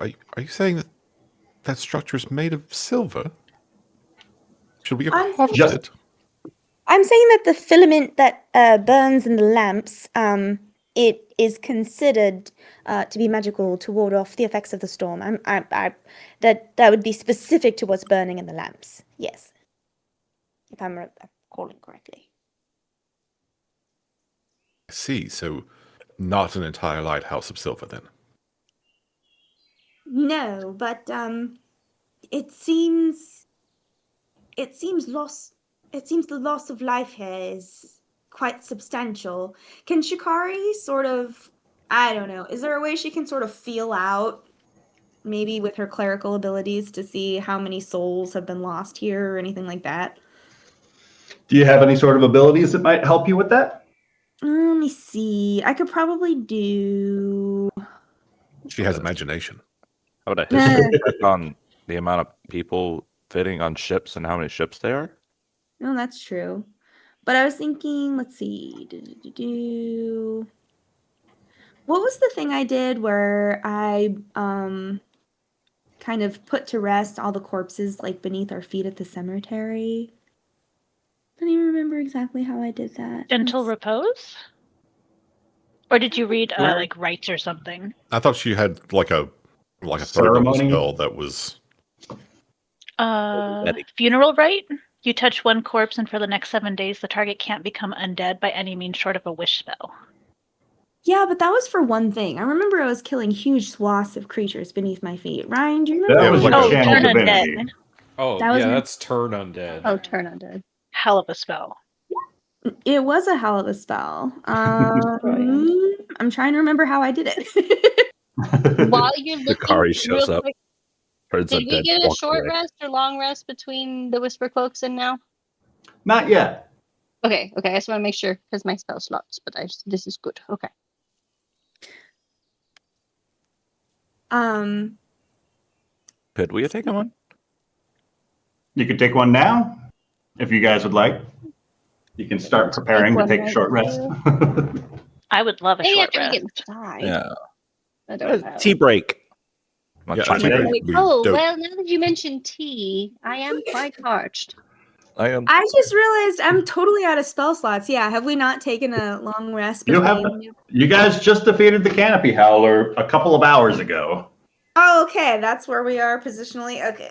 Are you saying that that structure is made of silver? Should we I'm craft Just- it? I'm saying that the filament that burns in the lamps, it is considered to be magical to ward off the effects of the storm. That would be specific to what's burning in the lamps. Yes, if I'm recalling correctly. I see. So, not an entire lighthouse of silver, then. No, but it seems loss. It seems the loss of life here is quite substantial. Can Shikari sort of, I don't know, is there a way she can sort of feel out, maybe with her clerical abilities, to see how many souls have been lost here or anything like that? Do you have any sort of abilities that might help you with that? Let me see. I could probably do. She has imagination. How would a history check on the amount of people fitting on ships and how many ships there are? No, that's true. But I was thinking, let's see. What was the thing I did where I kind of put to rest all the corpses like beneath our feet at the cemetery? I don't even remember exactly how I did that. Gentle repose? Or did you read Where? like rites or something? I thought she had like a third level Ceremony? spell that was. Funeral rite? You touch one corpse, and for the next 7 days, the target can't become undead by any means short of a wish spell. Yeah, but that was for one thing. I remember I was killing huge swaths of creatures beneath my feet. Ryan, do you remember? That was like Oh, a channel turn divinity. undead. Oh, That was yeah, my- that's turn undead. Oh, turn undead. Hell of a spell. It was a hell of a spell. I'm trying to remember how I did it. While you're looking, Shikari shows real up. quick, Turns did we undead, get a walks short away. rest or long rest between the Whisper Cloaks and now? Not yet. Okay, I just want to make sure because my spell slots, but this is good. Okay. Could we take him on? You could take one now, if you guys would like. You can start preparing to one take a right short rest. I would love a Maybe short after we rest. get inside. Yeah. I don't know. Tea break. I'm Yeah, not tea trying break. to- Oh, Dope. well, now that you mentioned tea, I am quite parched. I am. I just realized I'm totally out of spell slots. Yeah, have we not taken a long rest? You have. between- You guys just defeated the Canopy Howler a couple of hours ago. Oh, okay, that's where we are positionally. Okay.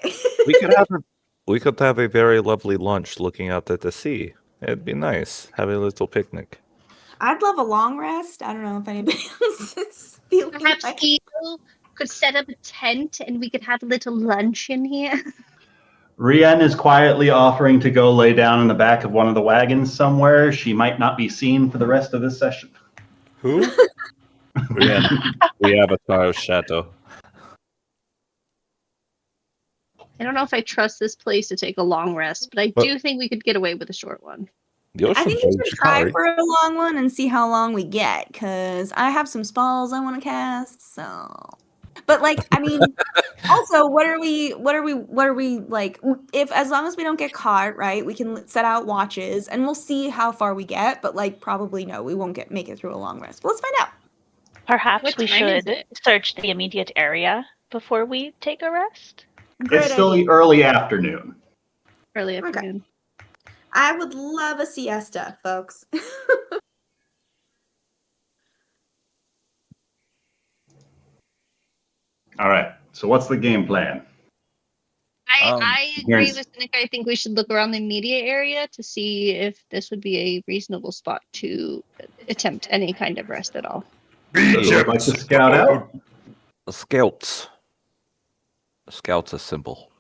We could have a very lovely lunch looking out at the sea. It'd be nice. Have a little picnic. I'd love a long rest. I don't know if anybody else is feeling Perhaps like Eagle could set up a tent and we could have a little lunch in here. Rien is quietly offering to go lay down in the back of one of the wagons somewhere. She might not be seen for the rest of this session. Who? We have a style chateau. I don't know if I trust this place to take a long rest, but I do think we could get away with a short one. The I ocean think we blade should try Shikari. for a long one and see how long we get, because I have some spells I want to cast. So, but like, I mean, also, what are we like? If as long as we don't get caught, right? We can set out watches and we'll see how far we get. But like, probably no, we won't make it through a long rest. But let's find out. Perhaps What we time is should it? search the immediate area before we take a rest. Great It's still idea. the early afternoon. Early Okay. afternoon. I would love a siesta, folks. All right. So what's the game plan? I agree here's- with Nick. I think we should look around the immediate area to see if this would be a reasonable spot to attempt any kind of rest at all. So who would like to scout out? Scouts. Scouts is simple.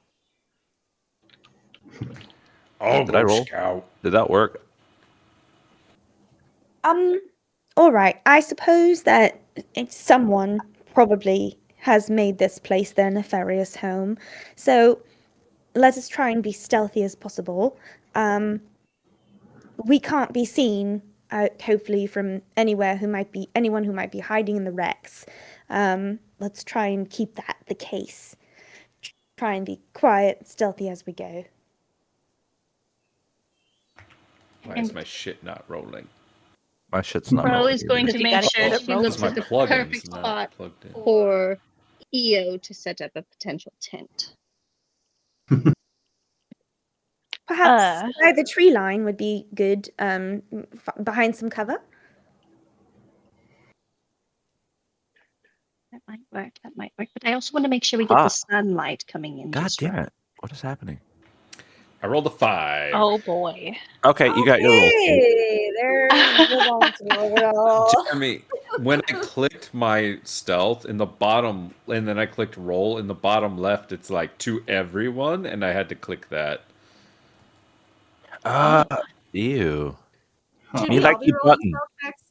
I'll Did I go roll? scout. Did that work? All right. I suppose that someone probably has made this place their nefarious home. So let us try and be stealthy as possible. We can't be seen, hopefully, from anyone who might be hiding in the wrecks. Let's try and keep that the case. Try and be quiet, stealthy as we go. Why is my shit not rolling? My shit's not. Bro rolling is going either. to You make gotta sure get it she rolling. looks Because my at the plugin's perfect not spot plugged in. for EO to set up a potential tent. Perhaps by the tree line would be good. Behind some cover. That might work. That might work. But I also want to make sure we get the sunlight coming in. God just damn right. it! What is happening? I rolled a 5. Oh boy. Okay, you got your roll. Hey, there's the volunteer roll. Jeremy, when I clicked my stealth in the bottom, and then I clicked roll in the bottom left, it's like to everyone, and I had to click that. Ew. Should You we like all be your rolling button. stealth checks?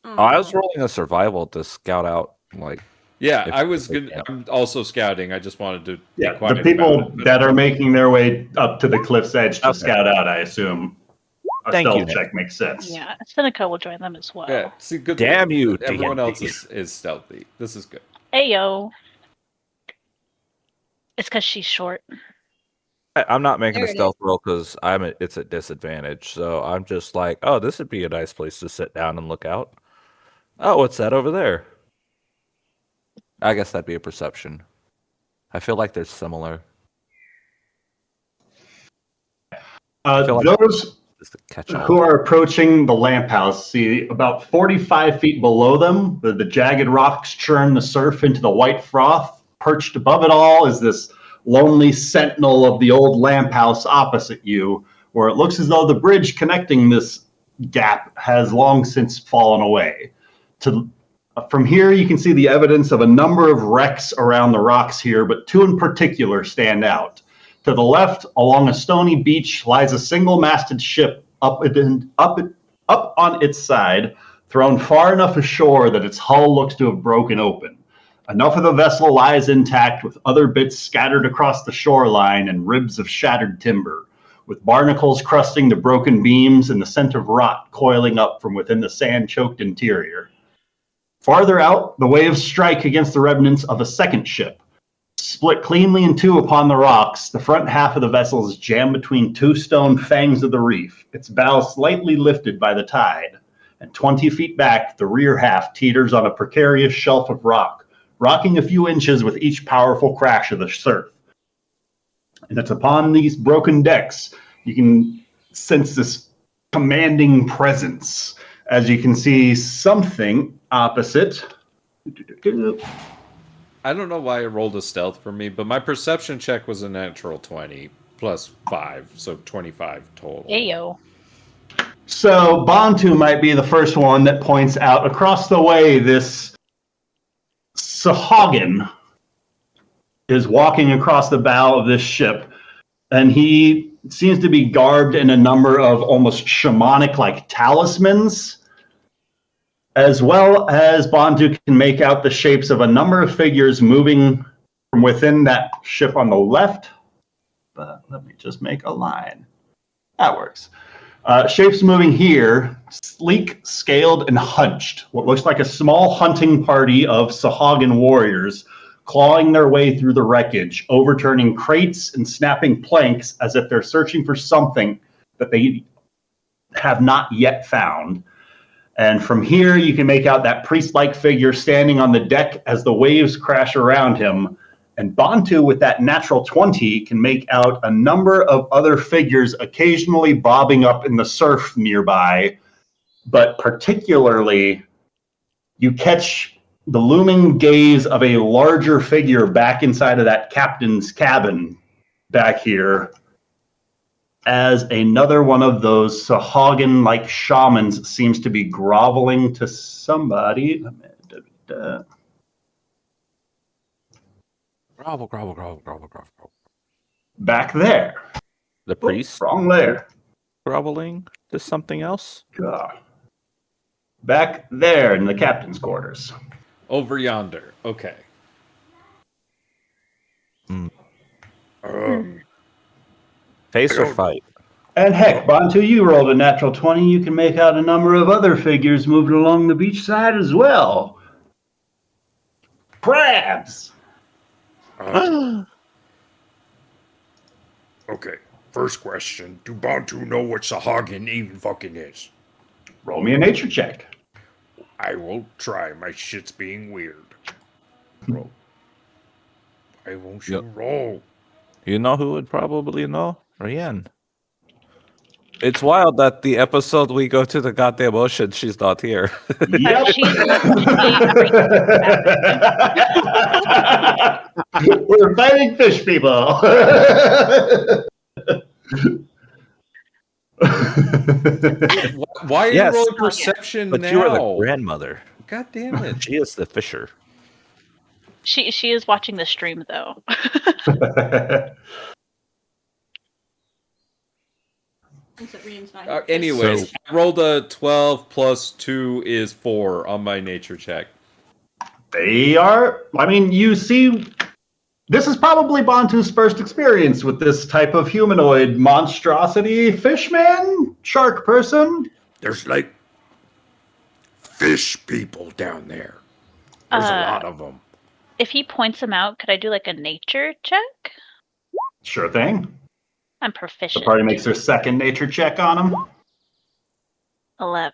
Oh, I was rolling a survival to scout out, like. Yeah, if I was they good. can. I'm also scouting. I just wanted to be Yeah, quiet the people about it, that are but- making their way up to the cliff's edge to Okay. scout out, I assume a Thank you, stealth Nick. check makes sense. Yeah, Seneca will join them as well. Yeah, see, good. Damn you, Everyone D&D. else is stealthy. This is good. Ayo. It's because she's short. I'm not making There a it stealth roll because it's a disadvantage. So I'm just like, oh, this would be a nice place to sit down and look out. Oh, what's that over there? I guess that'd be a perception. I feel like they're similar. feel like Those Just a catch-all. who are approaching the lamp house see about 45 feet below them, the jagged rocks churn the surf into the white froth. Perched above it all is this lonely sentinel of the old lamp house opposite you, where it looks as though the bridge connecting this gap has long since fallen away. From here, you can see the evidence of a number of wrecks around the rocks here, but two in particular stand out. To the left, along a stony beach, lies a single-masted ship up on its side, thrown far enough ashore that its hull looks to have broken open. Enough of the vessel lies intact, with other bits scattered across the shoreline and ribs of shattered timber, with barnacles crusting the broken beams and the scent of rot coiling up from within the sand-choked interior. Farther out, the waves strike against the remnants of a second ship. Split cleanly in two upon the rocks, the front half of the vessel is jammed between two stone fangs of the reef, its bow slightly lifted by the tide, and 20 feet back, the rear half teeters on a precarious shelf of rock, rocking a few inches with each powerful crash of the surf. And it's upon these broken decks you can sense this commanding presence. As you can see, something opposite. I don't know why it rolled a stealth for me, but my perception check was a natural 20 plus 5, so 25 total. Ayo. So Bantu might be the first one that points out across the way this Sahagin is walking across the bow of this ship, and he seems to be garbed in a number of almost shamanic-like talismans, as well as Bantu can make out the shapes of a number of figures moving from within that ship on the left. But let me just make a line. That works. Shapes moving here, sleek, scaled, and hunched. What looks like a small hunting party of Sahagin warriors clawing their way through the wreckage, overturning crates and snapping planks as if they're searching for something that they have not yet found. And from here, you can make out that priest-like figure standing on the deck as the waves crash around him. And Bantu, with that natural 20, can make out a number of other figures occasionally bobbing up in the surf nearby. But particularly, you catch the looming gaze of a larger figure back inside of that captain's cabin back here, as another one of those Sahagin-like shamans seems to be groveling to somebody. Grovel. Back there. The priest Wrong layer. groveling to something else? Back there in the captain's quarters. Over yonder. Okay. Face or fight? And heck, Bantu, you rolled a natural 20. You can make out a number of other figures moving along the beach side as well. Crabs! Okay, first question. Do Bantu know what Sahagin even fucking is? Roll me a nature check. I will try. My shit's being weird. Roll. Why won't you roll? You know who would probably know? Rian. It's wild that the episode we go to the goddamn ocean, she's not here. Yep. She's literally everything about it. We're fighting fish people. Why are Yes. you rolling Oh, yeah. perception But now? you are the grandmother. God damn it. She is the fisher. She is watching the stream though. Anyways, So- I rolled a 12 plus 2 is 4 on my nature check. They are. I mean, you see, this is probably Bantu's first experience with this type of humanoid monstrosity, fishman, shark person. There's like fish people down there. There's a lot of them. If he points them out, could I do like a nature check? Sure thing. I'm The proficient. party makes their second nature check on him. 11,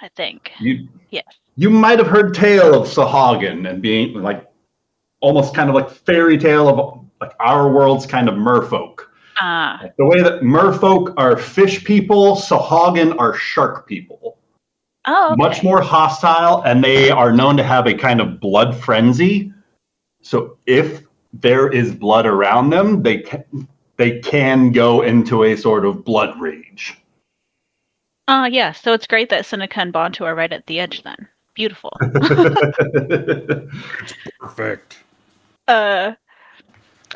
I think. You Yes. you might have heard tale of Sahagin and being like almost kind of like fairy tale of like our world's kind of merfolk. Ah, The way that merfolk are fish people, Sahagin are shark people. oh, okay. Much more hostile, and they are known to have a kind of blood frenzy. So if there is blood around them, they can go into a sort of blood rage. Yeah, so it's great that Seneca and Bantu are right at the edge then. Beautiful. Perfect. I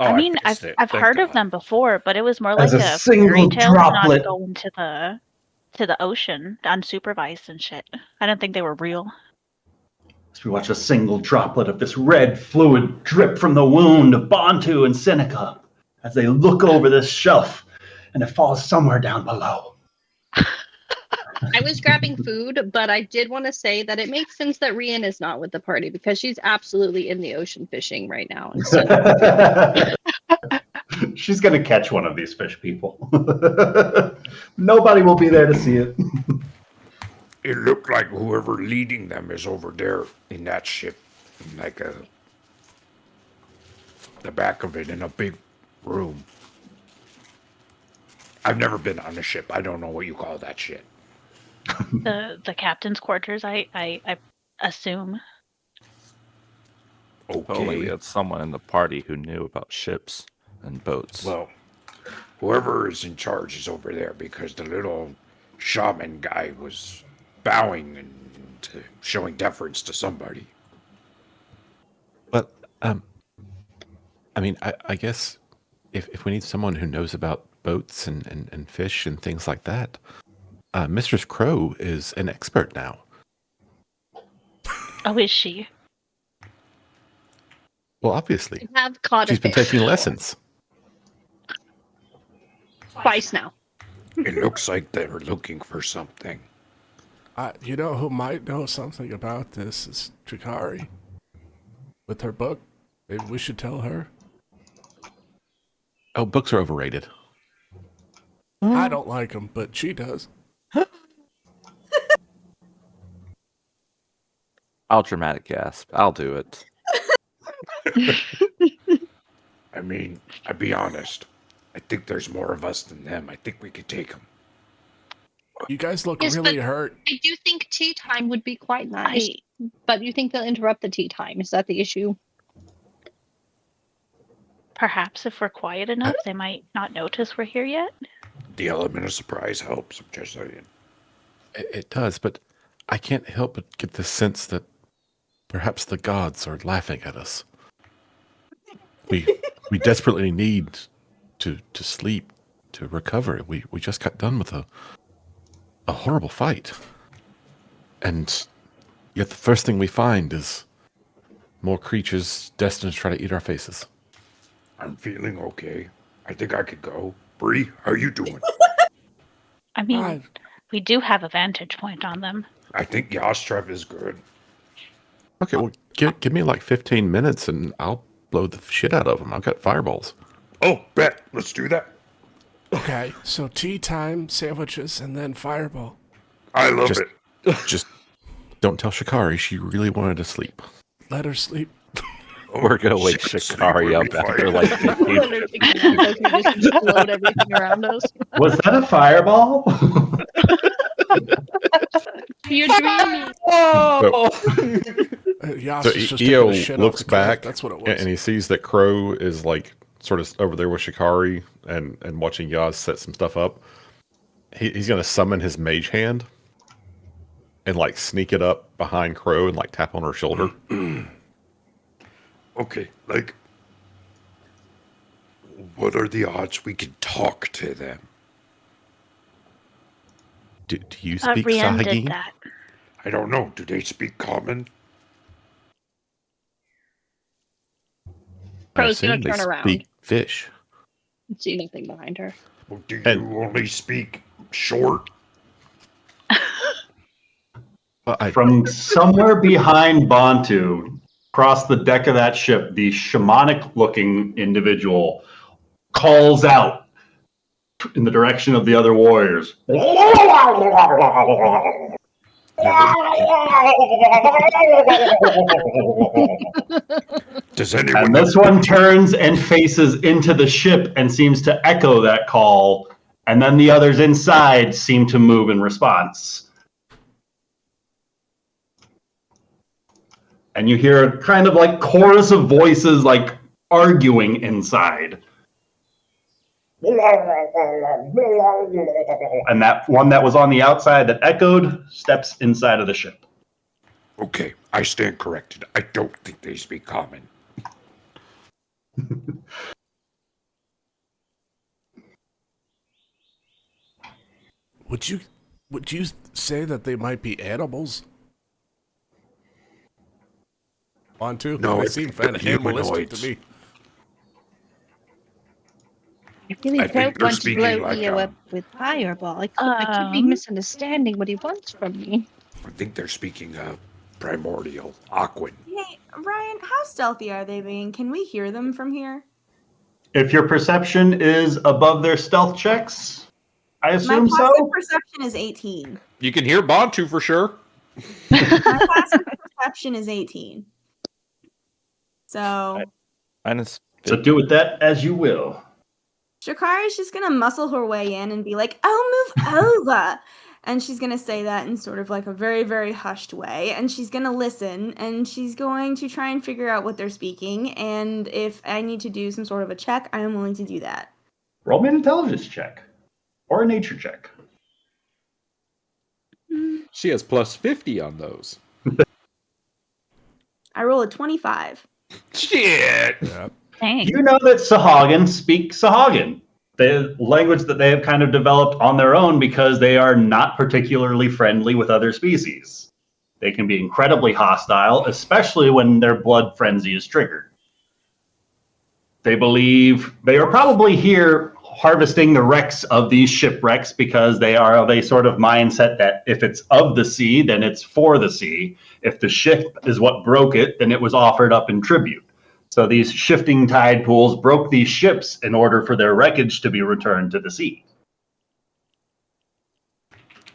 Oh, mean, fixed it. I've Thank heard of God. them before, but it was more like As a a single fairy tale to droplet. not go into the ocean unsupervised and shit. I didn't think they were real. As we watch a single droplet of this red fluid drip from the wound of Bantu and Seneca as they look over this shelf, and it falls somewhere down below. I was grabbing food, but I did want to say that it makes sense that Rian is not with the party because she's absolutely in the ocean fishing right now. She's going to catch one of these fish people. Nobody will be there to see it. It looked like whoever leading them is over there in that ship, in like the back of it in a big room. I've never been on a ship. I don't know what you call that shit. The captain's quarters, I assume. If only we Okay. had someone in the party who knew about ships and boats. Well, whoever is in charge is over there because the little shaman guy was bowing and showing deference to somebody. But I mean, I guess if we need someone who knows about boats and fish and things like that, Mistress Crow is an expert now. Oh, is she? Well, obviously, I have caught she's a been fish taking lessons. twice now. It looks like they're looking for something. You know who might know something about this is Chikari. With her book. Maybe we should tell her. Oh, books are overrated. I don't like them, but she does. I'll dramatic gasp. I'll do it. I mean, I'll be honest. I think there's more of us than them. I think we could take them. You guys look Yes, really but- hurt. I do think tea time would be quite nice, but you think they'll interrupt the tea time? Is that the issue? Perhaps if we're quiet enough, they might not notice we're here yet. The element of surprise helps. I'm just saying. It does, but I can't help but get the sense that perhaps the gods are laughing at us. We desperately need to sleep, to recover. We just got done with a horrible fight. And yet the first thing we find is more creatures destined to try to eat our faces. I'm feeling okay. I think I could go. Bree, how you doing? I mean, Fine. we do have a vantage point on them. I think Yostrev is good. Okay, well, give me like 15 minutes and I'll blow the shit out of them. I've got fireballs. Oh, bet. Let's do that. Okay, so tea time, sandwiches, and then fireball. I love Just- it. Just don't tell Shikari. She really wanted to sleep. Let her sleep. We're gonna wake shit, see Shikari where up we after find like it. 15 Let her take a nap as we just explode everything around us. Was that a fireball? You're dreaming. Oh! Yas So is just Eo taking a shit off looks the cliff. back That's what it and was. he sees that Crow is like sort of over there with Shikari and watching Yaz set some stuff up. He's going to summon his mage hand and like sneak it up behind Crow and like tap on her shoulder. Okay, like, what are the odds we can talk to them? Do you speak Rian did Sahagin? that. I don't know. Do they speak common? I Crow's gonna assume they turn around. speak fish. See nothing behind her. Or do you And- only speak short? From somewhere behind Bantu, across the deck of that ship, the shamanic-looking individual calls out in the direction of the other warriors. Does anyone And know? this one turns and faces into the ship and seems to echo that call. And then the others inside seem to move in response. And you hear a kind of like chorus of voices like arguing inside. And that one that was on the outside that echoed steps inside of the ship. Okay, I stand corrected. I don't think they speak common. Would you say that they might be animals? On to? No, they I seem think kind they're of animalistic to humanoids. me. I really I think don't they're want to speaking blow like, Eo up with fireball. I could be misunderstanding what he wants from me. I think they're speaking primordial, Aquan. Hey, Ryan, how stealthy are they being? Can we hear them from here? If your perception is above their stealth checks, I My assume passive so. perception is 18. You can hear Bantu for sure. My passive perception is 18. So minus. So do with that as you will. Shakari's just gonna muscle her way in and be like, "Oh, move over," and she's gonna say that in sort of like a very, very hushed way, and she's gonna listen, and she's going to try and figure out what they're speaking, and if I need to do some sort of a check, I am willing to do that. Roll me an intelligence check or a nature check. She has plus 50 on those. I roll a 25. Shit! Yeah. Dang. You know that Sahagin speak Sahagin, the language that they have kind of developed on their own because they are not particularly friendly with other species. They can be incredibly hostile, especially when their blood frenzy is triggered. They believe they are probably here harvesting the wrecks of these shipwrecks because they are of a sort of mindset that if it's of the sea, then it's for the sea. If the ship is what broke it, then it was offered up in tribute. So these shifting tide pools broke these ships in order for their wreckage to be returned to the sea.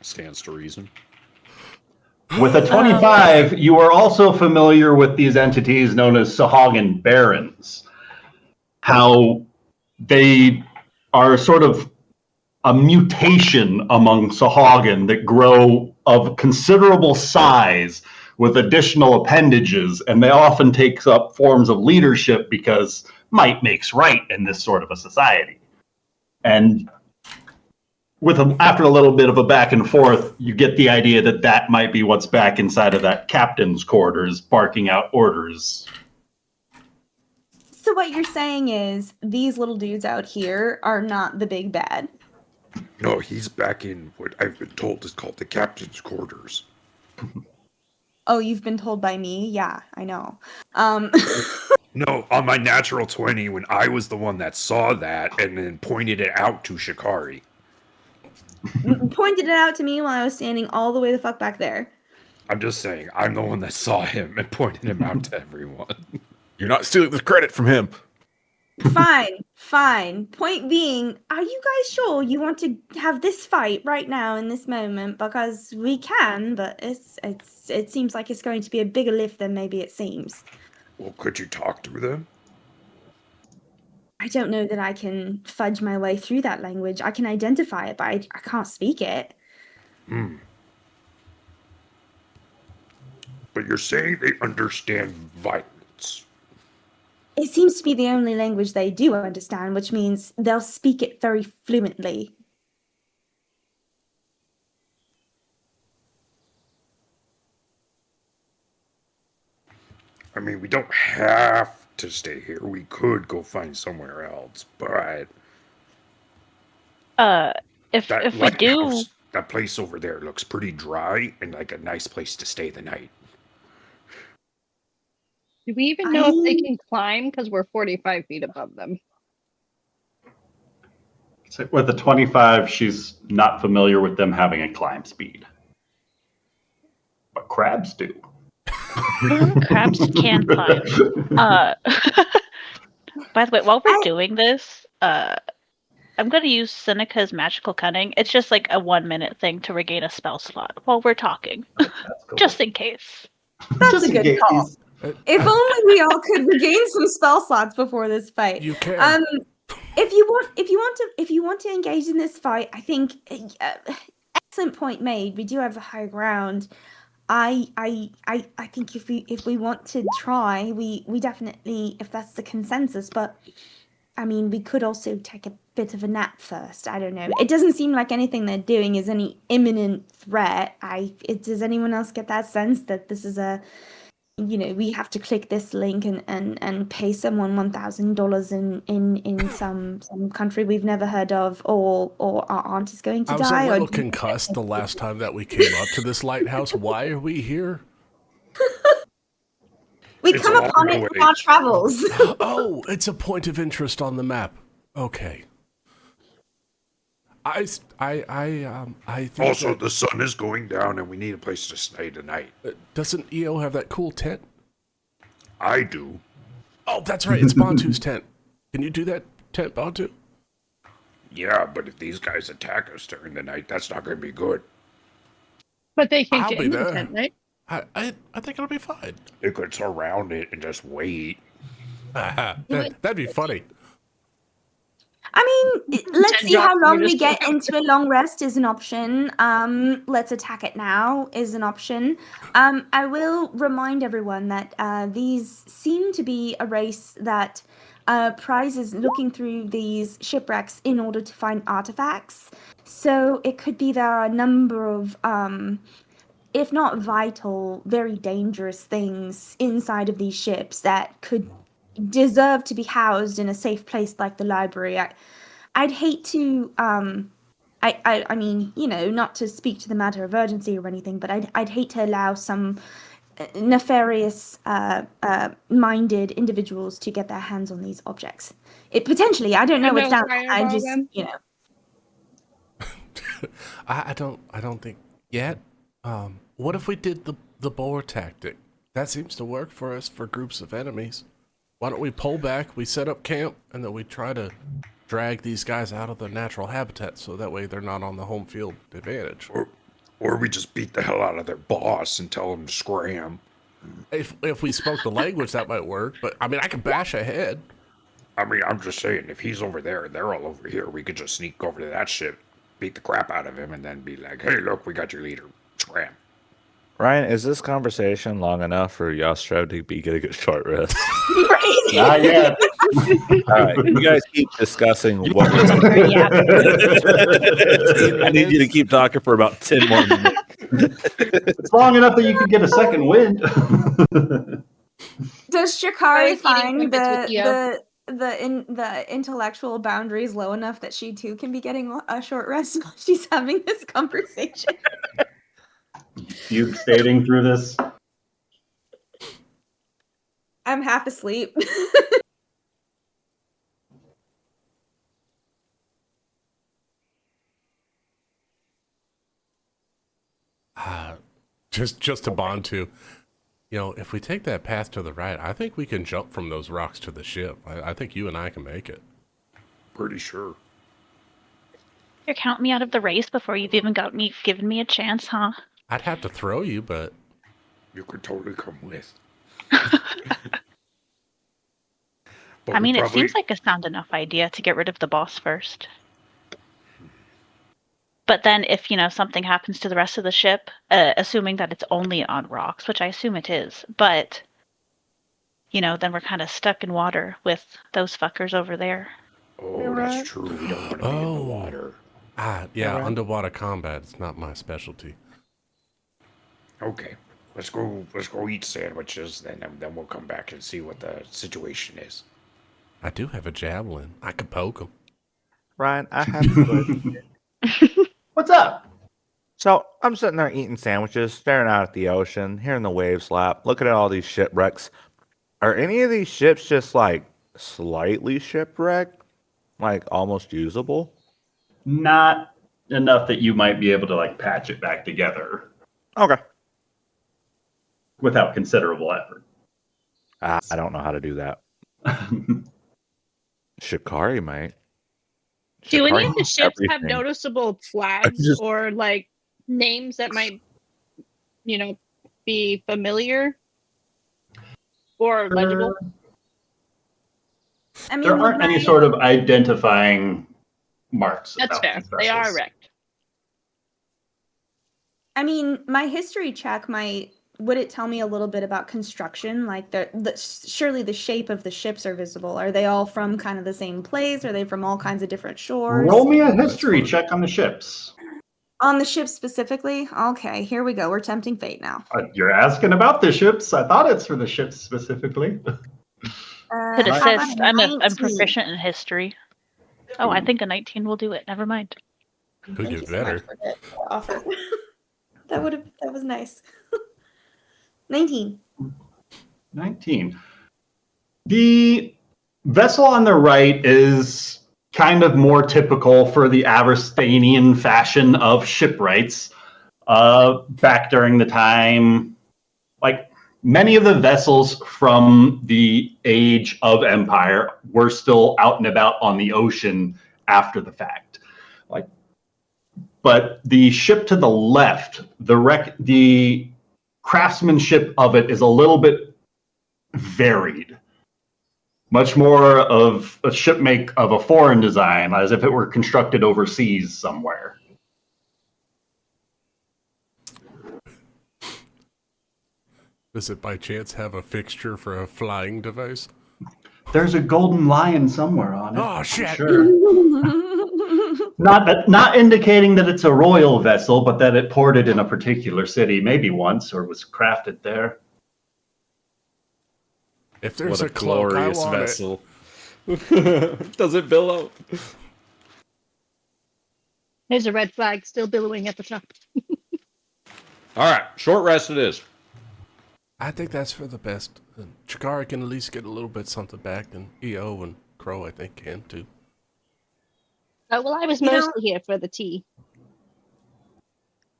Stands to reason. With a 25, you are also familiar with these entities known as Sahagin Barons. How they are sort of a mutation among Sahagin that grow of considerable size with additional appendages, and they often take up forms of leadership because might makes right in this sort of a society. And after a little bit of a back and forth, you get the idea that that might be what's back inside of that captain's quarters, barking out orders. So what you're saying is these little dudes out here are not the big bad. No, he's back in what I've been told is called the captain's quarters. Oh, you've been told by me? Yeah, I know. No, on my natural 20, when I was the one that saw that and then pointed it out to Shikari. Pointed it out to me while I was standing all the way the fuck back there. I'm just saying, I'm the one that saw him and pointed him out to everyone. You're not stealing the credit from him. Fine. Point being, are you guys sure you want to have this fight right now in this moment? Because we can, but it seems like it's going to be a bigger lift than maybe it seems. Well, could you talk to them? I don't know that I can fudge my way through that language. I can identify it, but I can't speak it. But you're saying they understand violence. It seems to be the only language they do understand, which means they'll speak it very fluently. I mean, we don't have to stay here. We could go find somewhere else, but If that if we do, lighthouse, that place over there looks pretty dry and like a nice place to stay the night. Do we even know if they can climb? Because we're 45 feet above them. So with the 25, she's not familiar with them having a climb speed. But crabs do. crabs can climb. By the way, while we're doing this, I'm going to use Seneca's magical cunning. It's just like a 1-minute thing to regain a spell slot while we're talking, Cool. just in case. That's Just a in good case. call. If only we all could regain some spell slots before this fight. You can. If you want to engage in this fight, I think excellent point made. We do have the high ground. I think if we want to try, we definitely, if that's the consensus. But I mean, we could also take a bit of a nap first. I don't know. It doesn't seem like anything they're doing is any imminent threat. Does anyone else get that sense that this is a, we have to click this link and pay someone $1,000 in some country we've never heard of, or our aunt is going to I was die? a little or do you- concussed the last time that we came up to this lighthouse. Why are we here? We It's come a long upon it way. in our travels. Oh, it's a point of interest on the map. Okay. I think Also, the sun is going down and we need a place to stay tonight. doesn't EO have that cool tent? I do. Oh, that's right. It's Bantu's tent. Can you do that tent, Bantu? Yeah, but if these guys attack us during the night, that's not going to be good. But they can't I'll get be into there. the tent, right? I think it'll be fine. They could surround it and just wait. That'd be funny. I mean, let's see how Jock, long you we just get took into a long rest is an option. Let's attack it now is an option. I will remind everyone that these seem to be a race that prizes looking through these shipwrecks in order to find artifacts. So it could be there are a number of, if not vital, very dangerous things inside of these ships that could deserve to be housed in a safe place like the library. I'd hate to I mean, not to speak to the matter of urgency or anything, but I'd hate to allow some nefarious minded individuals to get their hands on these objects. It potentially, I don't know what's down there. I just, I don't think yet. What if we did the boar tactic? That seems to work for us for groups of enemies. Why don't we pull back, we set up camp, and then we try to drag these guys out of their natural habitat so that way they're not on the home field advantage. Or we just beat the hell out of their boss and tell them to scram. If we spoke the language, that might work, but I mean, I could bash ahead. I mean, I'm just saying, if he's over there and they're all over here, we could just sneak over to that ship, beat the crap out of him, and then be like, hey, look, we got your leader. Scram. Ryan, is this conversation long enough for Yastrow to be getting a short rest? Not yet. All right, you guys keep discussing what. I need you to keep talking for about 10 more minutes. It's long enough that you can get a second wind. Does Shikari Eating find crumpets with the intellectual boundaries low enough that she too can be getting a short rest while she's having this conversation? You stating through this. I'm half asleep. Just to bond to, if we take that path to the right, I think we can jump from those rocks to the ship. I think you and I can make it. Pretty sure. You're counting me out of the race before you've even given me a chance, huh? I'd have to throw you, but You could totally come with. But I we mean, it probably- seems like a sound enough idea to get rid of the boss first. But then if, something happens to the rest of the ship, assuming that it's only on rocks, which I assume it is, but, then we're kind of stuck in water with those fuckers over there. Oh, that's true. We don't want to be in the water. Yeah, Alright. underwater combat is not my specialty. Okay. Let's go eat sandwiches, then we'll come back and see what the situation is. I do have a javelin. I could poke him. Ryan, I have a question. What's up? So I'm sitting there eating sandwiches, staring out at the ocean, hearing the waves lap, looking at all these shipwrecks. Are any of these ships just like slightly shipwrecked? Like almost usable? Not enough that you might be able to like patch it back together Okay. without considerable effort. I don't know how to do that. Shikari might. Do any of Shikari the knows ships have everything. noticeable flags just- or like names that might, be familiar or legible? I mean, There with aren't any my- sort of identifying marks. That's about fair. these They are vessels. wrecked. I mean, my history check would it tell me a little bit about construction? Like surely the shape of the ships are visible. Are they all from kind of the same place? Are they from all kinds of different shores? Roll me a That's history fine. check on the ships. On the ships specifically? Okay, here we go. We're tempting fate now. You're asking about the ships. I thought it's for the ships specifically. Could How about assist. I'm 19? proficient in history. Oh, I think a 19 will do it. Never mind. Could Thank get you so better. much for the offer. that was nice. 19. 19. The vessel on the right is kind of more typical for the Averstanian fashion of shipwrights. Back during the time, like many of the vessels from the age of Empire were still out and about on the ocean after the fact. But the ship to the left, the craftsmanship of it is a little bit varied. Much more of a ship make of a foreign design, as if it were constructed overseas somewhere. Does it by chance have a fixture for a flying device? There's a golden lion somewhere on it. Oh, I'm shit. Sure. Not indicating that it's a royal vessel, but that it ported in a particular city, maybe once, or was crafted there. If there's What a a cloak, I glorious want it. vessel. Does it billow? There's a red flag still billowing at the top. All right, short rest it is. I think that's for the best. Chikara can at least get a little bit something back, and EO and Crow, I think, can too. Oh, well, I was You know- mostly here for the tea.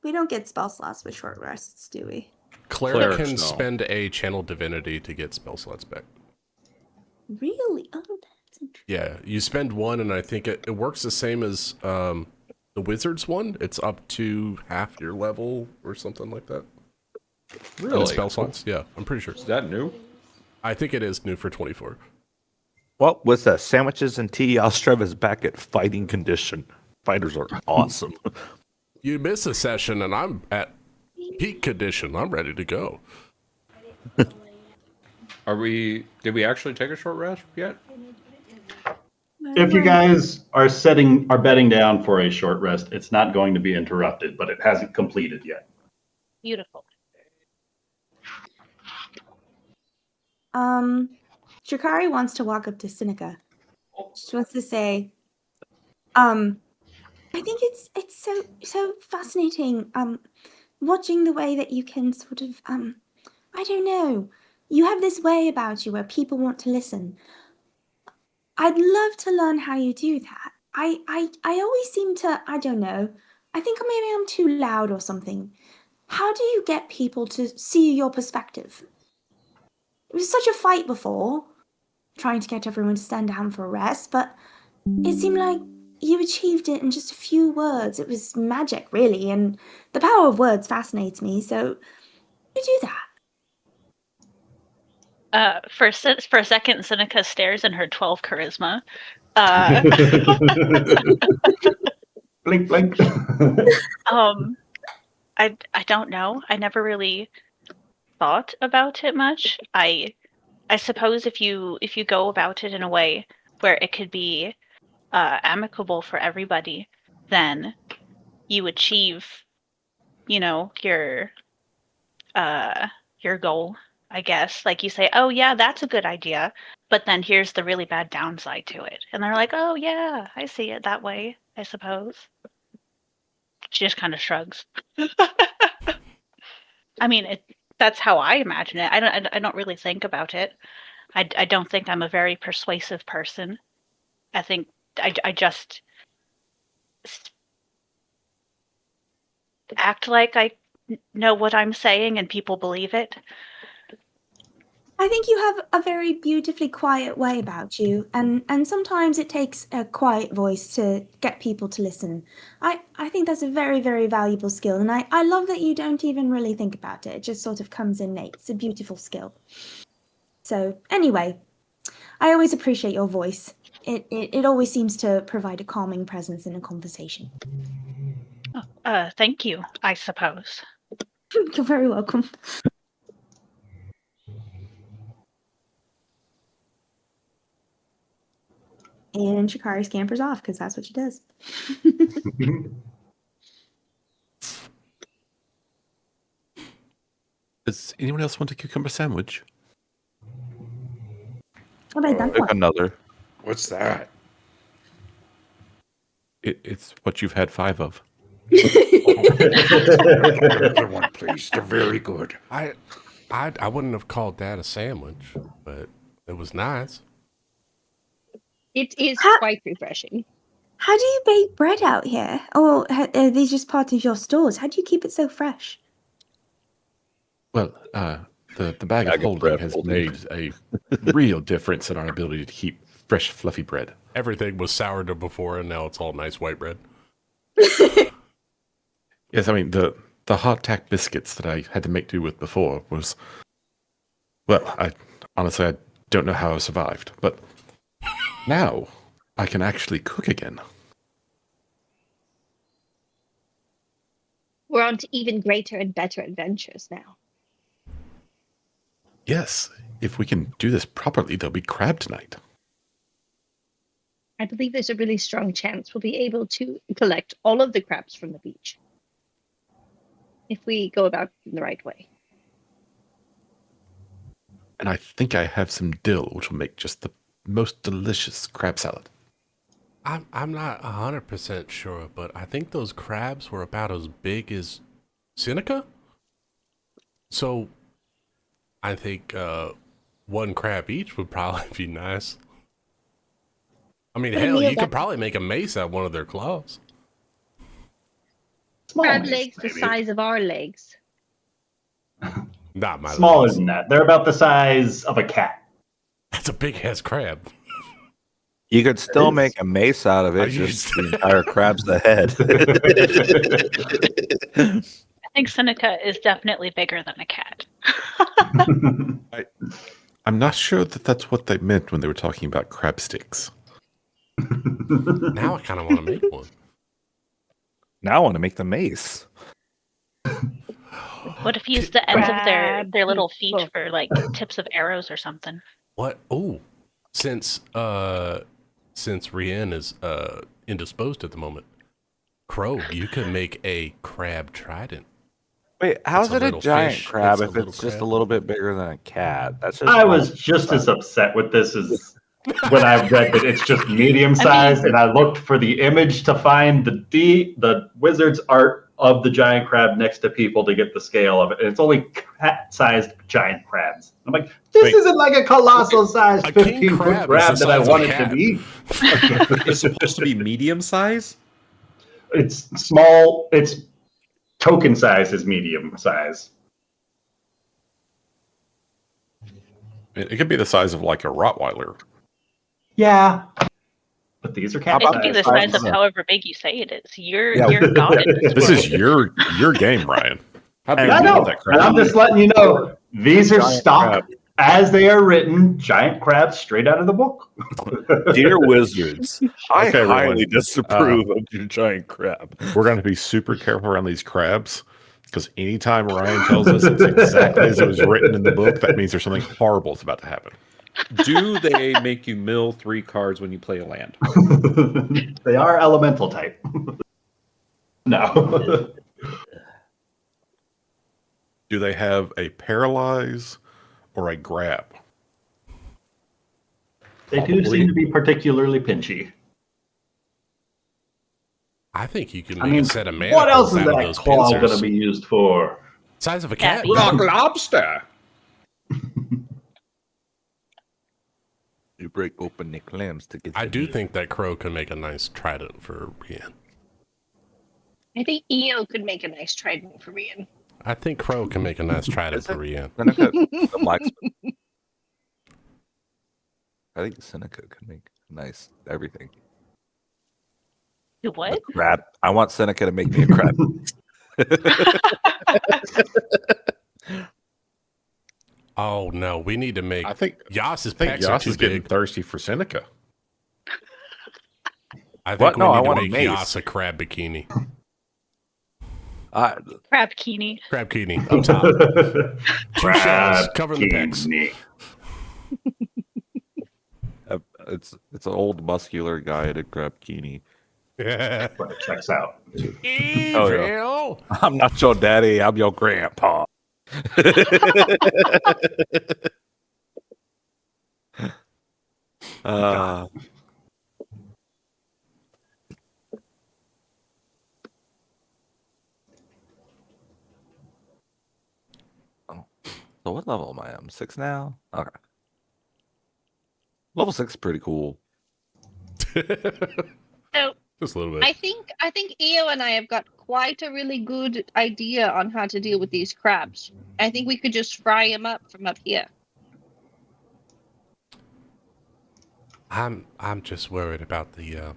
We don't get spell slots with short rests, do we? Cleric Clerics, can no. spend a channel divinity to get spell slots back. Really? Oh, that's interesting. Yeah, you spend one, and I think it works the same as the wizard's one. It's up to half your level or something like that. Really? Spell slots? Yeah, I'm pretty sure. Is that new? I think it is new for 24. Well, with the sandwiches and tea, Alstrev is back at fighting condition. Fighters are awesome. You miss a session, and I'm at peak condition. I'm ready to go. Did we actually take a short rest yet? If you guys are betting down for a short rest, it's not going to be interrupted, but it hasn't completed yet. Beautiful. Shikari wants to walk up to Seneca. She wants to say, I think it's so fascinating, watching the way that you can sort of, I don't know, you have this way about you where people want to listen. I'd love to learn how you do that. I always seem to, I don't know, I think maybe I'm too loud or something. How do you get people to see your perspective? It was such a fight before, trying to get everyone to stand down for a rest, but it seemed like you achieved it in just a few words. It was magic, really, and the power of words fascinates me, so you do that. For a second, Seneca stares in her 12 charisma. Blink, blink. I don't know. I never really thought about it much. I suppose if you go about it in a way where it could be amicable for everybody, then you achieve, your goal, I guess. Like you say, oh yeah, that's a good idea, but then here's the really bad downside to it, and they're like, oh yeah, I see it that way, I suppose. She just kind of shrugs. I mean, that's how I imagine it. I don't really think about it. I don't think I'm a very persuasive person. I think I just act like I know what I'm saying and people believe it. I think you have a very beautifully quiet way about you, and sometimes it takes a quiet voice to get people to listen. I think that's a very, very valuable skill, and I love that you don't even really think about it. It just sort of comes innate. It's a beautiful skill. So anyway, I always appreciate your voice. It always seems to provide a calming presence in a conversation. Thank you, I suppose. You're very welcome. And Shikari scampers off because that's what she does. Does anyone else want a cucumber sandwich? What have I done Pick for? another. What's that? It's what you've had 5 of. Another one, please. They're very good. I wouldn't have called that a sandwich, but it was nice. It is Ha- quite refreshing. How do you bake bread out here? Or are these just part of your stores? How do you keep it so fresh? Well, the bag of holding bread has holding. made a real difference in our ability to keep fresh, fluffy bread. Everything was sourdough before, and now it's all nice white bread. Yes, I mean, the hardtack biscuits that I had to make do with before was... Well, I don't know how I survived, but now I can actually cook again. We're on to even greater and better adventures now. Yes, if we can do this properly, there'll be crab tonight. I believe there's a really strong chance we'll be able to collect all of the crabs from the beach. If we go about it in the right way. And I think I have some dill, which will make just the most delicious crab salad. I'm not 100% sure, but I think those crabs were about as big as Seneca. So I think one crab each would probably be nice. I mean, hell, you could probably make a mace out of one of their claws. Small Crab mace, legs the maybe. size of our legs. Not my Smaller legs. than that. They're about the size of a cat. That's a big ass crab. You could still is. make a mace out of I it, just used- the entire crab's the head. I think Seneca is definitely bigger than a cat. I'm not sure that that's what they meant when they were talking about crab sticks. Now I kind of want to make one. Now I want to make the mace. What if you use the ends of their Crab little feet people. for like tips of arrows or something? What? Oh, since Rian is indisposed at the moment, Crow, you could make a crab trident. Wait, how's It's a it a little giant fish. crab It's a if little it's just crab. a little bit bigger than a cat? That's just I was just as upset with this as when I read that it's just medium sized, and I looked for the image to find the wizard's art of the giant crab next to people to get the scale of it, and it's only cat-sized giant crabs. I'm like, this Wait. isn't like a colossal-sized A king 15-foot crab is crab the that I size of a wanted to cat. be. It's supposed to be medium size. It's small. Its token size is medium size. It could be the size of like a Rottweiler. Yeah, but these are cat It could be the size of Yeah. however big you say it is. You're Yeah. God in this This world. is your game, Ryan. How big I do you know, want that and crab? I'm just letting you know these are Giant stock crab. as they are written, giant crabs straight out of the book. Dear wizards, I Okay, everyone. highly disapprove of your giant crab. We're going to be super careful around these crabs because anytime Ryan tells us it's exactly as it was written in the book, that means there's something horrible is about to happen. Do they make you mill 3 cards when you play a land? They are elemental type. No. Do they have a paralyze or a grab? They do seem to be particularly pinchy. I think you can I make mean, a set of what manacles else is out of that those claw going to pincers. be used for? Size of a Yeah, cat. but- Rock lobster. You break open the clams to get I the do meat. think that crow can make a nice trident for Rian. I think EO could make a nice trident for Rian. I think crow can make a nice trident Is for it? Rian. Seneca, the blacksmith. I think Seneca can make nice everything. You what? A crab. I want Seneca to make me a crab. Oh no, we need to make. I think Yas's I think pecs are Yas too is getting big. thirsty for Seneca. I think What? we No, I need to want a make mace. Yas a crab bikini. Crab bikini. Crab bikini up top. Two shells covering the pecs. it's an old muscular guy in a crab bikini. Yeah. But it checks out. Evil. I'm not your daddy. I'm your grandpa. uh, so what level am I? I'm 6 now. Okay. Level 6 is pretty cool. So Just a little bit. I think EO and I have got quite a really good idea on how to deal with these crabs. I think we could just fry them up from up here. I'm just worried about the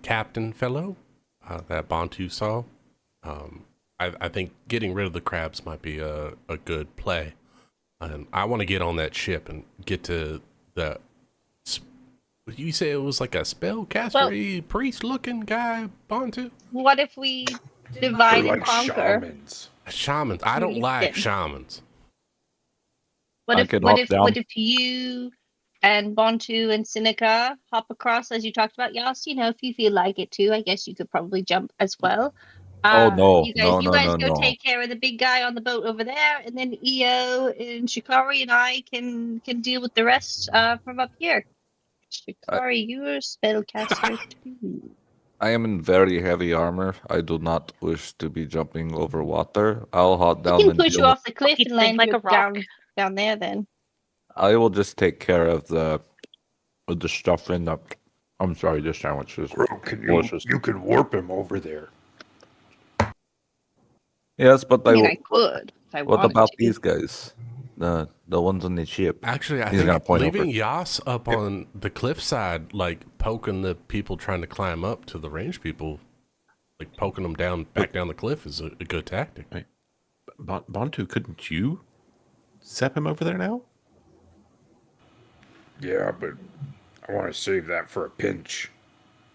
captain fellow that Bantu saw. I think getting rid of the crabs might be a good play. And I want to get on that ship and get to the. You say it was like a spellcaster priest looking guy, Bantu? What if we They're divide and like conquer? shamans. Shamans. I don't like shamans. What I if could what hop if down. what if you and Bontu and Seneca hop across as you talked about? Yas, you know, if you feel like it too, I guess you could probably jump as well. Oh, no. You guys, No. go take care of the big guy on the boat over there, and then EO and Shikari and I can deal with the rest from up here. Shikari, you're a spellcaster too. I am in very heavy armor. I do not wish to be jumping over water. I'll hop We down can and push deal you with- off the cliff He'd and think land like you a rock. down there then. I will just take care of the stuff in the. I'm sorry, the sandwiches. Crow, can Delicious. you can warp him over there. Yes, but I I mean, will. I could if I What wanted about to. these guys? The ones on the ship. Actually, I He's gonna think point leaving over. Yas up on the cliffside, like poking the people trying to climb up to the range people, like poking them down back down the cliff is a good tactic. Bantu, couldn't you zap him over there now? Yeah, but I want to save that for a pinch.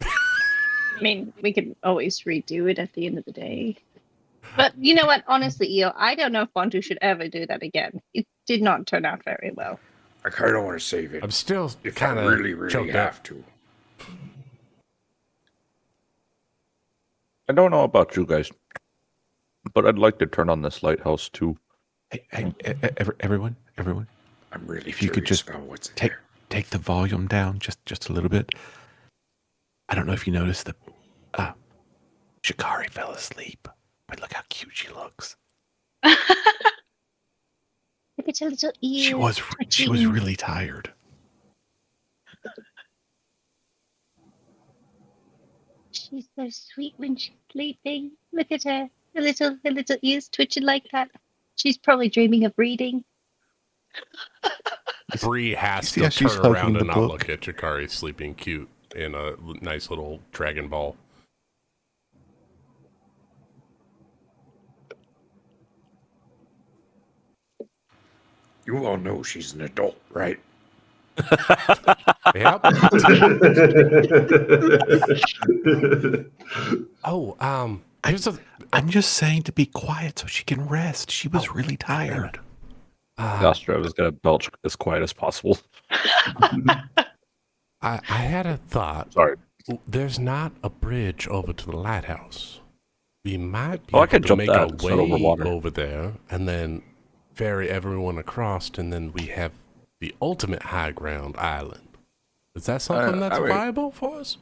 I mean, we could always redo it at the end of the day. But you know what? Honestly, EO, I don't know if Bontu should ever do that again. It did not turn out very well. I kind of want to save it I'm still if I kind of really choked up. have to. I don't know about you guys, but I'd like to turn on this lighthouse too. Hey, everyone. I'm really If you could curious just about what's in take there. take the volume down just a little bit. I don't know if you noticed that Shikari fell asleep, but look how cute she looks. Look at her little ears. She was twitching. really tired. She's so sweet when she's sleeping. Look at her. Her little ears twitching like that. She's probably dreaming of reading. Bree has see to how she's turn around hugging the and not book? look at Jakari sleeping cute in a nice little dragon ball. You all know she's an adult, right? Yep. Oh, here's a. I'm just saying to be quiet so she can rest. She was really tired. Nostro is going to belch as quiet as possible. I had a thought. Sorry. There's not a bridge over to the lighthouse. We might be Oh, I able could to jump make that a and sit over way water. over there and then ferry everyone across, and then we have the ultimate high ground island. Is that something that's viable for us?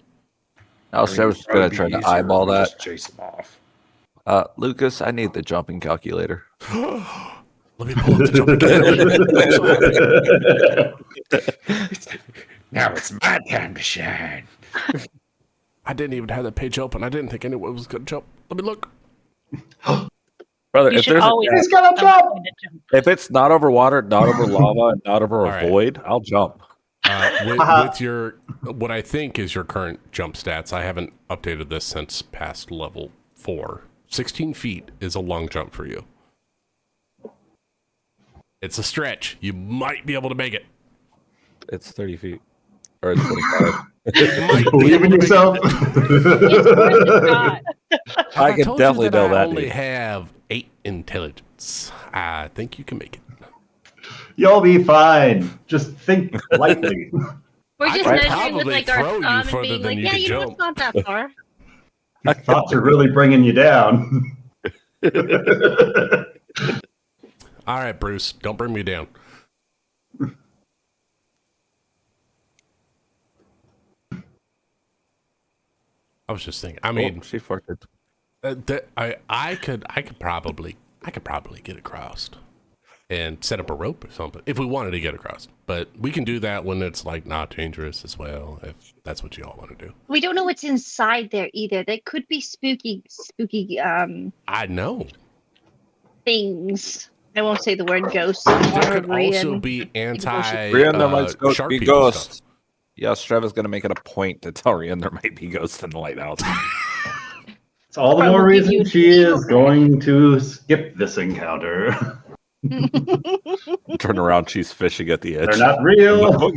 Nostro was going to try to eyeball that. Just chase them off. Lucas, I need the jumping calculator. Let me pull up the jumping calculator. Now it's my time to shine. I didn't even have that page open. I didn't think anyone was going to jump. Let me look. Brother, You if should there's always He's gonna some jump! kind of jump. if it's not over water, not over lava, and not over a All right. void, I'll jump. With your, what I think is your current jump stats, I haven't updated this since past level 4. 16 feet is a long jump for you. It's a stretch. You might be able to make it. It's 30 feet. Or it's 25. You might be Believe able in to make yourself. It's worth a shot. I can told definitely you that know I that, only dude. have 8 intelligence. I think you can make it. You'll be fine. Just think lightly. We're I just could measuring with probably like our throw you thumb and further being than like, you yeah, could you know, jump. it's not that far. Your thoughts are really bringing you down. All right, Bruce, don't bring me down. I was just thinking. I mean, She farted. I could probably get across and set up a rope or something if we wanted to get across. But we can do that when it's like not dangerous as well, if that's what you all want to do. We don't know what's inside there either. There could be spooky I know. things. I won't say the word ghost. There could also be anti Rian, there might shark be people ghosts. stuff. Yes, Trevor's going to make it a point to tell Rian there might be ghosts in the lighthouse. It's all the more Probably give you reason a she is feel. going to skip this encounter. Turn around, she's fishing at the edge. They're not real.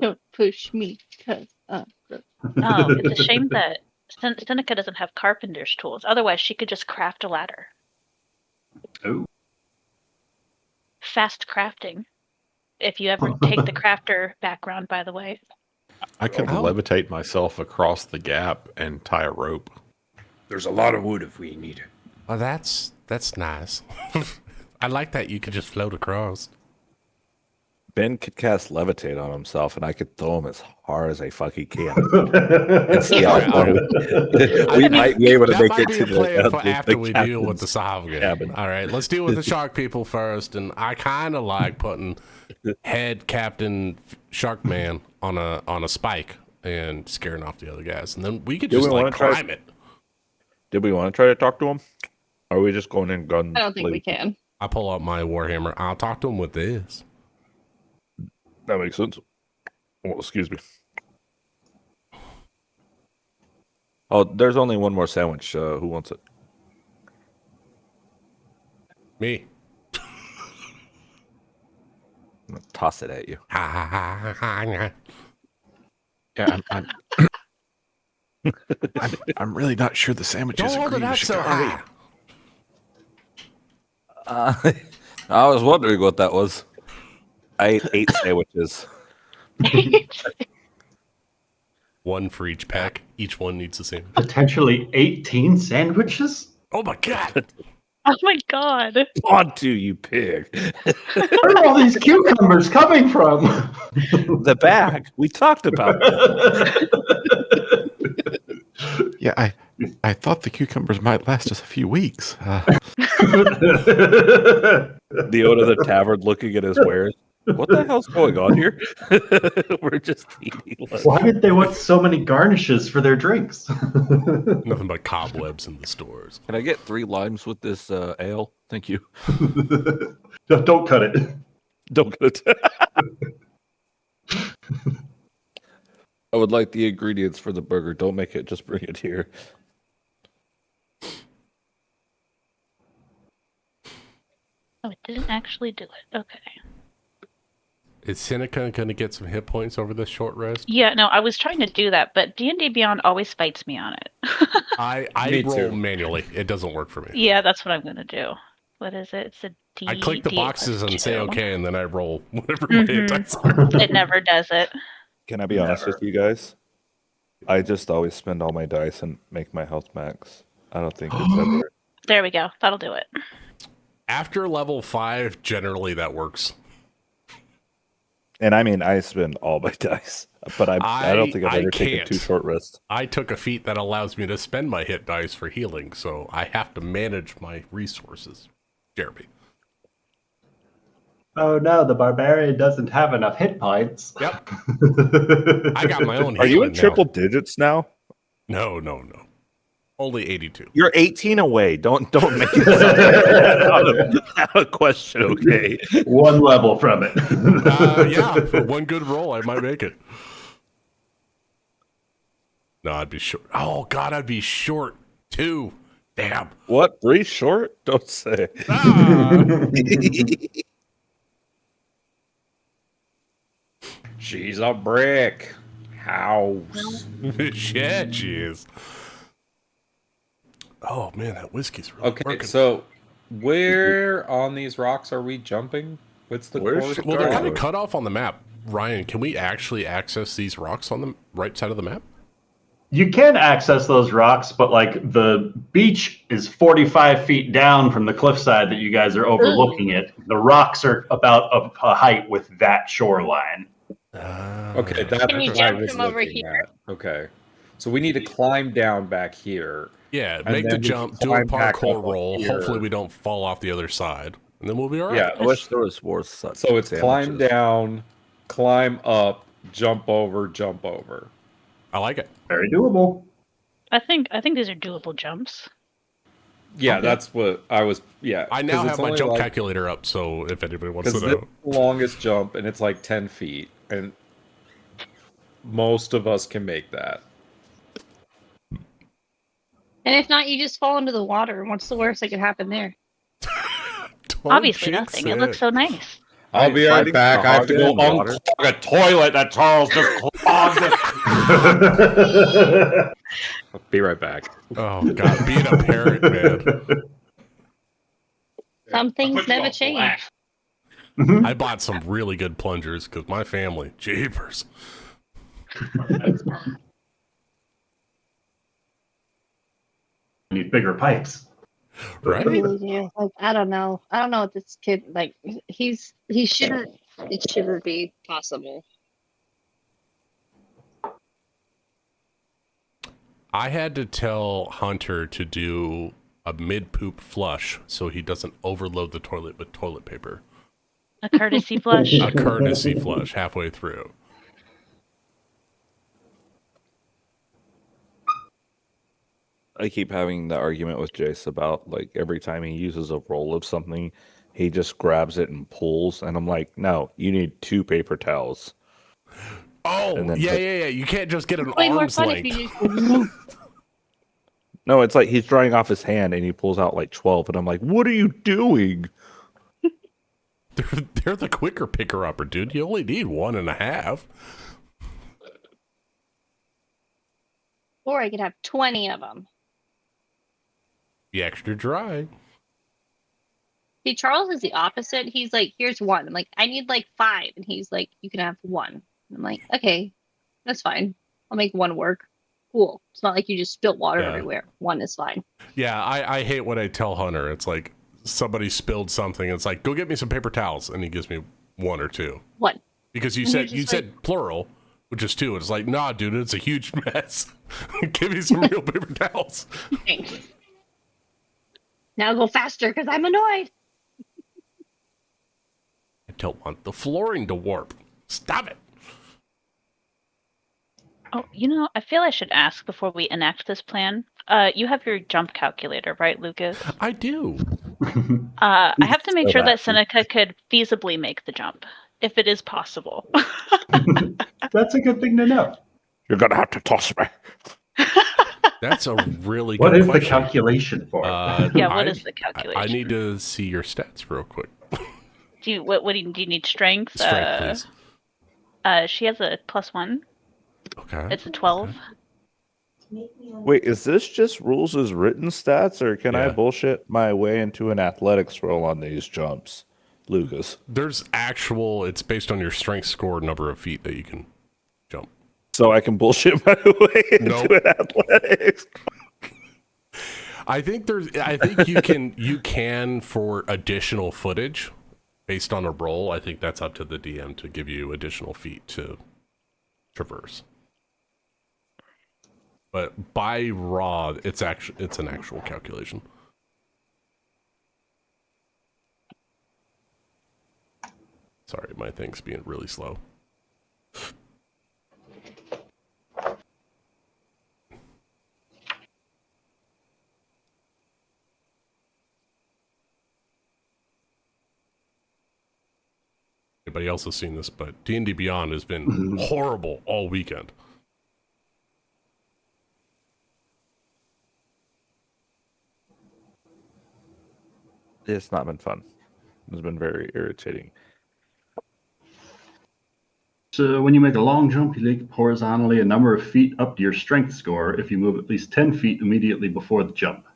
Don't push me, cause Oh, it's a shame that Seneca doesn't have carpenter's tools. Otherwise, she could just craft a ladder. Oh. Fast crafting. If you ever take the crafter background, by the way. I could Oh. levitate myself across the gap and tie a rope. There's a lot of wood if we need it. Well, that's nice. I like that you could just float across. Ben could cast levitate on himself, and I could throw him as hard as I fucking can. And see how far we might be able to That make might it be to a plan the, for the after we deal with the captain's Sahavga. cabin. All right, let's deal with the shark people first. And I kind of like putting head Captain Shark Man on a spike and scaring off the other guys, and then we could Do just we like wanna try- climb it. Did we want to try to talk to him? Or are we just going in guns? I don't think we can. I pull out my warhammer. I'll talk to him with this. That makes sense. Oh, excuse me. Oh, there's only one more sandwich. Who wants it? Me. I'm gonna toss it at you. Ha, ha, ha, ha, ha. Yeah, I'm really not sure the sandwiches Don't hold agree it with up so Shikari. high. I was wondering what that was. I ate 8 sandwiches. One for each pack. Each one needs a sandwich. Potentially 18 sandwiches? Oh my god! Oh my god. Onto you, pig. Where are all these cucumbers coming from? The bag. We talked about it. Yeah, I thought the cucumbers might last us a few weeks. The owner of the tavern looking at his wares. What the hell's going on here? We're just eating lunch. Why did they want so many garnishes for their drinks? Nothing but cobwebs in the stores. Can I get 3 limes with this ale? Thank you. Don't cut it. Don't get it. I would like the ingredients for the burger. Don't make it. Just bring it here. Oh, it didn't actually do it. Okay. Is Seneca going to get some hit points over this short rest? Yeah, no, I was trying to do that, but D&D Beyond always fights me on it. I Me roll too. manually. It doesn't work for me. Yeah, that's what I'm gonna do. What is it? It's a D. I click the D8 boxes and say 2. okay, and then I roll whatever my hit Mhm. dice are. It never does it. Can I be honest with you guys? I just always spend all my dice and make my health max. I don't think it's ever. There we go. That'll do it. After level 5, generally that works. And I mean, I spend all my dice, but I don't think I've ever taken can't. 2 short rests. I took a feat that allows me to spend my hit dice for healing, so I have to manage my resources. Jeremy. Oh no, the barbarian doesn't have enough hit points. Yep. I got my own Are you in healing now. triple digits now? No. Only 82. You're 18 away. Don't make it out of question, okay? One level from it. Yeah, for one good roll, I might make it. No, I'd be short. Oh, God, I'd be short, too. Damn. What? 3 short? Don't say. Ah. She's a brick house. Yeah, she is. Oh, man, that whiskey's really Okay, working. so where on these rocks are we jumping? What's the Where's course? the Well, they're Go. kind of cut off on the map. Ryan, can we actually access these rocks on the right side of the map? You can access those rocks, but like the beach is 45 feet down from the cliffside that you guys are overlooking it. The rocks are about a height with that shoreline. Okay, that's Can you what I jump was from over looking here? at. Okay, so we need to climb down back here. Yeah, And make the then we jump, can do a climb back up parkour up roll. here. Hopefully we don't fall off the other side. And then we'll be all right. Yeah, I wish there was more such so it's climb sandwiches. down, climb up, jump over, jump over. I like it. Very doable. I think these are doable jumps. Yeah, Okay. that's what I was. Yeah, I now 'cause it's have my only jump like, calculator up, so if anybody wants to because this know. is the longest jump, and it's like 10 feet, and most of us can make that. And if not, you just fall into the water. And what's the worst that could happen there? Don't Obviously jinx nothing. It looks so nice. I'll be right Fighting back. I have to go Frog in water. unclog a toilet that Charles just clogged. I'll be right back. Oh, God, being a parent, man. Some things never change. I bought some really good plungers because my family, jeepers. Need bigger pipes. Right? Really do. Like, I don't know. I don't know what this kid like. He shouldn't. It shouldn't be possible. I had to tell Hunter to do a mid-poop flush so he doesn't overload the toilet with toilet paper. A courtesy flush. A courtesy flush halfway through. I keep having the argument with Jace about like every time he uses a roll of something, he just grabs it and pulls, and I'm like, no, you need 2 paper towels. Oh, And then yeah. You can't just get an Way more arm's fun if length. you just. No, it's like he's drying off his hand and he pulls out like 12, and I'm like, what are you doing? They're the quicker picker-upper, dude. You only need 1.5. Or I could have 20 of them. Be extra dry. See, Charles is the opposite. He's like, here's 1. I'm like, I need like 5. And he's like, you can have 1. I'm like, okay, that's fine. I'll make 1 work. Cool. It's not like you just spilt water Yeah. everywhere. 1 is fine. Yeah, I hate when I tell Hunter. It's like somebody spilled something. It's like, go get me some paper towels. And he gives me 1 or 2. 1. Because you And you're said just said plural, which is 2. It's like, nah, dude, it's a huge mess. Give me some real paper towels. Thanks. Now go faster because I'm annoyed. I don't want the flooring to warp. Stop it. Oh, I feel I should ask before we enact this plan. You have your jump calculator, right, Lucas? I do. I have to make So sure that happy. Seneca could feasibly make the jump, if it is possible. That's a good thing to know. You're gonna have to toss me. That's a really What good is the question. calculation for? Yeah, what is the calculation? I need to see your stats real quick. Do you do you need strength? Strength, please. She has a +1. Okay. It's a 12. Okay. Wait, is this just rules as written stats, or can I Yeah. bullshit my way into an athletics roll on these jumps, Lucas? There's actual. It's based on your strength score, number of feet that you can jump. So I can bullshit my way into Nope. an athletics. I think you can for additional footage based on a roll. I think that's up to the DM to give you additional feet to traverse. But by raw, it's an actual calculation. Sorry, my thing's being really slow. Anybody else has seen this, but D&D Beyond has been horrible all weekend. It's not been fun. It's been very irritating. So when you make a long jump, you leap horizontally a number of feet up to your strength score if you move at least 10 feet immediately before the jump.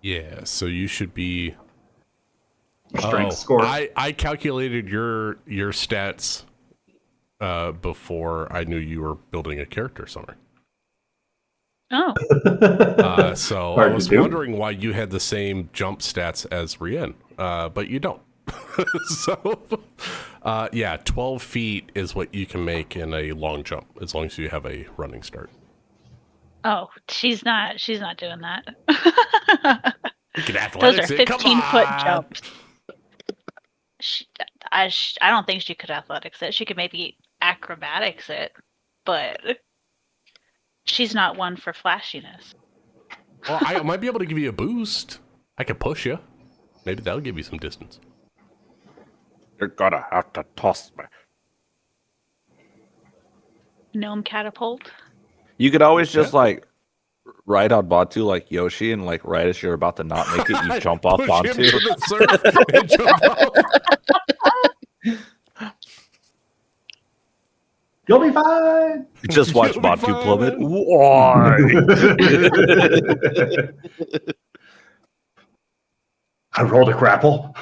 Yeah, so you should be... Strength score. I calculated your stats before I knew you were building a character somewhere. Oh. So Hard I was to do. wondering why you had the same jump stats as Rien, but you don't. So, yeah, 12 feet is what you can make in a long jump, as long as you have a running start. Oh, she's not doing that. You can Those athletics are it. Come 15-foot on! jumps. I don't think she could athletics it. She could maybe acrobatics it, but she's not one for flashiness. Well, I might be able to give you a boost. I could push you. Maybe that'll give you some distance. You're gonna have to toss me. Gnome catapult. You could always just like ride on Batu like Yoshi, and like right as you're about to not make it, you jump off Push Batu. him to the surf and jump off. You'll be fine. Just watch You'll be Batu fine, plummet. man. Why? I rolled a grapple.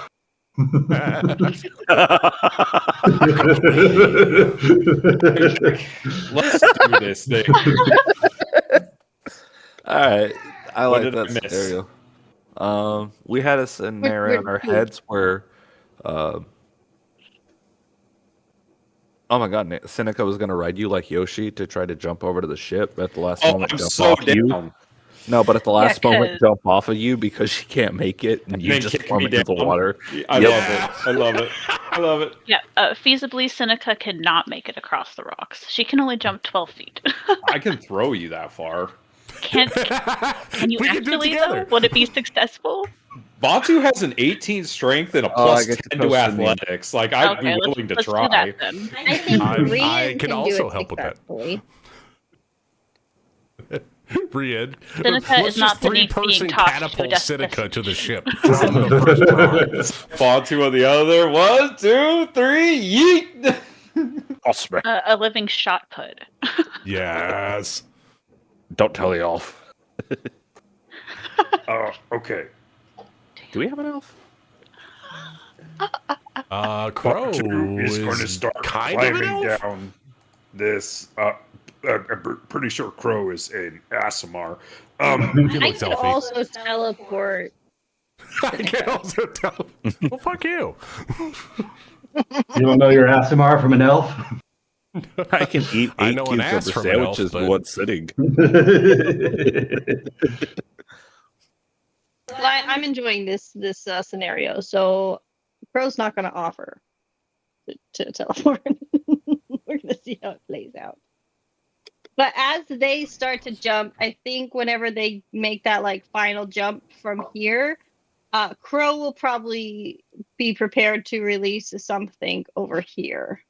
Let's do this thing. All right, I What like did I that miss? scenario. We had a scenario in our heads where, oh my God, Seneca was gonna ride you like Yoshi to try to jump over to the ship at the last Oh, moment. I'm Jump so off you. down. No, but at the last Yeah, moment, 'cause- jump off of you because she can't make it, and you Then just kick me plummet into the down. water. I Yep. love it. I love it. I love it. Yeah, feasibly, Seneca cannot make it across the rocks. She can only jump 12 feet. I can throw you that far. Can you We can do it actually, together. though? Would it be successful? Batu has an 18 strength and a Oh, I plus get to 10 to post the meme. athletics. Like, I'd Okay, be willing to let's do try. that then. I think I Rian can can also do it help with that. successfully. Brienne. Seneca Let's is not just beneath three-person being tossed to a catapult death Seneca to the destination. ship from the first rock. Batu on the other. 1, 2, 3. Yeet. Toss me. A living shot put. Yes. Don't tell the elf. Okay. Do we have an elf? Crow Batu is going to start kind of an climbing elf. down this. I'm pretty sure Crow is an Asimar. You I look could selfie. also teleport. I can also tell. Well, fuck you. You don't know your Asimar from an elf? I can eat 8 I know an ass cucumber from an elf, sandwiches in but- one sitting. Well, I'm enjoying this scenario. So Crow's not going to offer to teleport. We're going to see how it plays out. But as they start to jump, I think whenever they make that like final jump from here, Crow will probably be prepared to release something over here,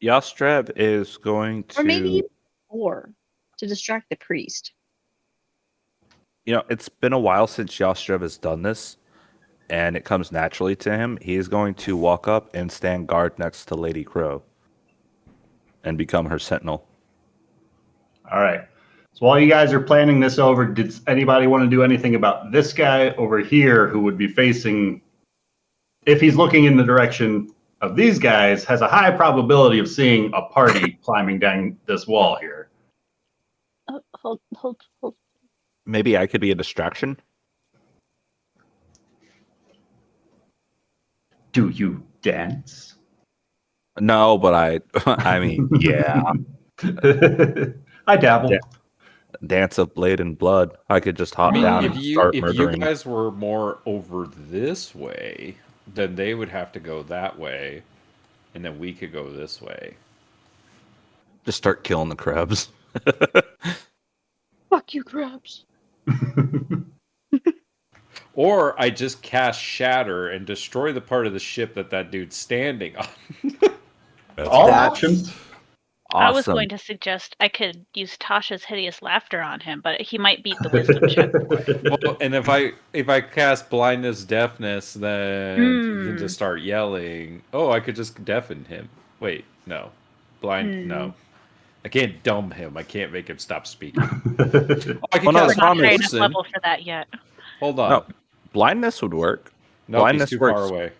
Yastreb is going to. or maybe even more to distract the priest. it's been a while since Yashrev has done this, and it comes naturally to him. He's going to walk up and stand guard next to Lady Crow and become her sentinel. All right. So while you guys are planning this over, did anybody want to do anything about this guy over here who would be facing, if he's looking in the direction of these guys, has a high probability of seeing a party climbing down this wall here? Hold. Maybe I could be a distraction. Do you dance? No, but I mean, yeah. I dabble. Yeah. Dance of blade and blood. I could just hop down if and you start if murdering. you guys were more over this way, then they would have to go that way, and then we could go this way. Just start killing the crabs. Fuck you, crabs. Or I just cast Shatter and destroy the part of the ship that dude's standing on. All options. I was Awesome. going to suggest I could use Tasha's hideous laughter on him, but he might beat the wisdom check. Well, and if I cast blindness, deafness, then you can just start yelling. Oh, I could just deafen him. Wait, no, no. I can't dumb him. I can't make him stop speaking. I can Well, no, cast We're not high enough listen. level for that yet. Hold on. No, blindness would work. No, blindness he's too works. far away.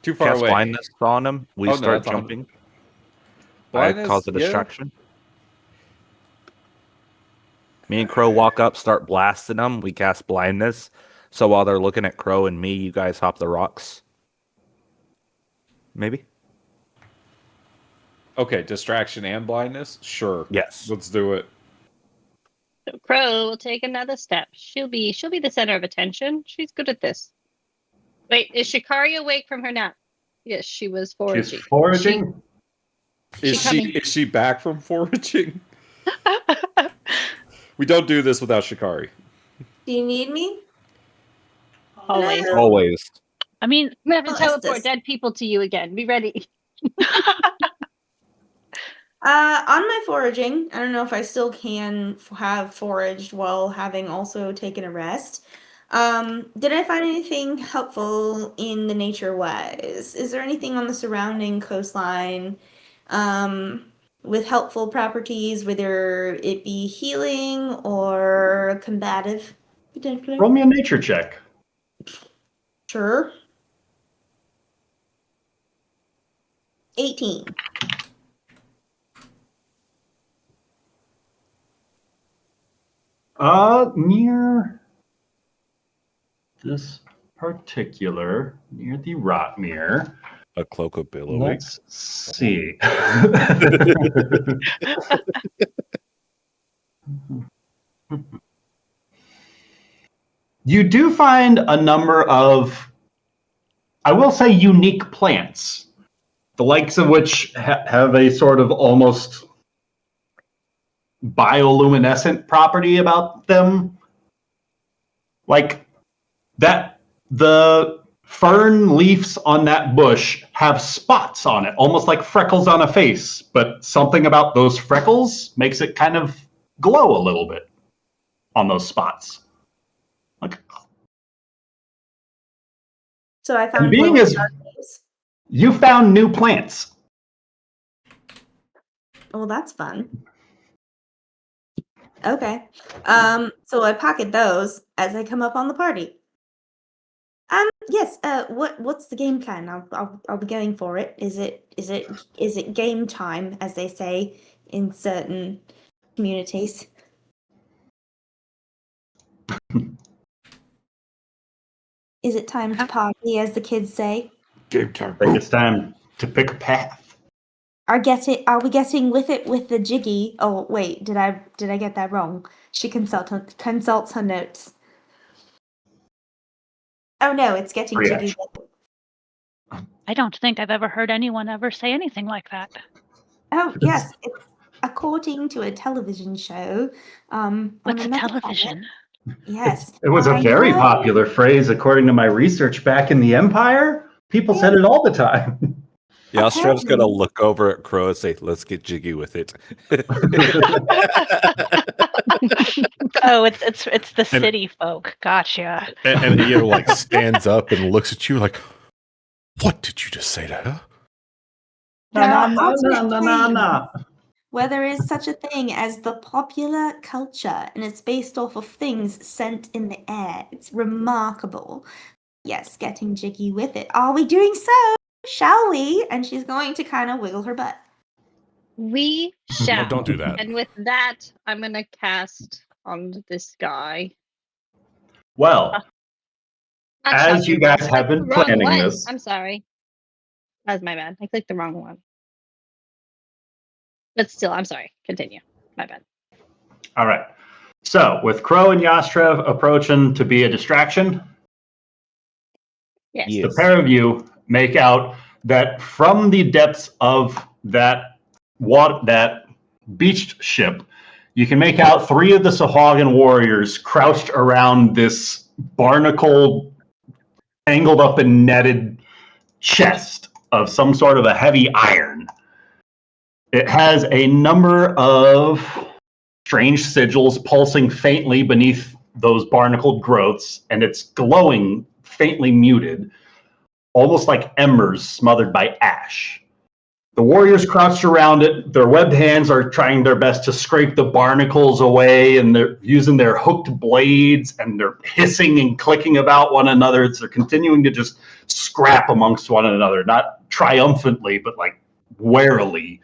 Too far Cast away. blindness on him. We Oh, no, start that's on him. jumping. Blindness, I cause a yeah. distraction. Me and Crow walk up, start blasting them. We cast blindness. So while they're looking at Crow and me, you guys hop the rocks. Maybe? Okay, distraction and blindness? Sure. Yes. Let's do it. So Crow will take another step. She'll be the center of attention. She's good at this. Wait, is Shikari awake from her nap? Yes, she was foraging. She's foraging? Is she back from foraging? We don't do this without Shikari. Do you need me? Always. No. Always. I mean, I'm gonna have to Well, teleport Estes. dead people to you again. Be ready. On my foraging, I don't know if I still can have foraged while having also taken a rest. Did I find anything helpful in the nature wise? Is there anything on the surrounding coastline with helpful properties, whether it be healing or combative, potentially? Roll me a nature check. Sure. 18. Near this particular, near the Rotmere. A cloak of billowing. Let's see. You do find a number of, I will say, unique plants, the likes of which have a sort of almost bioluminescent property about them. Like that, the fern leaves on that bush have spots on it, almost like freckles on a face, but something about those freckles makes it kind of glow a little bit on those spots. Like, So I found and being glowing as darkness. you found new plants. Well, that's fun. Okay. So I pocket those as I come up on the party. Yes. What's the game plan? I'll be going for it. Is it game time, as they say in certain communities? Is it time to party, as the kids say? Game time. I think it's time to pick a path. Are we getting with it with the jiggy? Oh wait, did I get that wrong? She consults her notes. Oh no, it's getting jiggy. I don't think I've ever heard anyone ever say anything like that. Oh yes, it's according to a television show. What's a television? Yes, It was a very know. popular phrase, according to my research back in the Empire. People said it all the time. Yastrev's gonna Apparently. look over at Crow and say, "Let's get jiggy with it." Oh, it's the And- city folk. Gotcha. And Io like stands up and looks at you like, "What did you just say to her?" Na, na, There na, are na, alternate na, na, claims na. where there is such a thing as the popular culture, and it's based off of things sent in the air. It's remarkable. Yes, getting jiggy with it. Are we doing so? Shall we? And she's going to kind of wiggle her butt. We Oh, shall. don't do that. And with that, I'm gonna cast on this guy. Well, Not as you Shocking Grasp, guys I have clicked the been wrong planning one. this, I'm sorry. That was my bad. I clicked the wrong one. But still, I'm sorry. Continue. My bad. all right. So with Crow and Yastrev approaching to be a distraction, Yes. Yeah. the pair of you make out that from the depths of that beached ship, you can make out three of the Sahuagin warriors crouched around this barnacle, tangled up and netted chest of some sort of a heavy iron. It has a number of strange sigils pulsing faintly beneath those barnacled growths, and it's glowing faintly muted, almost like embers smothered by ash. The warriors crouched around it. Their webbed hands are trying their best to scrape the barnacles away, and they're using their hooked blades, and they're hissing and clicking about one another. They're continuing to just scrap amongst one another, not triumphantly, but like warily.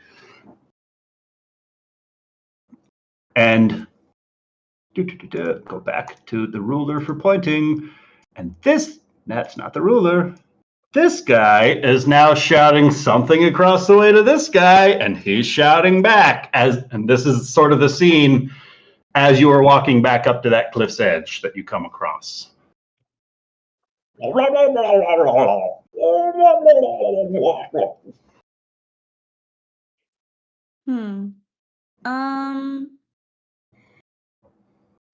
And go back to the ruler for pointing. And that's not the ruler. This guy is now shouting something across the way to this guy, and he's shouting back. And this is sort of the scene as you are walking back up to that cliff's edge that you come across. Um,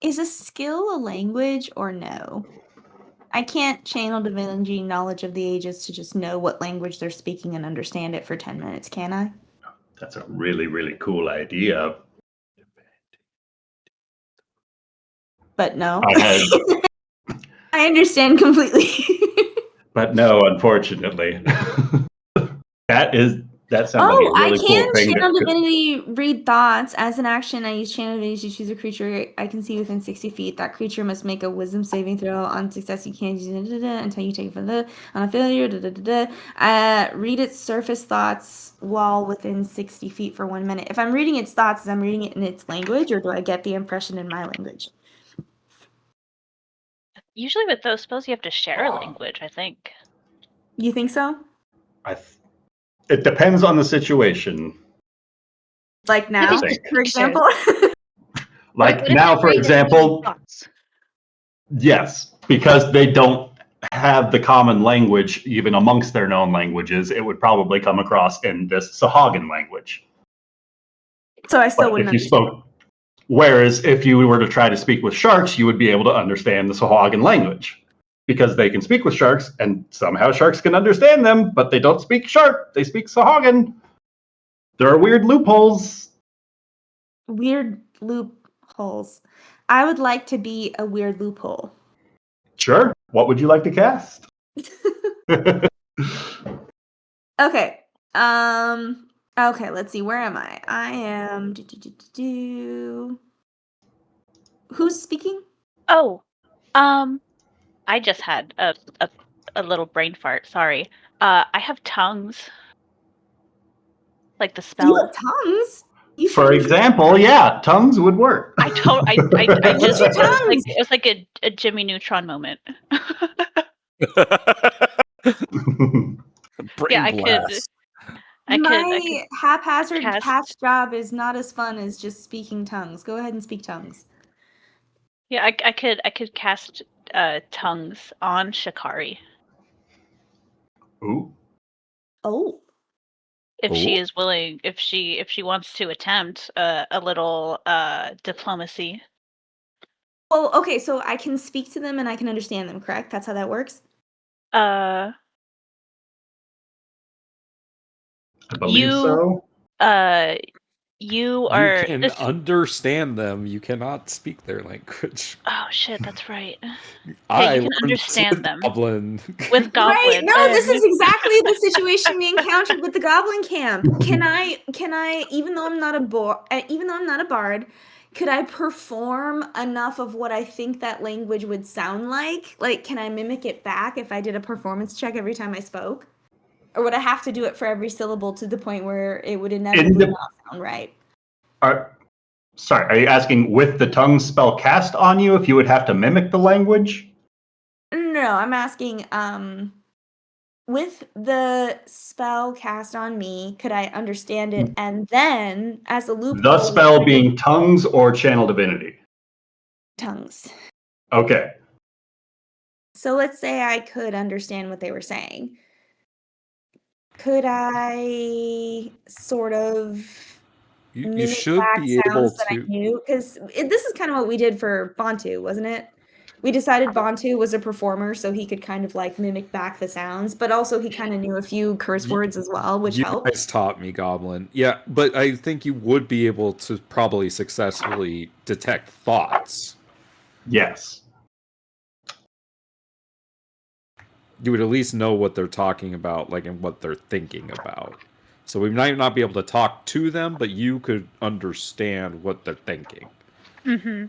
is a skill a language or no? I can't channel divinity knowledge of the ages to just know what language they're speaking and understand it for 10 minutes, can I? That's a really, really cool idea. But no. I had, I understand completely. but no, unfortunately. That sounds like a Oh, I really cool can thing. channel divinity read thoughts. As an action, I use channel divinity to choose a creature I can see within 60 feet. That creature must make a wisdom saving throw. On success, you can't use it until you take it from the on a failure. Read its surface thoughts while within 60 feet for 1 minute. If I'm reading its thoughts, I'm reading it in its language, or do I get the impression in my language? Usually with those spells, you have to share a language, I think. You think so? It depends on the situation. Like now, think. for example? Like What if now, they're for reading example, thoughts? yes, because they don't have the common language even amongst their known languages, it would probably come across in this Sahuagin language. So I still But wouldn't if you understand. spoke, whereas if you were to try to speak with sharks, you would be able to understand the Sahuagin language because they can speak with sharks, and somehow sharks can understand them, but they don't speak shark; they speak Sahuagin. There are weird loopholes. Weird loopholes. I would like to be a weird loophole. Sure. What would you like to cast? Okay. Okay, let's see. Where am I? I am Who's speaking? Oh, I just had a little brain fart. Sorry. I have tongues. Like the You spell. have tongues? You For should example, yeah, tongues would work. I Use just your it tongues! was like a Jimmy Neutron moment. Brain I blast. could My haphazard cast- patch job is not as fun as just speaking tongues. Go ahead and speak tongues. yeah, I could cast tongues on Shikari Ooh. Oh. if she Oh. is willing, if she wants to attempt a little diplomacy. Well, okay, so I can speak to them and I can understand them, correct? That's how that works? I believe You- so. You are. You can this- understand them. You cannot speak their language. Oh shit, that's right. I you can learned this understand with them. Goblin. With Right. goblins. No, this is exactly the situation we encountered with the goblin camp. Can I even though I'm not a bard, could I perform enough of what I think that language would sound like? Like, can I mimic it back if I did a performance check every time I spoke? Or would I have to do it for every syllable to the point where it would inevitably not sound right? Sorry, are you asking with the tongue spell cast on you if you would have to mimic the language? No, I'm asking, with the spell cast on me, could I understand it? And then, as a loophole, The spell being tongues or channel divinity? tongues. Okay. So let's say I could understand what they were saying. Could I sort of You mimic should back be able sounds that I to. knew? Because this is kind of what we did for Bantu, wasn't it? We decided Bantu was a performer, so he could kind of like mimic back the sounds, but also he kind of knew a few curse words as well, which You helped. guys taught me Goblin. Yeah, but I think you would be able to probably successfully detect thoughts. Yes. You would at least know what they're talking about, like, and what they're thinking about. So we might not be able to talk to them, but you could understand what they're thinking. Mm-hmm.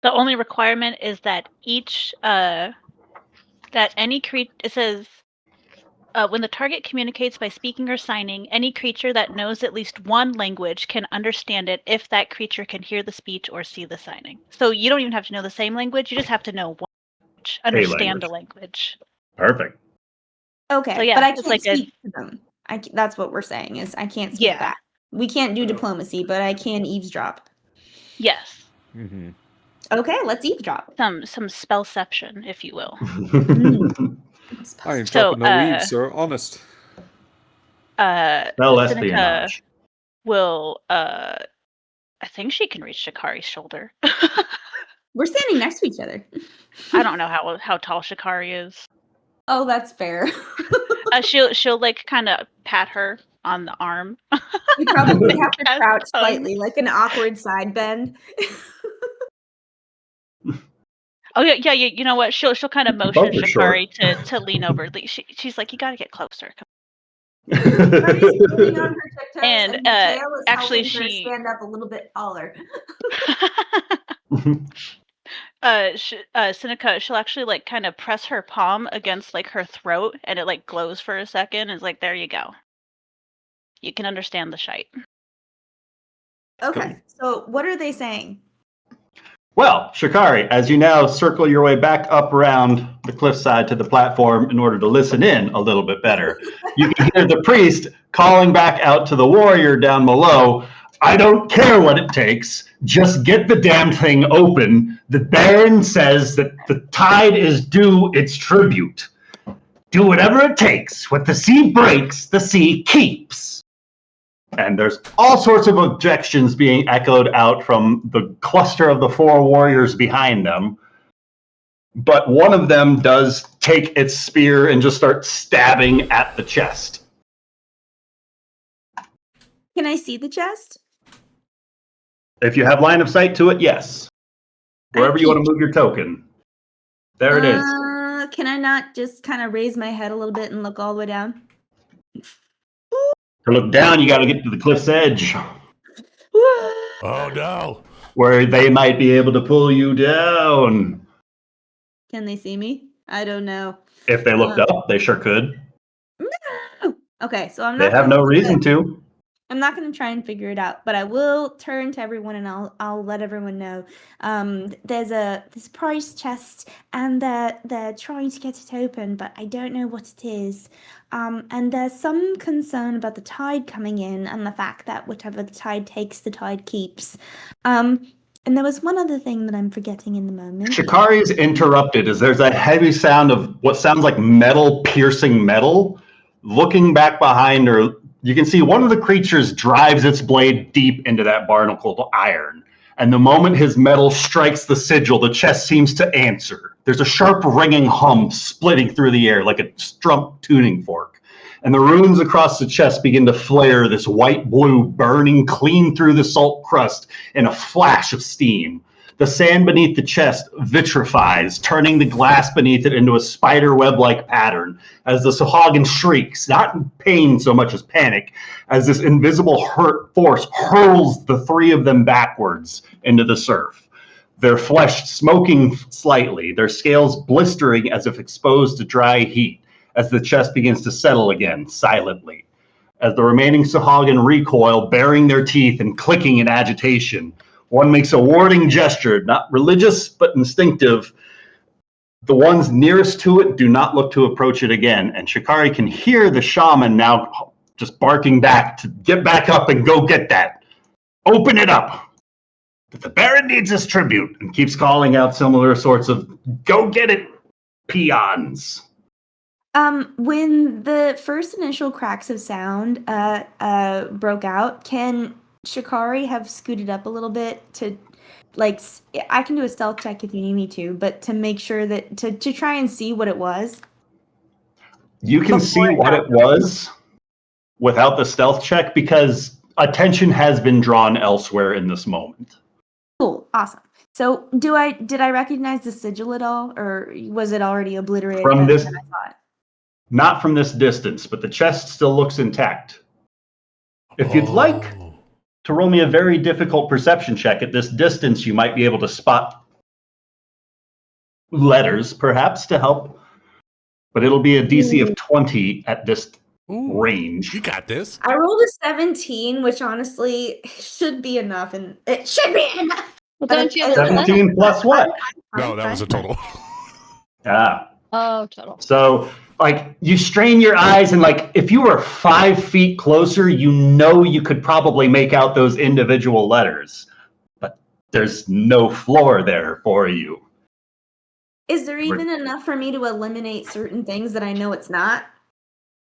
The only requirement is that that any creature, it says, when the target communicates by speaking or signing, any creature that knows at least one language can understand it if that creature can hear the speech or see the signing. So you don't even have to know the same language, you just have to know one language, understand the language. Perfect. Okay, So, yeah, but I it's can't like speak to them. That's what we're saying is I can't speak Yeah. back. We can't do diplomacy, but I can eavesdrop. Yes. Mm-hmm. Okay, let's eavesdrop. Some spellception, if you will. I ain't So, dropping no leaves, sir. Honest. Spell Seneca espionage. will, I think she can reach Shikari's shoulder. We're standing next to each other. I don't know how tall Shikari is. Oh, that's fair. She'll like kind of pat her on the arm. You probably have to Cast crouch tongue. slightly, like an awkward side bend. Oh yeah. You know what? She'll kind of motion Both are Shikari short. to lean over. She's like, you got to get closer. Shikari's standing on her tiptoes, And, and Mateo is actually, helping her she- stand up a little bit taller. Seneca, she'll actually like kind of press her palm against like her throat, and it like glows for a second. It's like, there you go. You can understand the shite. Okay, so what are they saying? Well, Shikari, as you now circle your way back up around the cliffside to the platform in order to listen in a little bit better, you can hear the priest calling back out to the warrior down below, I don't care what it takes, just get the damn thing open. The Baron says that the tide is due its tribute. Do whatever it takes. What the sea breaks, the sea keeps. And there's all sorts of objections being echoed out from the cluster of the four warriors behind them. But one of them does take its spear and just start stabbing at the chest. Can I see the chest? If you have line of sight to it, yes. Wherever you want to move your token. There it is. Can I not just kind of raise my head a little bit and look all the way down? To look down, you got to get to the cliff's edge, Oh no! where they might be able to pull you down. Can they see me? I don't know. If they looked up, they sure could. Okay, so I'm They not. have gonna no look reason at- to. I'm not going to try and figure it out, but I will turn to everyone and I'll let everyone know. There's a prize chest, and they're trying to get it open, but I don't know what it is. And there's some concern about the tide coming in and the fact that whatever the tide takes, the tide keeps. And there was one other thing that I'm forgetting in the moment. Shikari is interrupted as there's a heavy sound of what sounds like metal piercing metal. Looking back behind her, you can see one of the creatures drives its blade deep into that barnacled iron. And the moment his metal strikes the sigil, the chest seems to answer. There's a sharp ringing hum splitting through the air like a strump tuning fork. and the runes across the chest begin to flare, this white-blue burning clean through the salt crust in a flash of steam. The sand beneath the chest vitrifies, turning the glass beneath it into a spider web-like pattern as the Sahagin shrieks, not in pain so much as panic, as this invisible force hurls the three of them backwards into the surf. Their flesh smoking slightly, their scales blistering as if exposed to dry heat, as the chest begins to settle again, silently. As the remaining Sahagin recoil, baring their teeth and clicking in agitation, one makes a warning gesture, not religious, but instinctive. The ones nearest to it do not look to approach it again, and Shikari can hear the shaman now just barking back to get back up and go get that. Open it up! But the Baron needs his tribute, and keeps calling out similar sorts of, go get it, peons. When the first initial cracks of sound broke out, can Shikari have scooted up a little bit to, like, I can do a stealth check if you need me to, but to make sure that, to try and see what it was? You can see what it was without the stealth check because attention has been drawn elsewhere in this moment. Cool, awesome. So did I recognize the sigil at all, or was it already obliterated From this, than I thought? not from this distance, but the chest still looks intact. If you'd like to roll me a very difficult perception check at this distance, you might be able to spot letters, perhaps, to help. But it'll be a DC of 20 at this range. You got this. I rolled a 17, which honestly should be enough, and it should be enough. Well, don't you have 17 plus what? No, that was a total. Oh, total. So, like, you strain your eyes, and, like, if you were 5 feet closer, you know you could probably make out those individual letters. But there's no floor there for you. Is there even enough for me to eliminate certain things that I know it's not?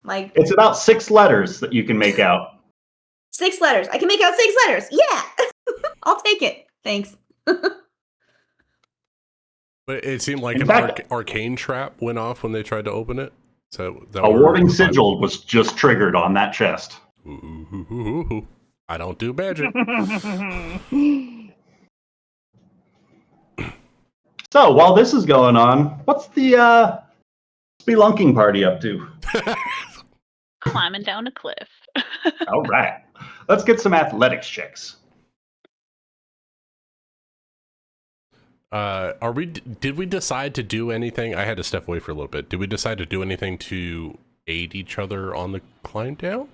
Like, it's about 6 letters that you can make out. 6 letters. I can make out 6 letters. Yeah. I'll take it. Thanks. But it seemed like In an fact, arcane trap went off when they tried to open it. So a warding sigil was just triggered on that chest. I don't do magic. So while this is going on, what's the spelunking party up to? Climbing down a cliff. All right, let's get some athletics checks. Did we decide to do anything? I had to step away for a little bit. Did we decide to do anything to aid each other on the climb down?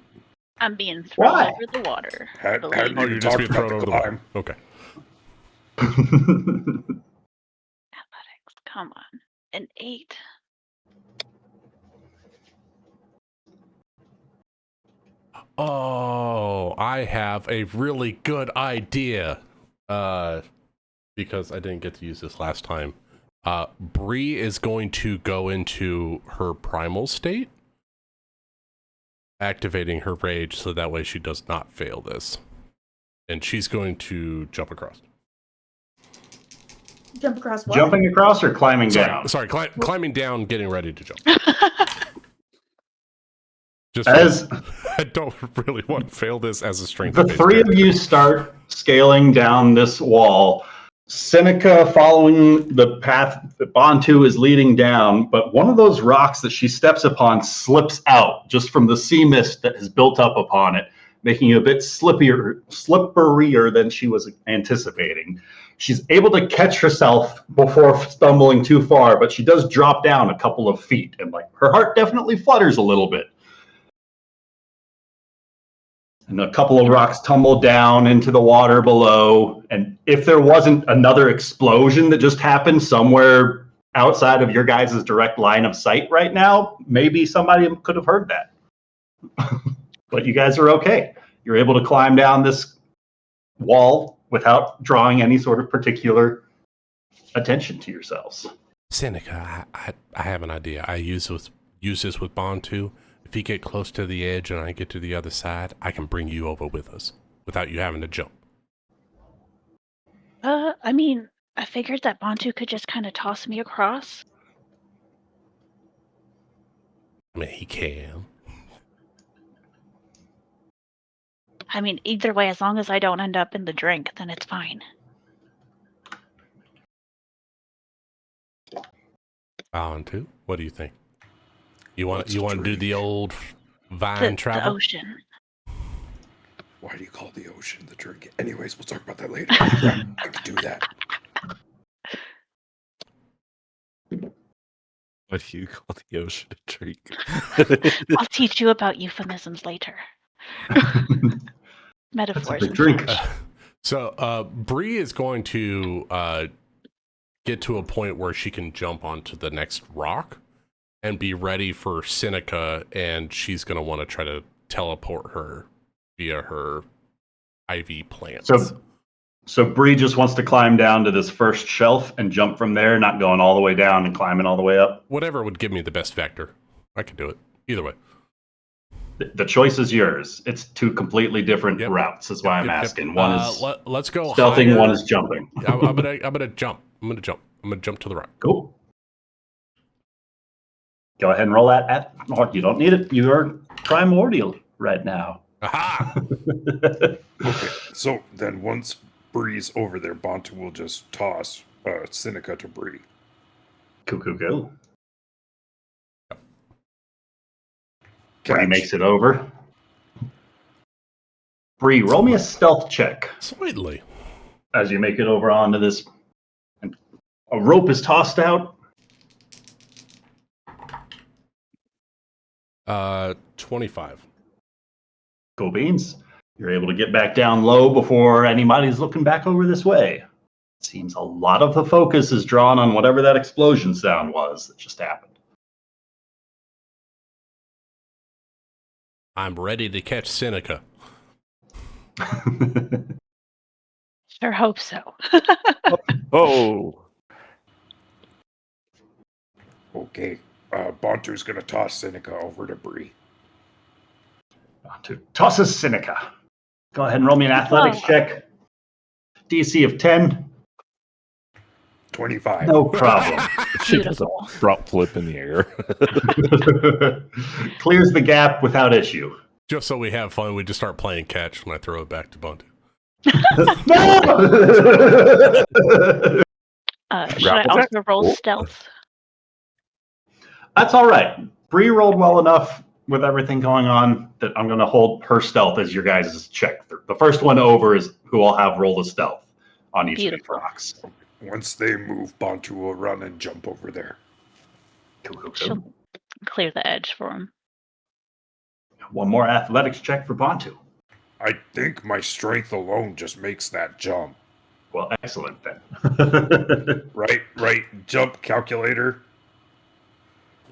I'm being thrown Why? over the water. How Believe do you're you just talk being about thrown the over the climb? Okay. athletics. Come on. An 8. Oh, I have a really good idea. Because I didn't get to use this last time. Bree is going to go into her primal state, activating her rage so that way she does not fail this. And she's going to jump across. Jump across what? Jumping across or climbing down? Sorry, climbing down, getting ready to jump. Just As I don't really want to fail this as a strength. the three of you start scaling down this wall, Seneca following the path that Bantu is leading down, but one of those rocks that she steps upon slips out just from the sea mist that has built up upon it, making it a bit slipperier than she was anticipating. She's able to catch herself before stumbling too far, but she does drop down a couple of feet, and like her heart definitely flutters a little bit. And a couple of rocks tumble down into the water below. And if there wasn't another explosion that just happened somewhere outside of your guys' direct line of sight right now, maybe somebody could have heard that. But you guys are okay. You're able to climb down this wall without drawing any sort of particular attention to yourselves. Seneca, I have an idea. I use this with Bantu. If you get close to the edge and I get to the other side, I can bring you over with us without you having to jump. I mean, I figured that Bantu could just kind of toss me across. I mean, he can. I mean, either way, as long as I don't end up in the drink, then it's fine. On two. What do you think? You want What's to a do drink? the old vine The travel? ocean. Why do you call the ocean the drink? Anyways, we'll talk about that later. Yeah, I can do that. What do you call the ocean a drink? I'll teach you about euphemisms later. That's a Metaphors. big and drink. such. So, Bree is going to get to a point where she can jump onto the next rock and be ready for Seneca, and she's going to want to try to teleport her via her IV plants. So Bree just wants to climb down to this first shelf and jump from there, not going all the way down and climbing all the way up. Whatever would give me the best vector. I can do it. Either way. The choice is yours. It's two completely different Yep. routes, is why I'm asking. Yep. One is let's go stealthing, higher. one is jumping. I'm gonna jump. I'm gonna jump to the rock. Cool. Go ahead and roll that. You don't need it. You are primordial right now. Aha! Okay, so then once Bree's over there, Bantu will just toss Seneca to Bree. Cool. Catch. Bree makes it over. Bree, roll me a stealth check Sweetly. as you make it over onto this. A rope is tossed out. 25. Cool beans. You're able to get back down low before anybody's looking back over this way. Seems a lot of the focus is drawn on whatever that explosion sound was that just happened. I'm ready to catch Seneca. Sure hope so. Oh, Okay, Bantu's gonna toss Seneca over to Bree. To tosses Seneca. Go ahead and roll me an athletics Oh. check. DC of 10. 25. No problem. she does a Beautiful. drop flip in the air. Clears the gap without issue. Just so we have fun, we just start playing catch when I throw it back to Bunty. Should I Grapple check? also roll Oh. stealth? That's all right. Bree rolled well enough with everything going on that I'm going to hold her stealth as your guys' check. The first one over is who I'll have roll the stealth on each of these Beautiful. rocks. Once they move, Bantu will run and jump over there. Cool. She'll clear the edge for him. One more athletics check for Bantu. I think my strength alone just makes that jump. Well, excellent then. Right, jump calculator.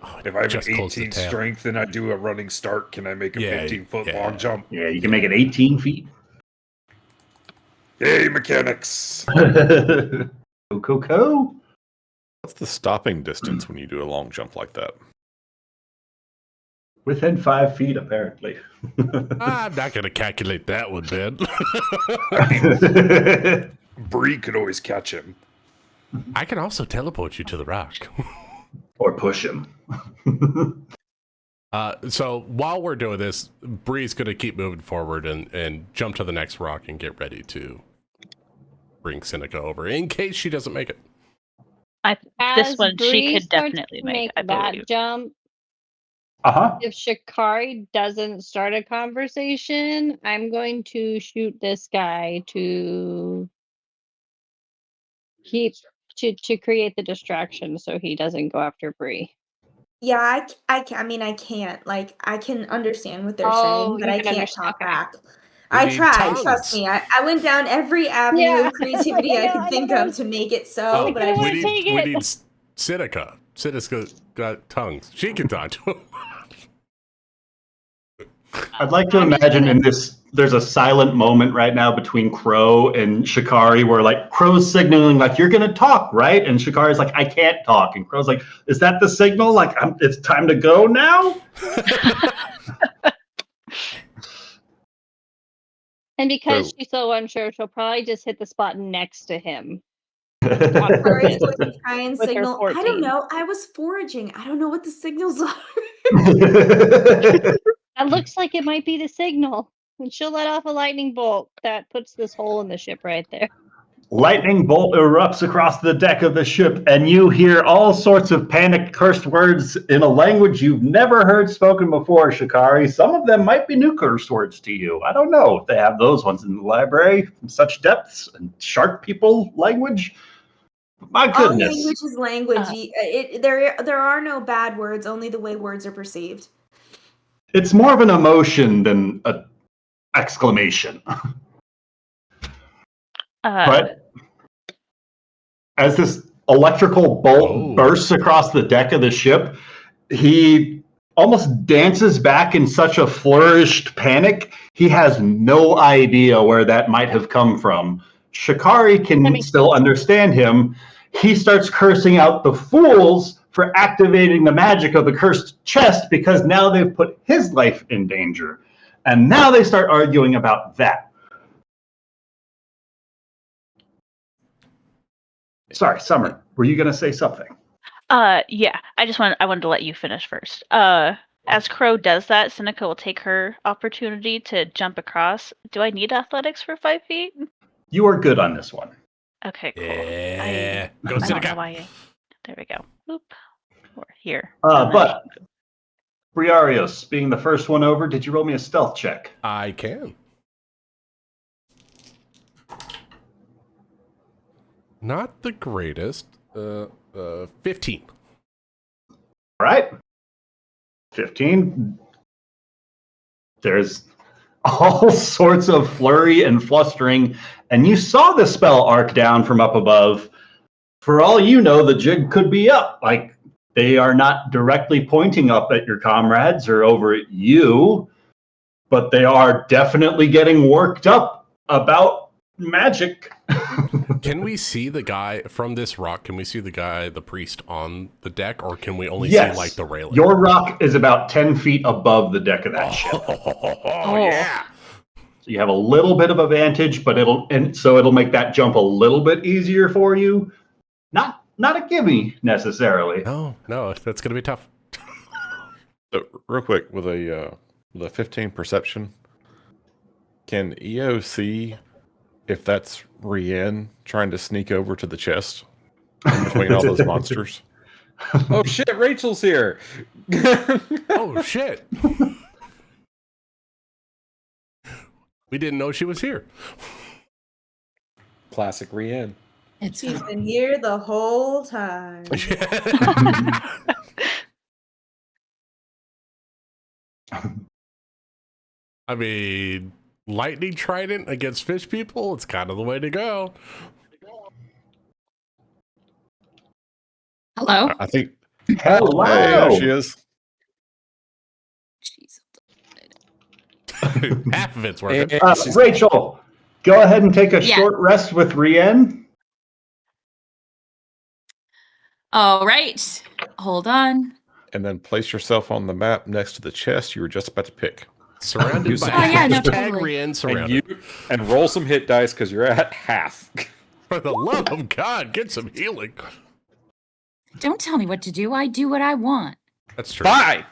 Oh, If I have just an close the 18 tab. strength and I do a running start, can I make a Yeah, 15-foot yeah. long jump? Yeah, you can make it 18 feet. Yay, mechanics! Cool. What's the stopping distance when you do a long jump like that? Within 5 feet, apparently. I'm not going to calculate that one, Ben. Bree could always catch him. I can also teleport you to the rock. Or push him. So while we're doing this, Bree's going to keep moving forward and jump to the next rock and get ready to bring Seneca over in case she doesn't make it. This As one she Bree could starts definitely to make, I that believe. jump. Uh-huh. If Shikari doesn't start a conversation, I'm going to shoot this guy to keep to create the distraction so he doesn't go after Bree. Yeah, I can't. Like, I can understand what they're Oh, saying, but you I can can't understand. talk Okay. back. We I need tried, tongues. trust me. I went down every avenue Yeah. of creativity I I know, could I think know. of to make it so, but I I just wanna we take need it. Seneca. Seneca's got tongues. She can talk to him. I'd like to I'm just imagine gonna- in this, there's a silent moment right now between Crow and Shikari where like Crow's signaling like, you're going to talk, right? And Shikari's like, I can't talk. And Crow's like, is that the signal? Like, it's time to go now? And because So- she's so unsure, she'll probably just hit the spot next to him. Courage purpose. going to try and With her signal. I 14. don't know. I was foraging. I don't know what the signals are. That looks like it might be the signal. And she'll let off a lightning bolt that puts this hole in the ship right there. Lightning bolt erupts across the deck of the ship, and you hear all sorts of panicked, cursed words in a language you've never heard spoken before, Shikari. Some of them might be new curse words to you. I don't know if they have those ones in the library from such depths and shark people language. My All goodness. language is language. There are no bad words, only the way words are perceived. It's more of an emotion than an exclamation. But as this electrical bolt bursts across the deck of the ship, he almost dances back in such a flourished panic. He has no idea where that might have come from. Shikari can still understand him. He starts cursing out the fools for activating the magic of the cursed chest because now they've put his life in danger. And now they start arguing about that. Sorry, Summer, were you going to say something? Yeah. I wanted to let you finish first. As Crow does that, Seneca will take her opportunity to jump across. Do I need athletics for 5 feet? You are good on this one. Okay, cool. Yeah. Go I don't Seneca. know why. There we go. Oop. We're here. But Briarios, being the first one over, did you roll me a stealth check? I can. Not the greatest. 15. All right. 15. There's all sorts of flurry and flustering, and you saw the spell arc down from up above. For all you know, the jig could be up. Like, they are not directly pointing up at your comrades or over at you, but they are definitely getting worked up about magic. Can we see the guy from this rock? Can we see the priest on the deck, or can we only Yes. see like the railing? Your rock is about 10 feet above the deck of that ship. Oh, yeah. So you have a little bit of advantage, but it'll make that jump a little bit easier for you. Not a gimme necessarily. No, that's gonna be tough. So, real quick, with a 15 perception, can EO see if that's Rienne trying to sneak over to the chest in between all those monsters? Oh shit, Rachel's here. Oh shit. We didn't know she was here. Classic Rienne. She's been here the whole time. I mean, lightning trident against fish people, it's kind of the way to go. Hello? I think. Hello. Hey, there she is. Half of it's working. Rachel, go ahead and take a short rest with Rienne. All right. Hold on. And then place yourself on the map next to the chest you were just about to pick. Surrounded by totally. Rienne surrounded. And roll some hit dice because you're at half. For the love of God, get some healing. Don't tell me what to do. I do what I want. That's true. Fine.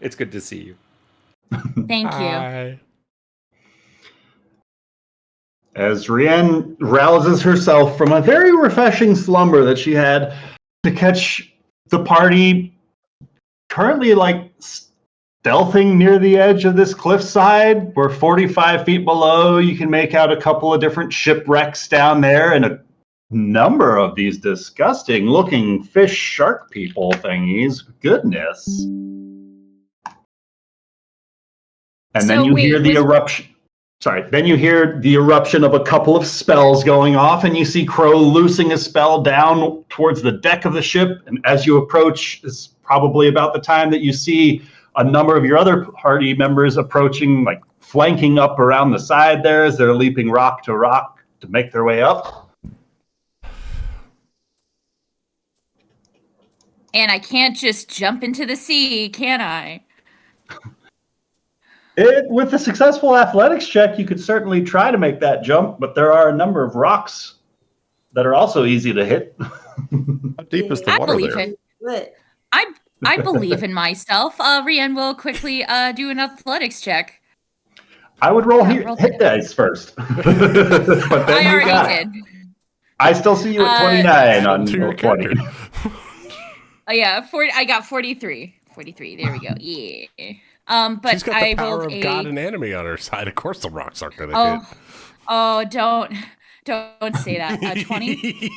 It's good to see you. Thank you. Hi. As Rienne rouses herself from a very refreshing slumber that she had to catch the party currently stealthing near the edge of this cliffside. We're 45 feet below. You can make out a couple of different shipwrecks down there and a number of these disgusting looking fish shark people thingies. Goodness. And then you hear the eruption. Then you hear the eruption of a couple of spells going off, and you see Crow loosing a spell down towards the deck of the ship. And as you approach, is probably about the time that you see a number of your other party members approaching, flanking up around the side there as they're leaping rock to rock to make their way up. And I can't just jump into the sea, can I? With a successful athletics check, you could certainly try to make that jump, but there are a number of rocks that are also easy to hit. How deep is the water there? I believe in myself. Rian will quickly do an athletics check. I would roll Yeah, roll hit dice first. But then I you already got. did. I still see you at 29 on To your roll 20. character. Oh yeah, 40. I got 43. 43. There we go. Yeah. But She's got the I power rolled of God and enemy on her side. Of course, the rocks aren't going to Oh, hit. oh, don't say that. 20.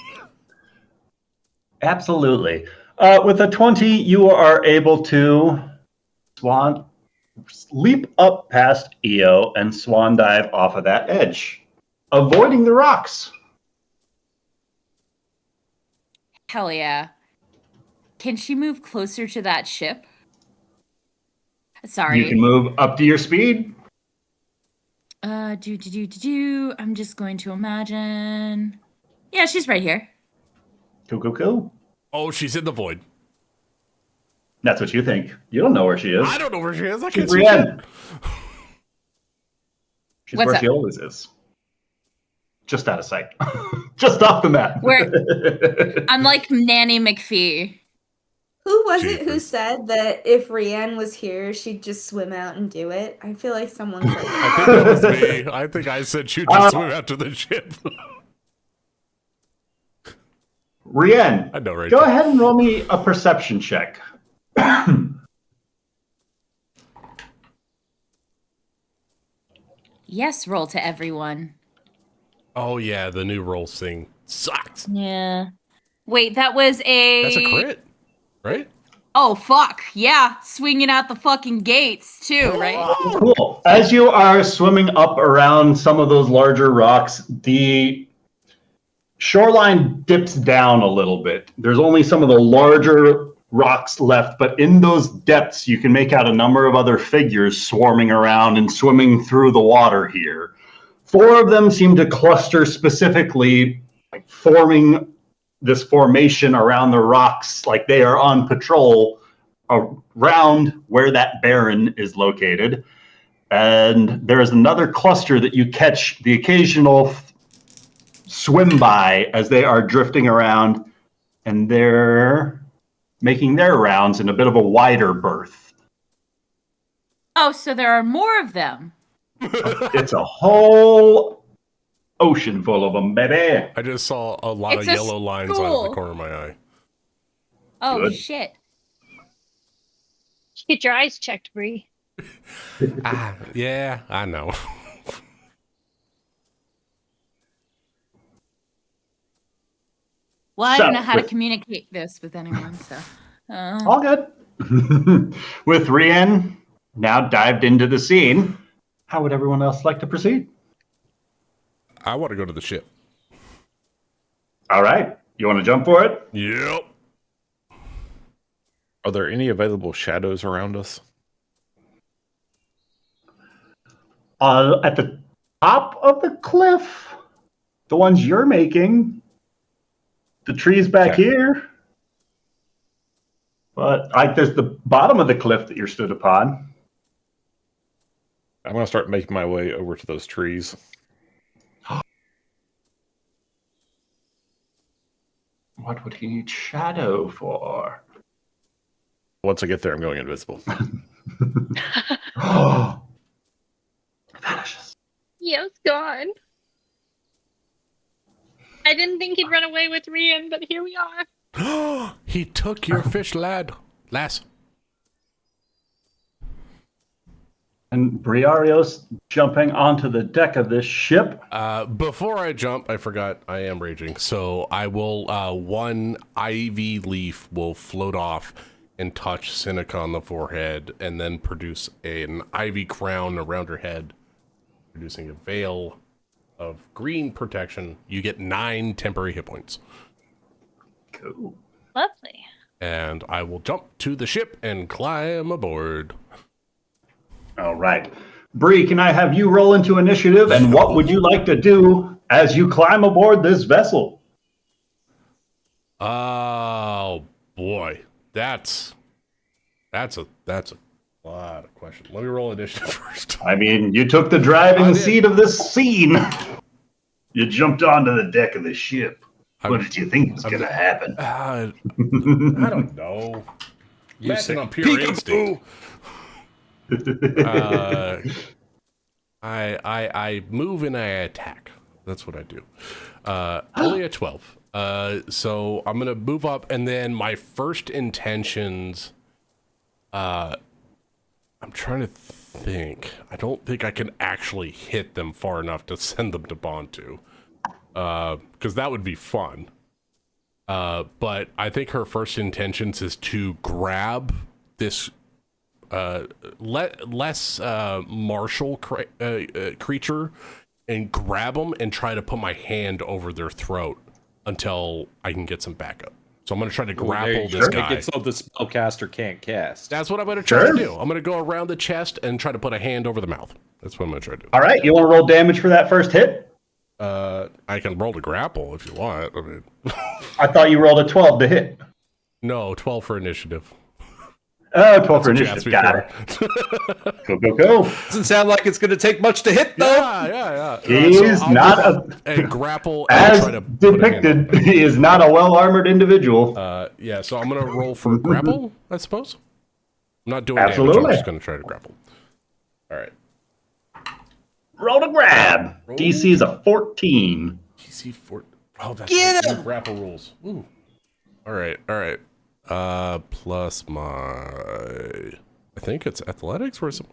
Absolutely. With a 20, you are able to leap up past Io and swan dive off of that edge, avoiding the rocks. Hell yeah. Can she move closer to that ship? Sorry. You can move up to your speed. I'm just going to imagine. Yeah, she's right here. Cool. Oh, she's in the void. That's what you think. You don't know where she is. I don't know where she is. I She's can't see shit. Brienne. She's What's where up? she always is. Just out of sight. Just off the map. I'm like Nanny McPhee. Who was it who Jeepers. said that if Rianne was here, she'd just swim out and do it? I feel like someone said I that. think that was me. I think I said shoot, just swim out to the ship. Rianne, I know, right? go ahead and roll me a perception check. Yes, roll to everyone. Oh yeah, the new rolls thing sucks. Yeah. Wait, that was a... That's a crit, right? Oh, fuck. Yeah, swinging out the fucking gates, too, right? Cool. As you are swimming up around some of those larger rocks, the shoreline dips down a little bit. There's only some of the larger rocks left, but in those depths, you can make out a number of other figures swarming around and swimming through the water here. 4 of them seem to cluster specifically, like forming this formation around the rocks, like they are on patrol around where that baron is located. And there is another cluster that you catch the occasional swim by as they are drifting around, and they're making their rounds in a bit of a wider berth. Oh, so there are more of them. It's a whole ocean full of them, baby. I just saw a lot It's of a yellow lines out of school. the corner of my eye. Oh, Good. shit. Get your eyes checked, Bree. Yeah, I know. Well, I So, don't know how to with- communicate this with anyone, so... All good. With Rian now dived into the scene, how would everyone else like to proceed? I want to go to the ship. All right. You want to jump for it? Yep. Are there any available shadows around us? At the top of the cliff, the ones you're making, the trees back Okay. here. But there's the bottom of the cliff that you're stood upon. I'm going to start making my way over to those trees. What would he need shadow for? Once I get there, I'm going invisible. Oh, vanishes. Yes, gone. I didn't think he'd run away with Rian, but here we are. He took your fish, lass. And Briario's jumping onto the deck of this ship. Before I jump, I forgot I am raging. So I will, one ivy leaf will float off and touch Seneca on the forehead and then produce an ivy crown around her head, producing a veil of green protection. You get 9 temporary hit points. Cool. Lovely. And I will jump to the ship and climb aboard. All right. Bree, can I have you roll into initiative? And what would you like to do as you climb aboard this vessel? Oh boy, that's a lot of questions. Let me roll initiative first. I mean, you took the I driving did. seat of this scene. You jumped onto the deck of the ship. What did you think was going to happen? I don't know. You Acting say on pure instinct. I move and I attack. That's what I do. Only a 12. So I'm gonna move up, and then my first intentions. I'm trying to think. I don't think I can actually hit them far enough to send them to Bantu, because that would be fun. But I think her first intentions is to grab this less martial creature and grab them and try to put my hand over their throat until I can get some backup. So I'm going to try to grapple this guy. Make it so the spellcaster can't cast. That's what I'm going to try to do. I'm going to go around the chest and try to put a hand over the mouth. That's what I'm going to try to do. All right, you want to roll damage for that first hit? I can roll to grapple if you want. I mean, I thought you rolled a 12 to hit. no, 12 for initiative. Oh, 12 for initiative. Got it. Go. Doesn't sound like it's going to take much to hit, though. Yeah. He's not a grapple as try to depicted. He is not a well-armored individual. Yeah, so I'm going to roll for grapple, I suppose. I'm not doing Absolutely. damage. I'm just going to try to grapple. All right. Roll to grab. DC is a 14. DC 14. Oh, that's Get right. Grapple rules. Ooh. All right. Plus my, I think it's athletics or some.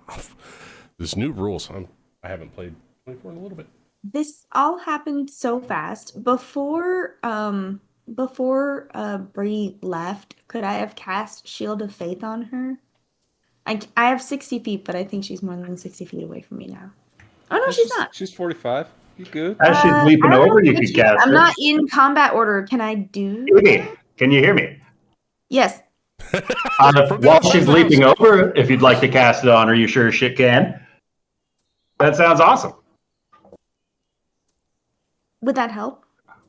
There's new rules. I haven't played 24 in a little bit. This all happened so fast. Before Bree left, could I have cast Shield of Faith on her? I have 60 feet, but I think she's more than 60 feet away from me now. Oh no, she's not. She's 45. You good? As she's leaping I don't over, know you if could she- cast I'm it. not in combat order. Can I do? Can you hear me? Yes. While she's leaping over, if you'd like to cast it on her, you sure as shit can. That sounds awesome. Would that help?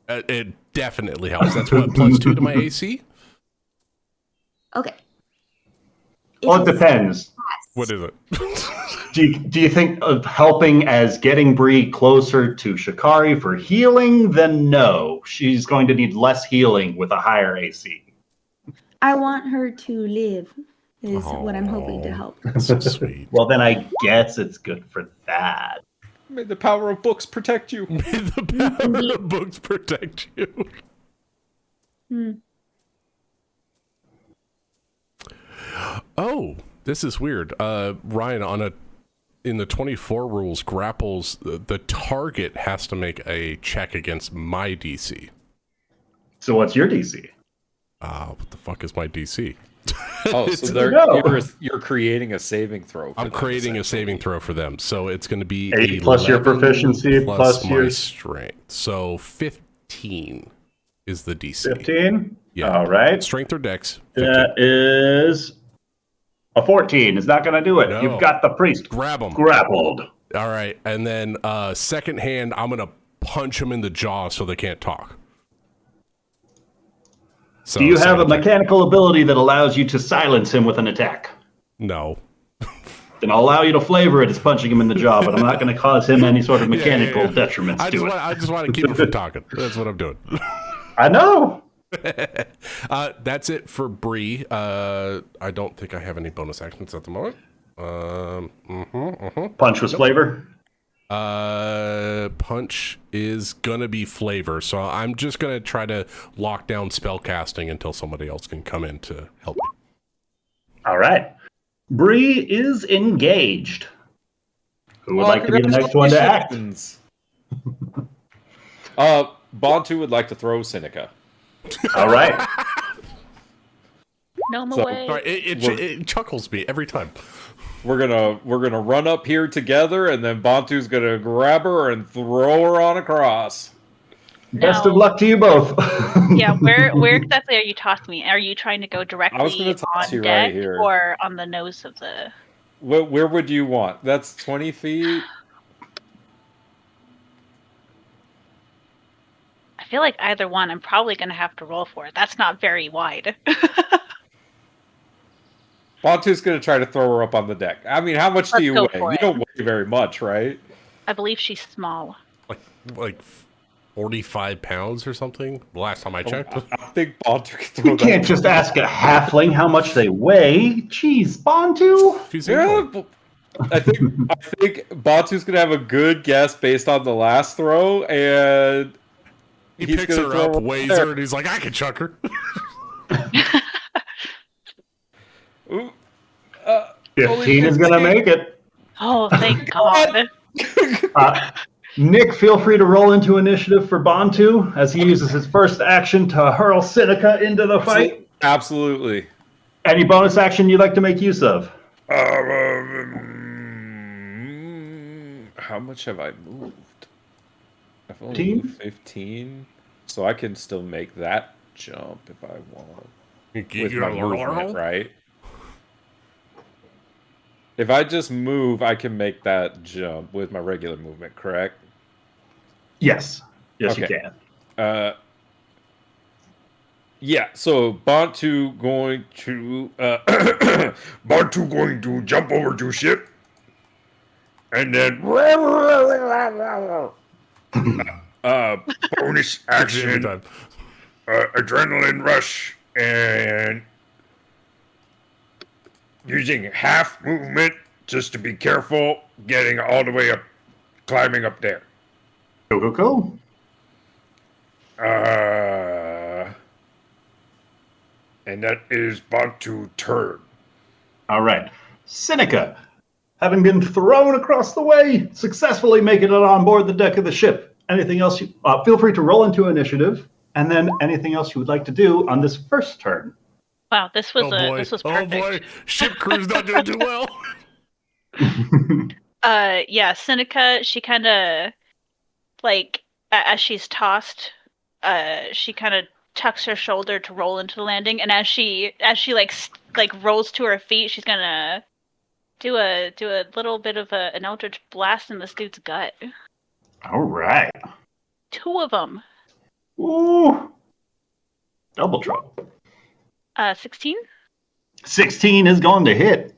It definitely helps. That's what, +2 to my AC? Okay. Well, it is depends. What is it? Do you think of helping as getting Bree closer to Shikari for healing? Then no. She's going to need less healing with a higher AC. I want her to live, is what I'm hoping to help. That's so sweet. Well, then I guess it's good for that. May the power of books protect you. May the power of books protect you. Oh, this is weird. Ryan, in the 24 rules, grapples, the target has to make a check against my DC. So what's your DC? What the fuck is my DC? Oh, so you're creating a saving throw. I'm creating a saving throw for them, so it's going to be 8 plus your proficiency plus my your strength. So 15 is the DC. 15. Yeah. All right. Strength or Dex. 15. That is a 14. It's not going to do it. No. You've got the priest Grab him. grappled. All right, and then second hand, I'm going to punch him in the jaw so they can't talk. So, Do you have a mechanical ability that allows you to silence him with an attack? No. Then I'll allow you to flavor it as punching him in the jaw, but I'm not going to cause him any sort of mechanical detriments I to it. I just want to keep him from talking. That's what I'm doing. I know. That's it for Bree. I don't think I have any bonus actions at the moment. Punch was flavor. Punch is gonna be flavor, so I'm just gonna try to lock down spell casting until somebody else can come in to help me. All right. Bree is engaged. Who would like to be the next one to act? Bantu would like to throw Seneca. All right. No So- way. All right, it chuckles me every time. We're gonna run up here together, and then Bantu's gonna grab her and throw her on across. Best of Now- luck to you both. Yeah, where exactly are you tossing me? Are you trying to go directly gonna toss you on right deck here. or on the nose of the? Where would you want? That's 20 feet. I feel like either one. I'm probably going to have to roll for it. That's not very wide. Bantu's gonna try to throw her up on the deck. I mean, how much do Let's you go weigh? for You it. don't weigh very much, right? I believe she's small. Like 45 pounds or something. The last time I checked. I think Bontu can throw You that. can't just ask a halfling how much they weigh. Jeez, Bantu. She's Yeah, evil. but I think Batu's gonna have a good guess based on the last throw, and He he's picks gonna her throw up, one weighs there. her, and he's like, I can chuck her. Ooh, 15 is going to make it. Oh, thank God. Nick, feel free to roll into initiative for Bantu as he uses his first action to hurl Sinica into the fight. Absolutely. Any bonus action you'd like to make use of? How much have I moved? I've only 15? moved 15, so I can still make that jump if I want with my movement, right? If I just move, I can make that jump with my regular movement, correct? Yes. Yes, Okay. you can. Yeah, so Bantu going to Bartu going to jump over to ship, and then bonus Every action, time. adrenaline rush, and using half movement just to be careful, getting all the way up, climbing up there. Go. And that is Bantu turn. All right. Sinica, having been thrown across the way, successfully making it on board the deck of the ship. Anything else? Feel free to roll into initiative, and then anything else you would like to do on this first turn. Wow, this was This was perfect. Oh boy, ship crew's not doing too well. Yeah, Seneca, she kind of like as she's tossed, she kind of tucks her shoulder to roll into the landing, and as she like rolls to her feet, she's gonna do a little bit of an eldritch blast in this dude's gut. All right. 2 of them. Ooh. Double trouble. 16 16 is going to hit.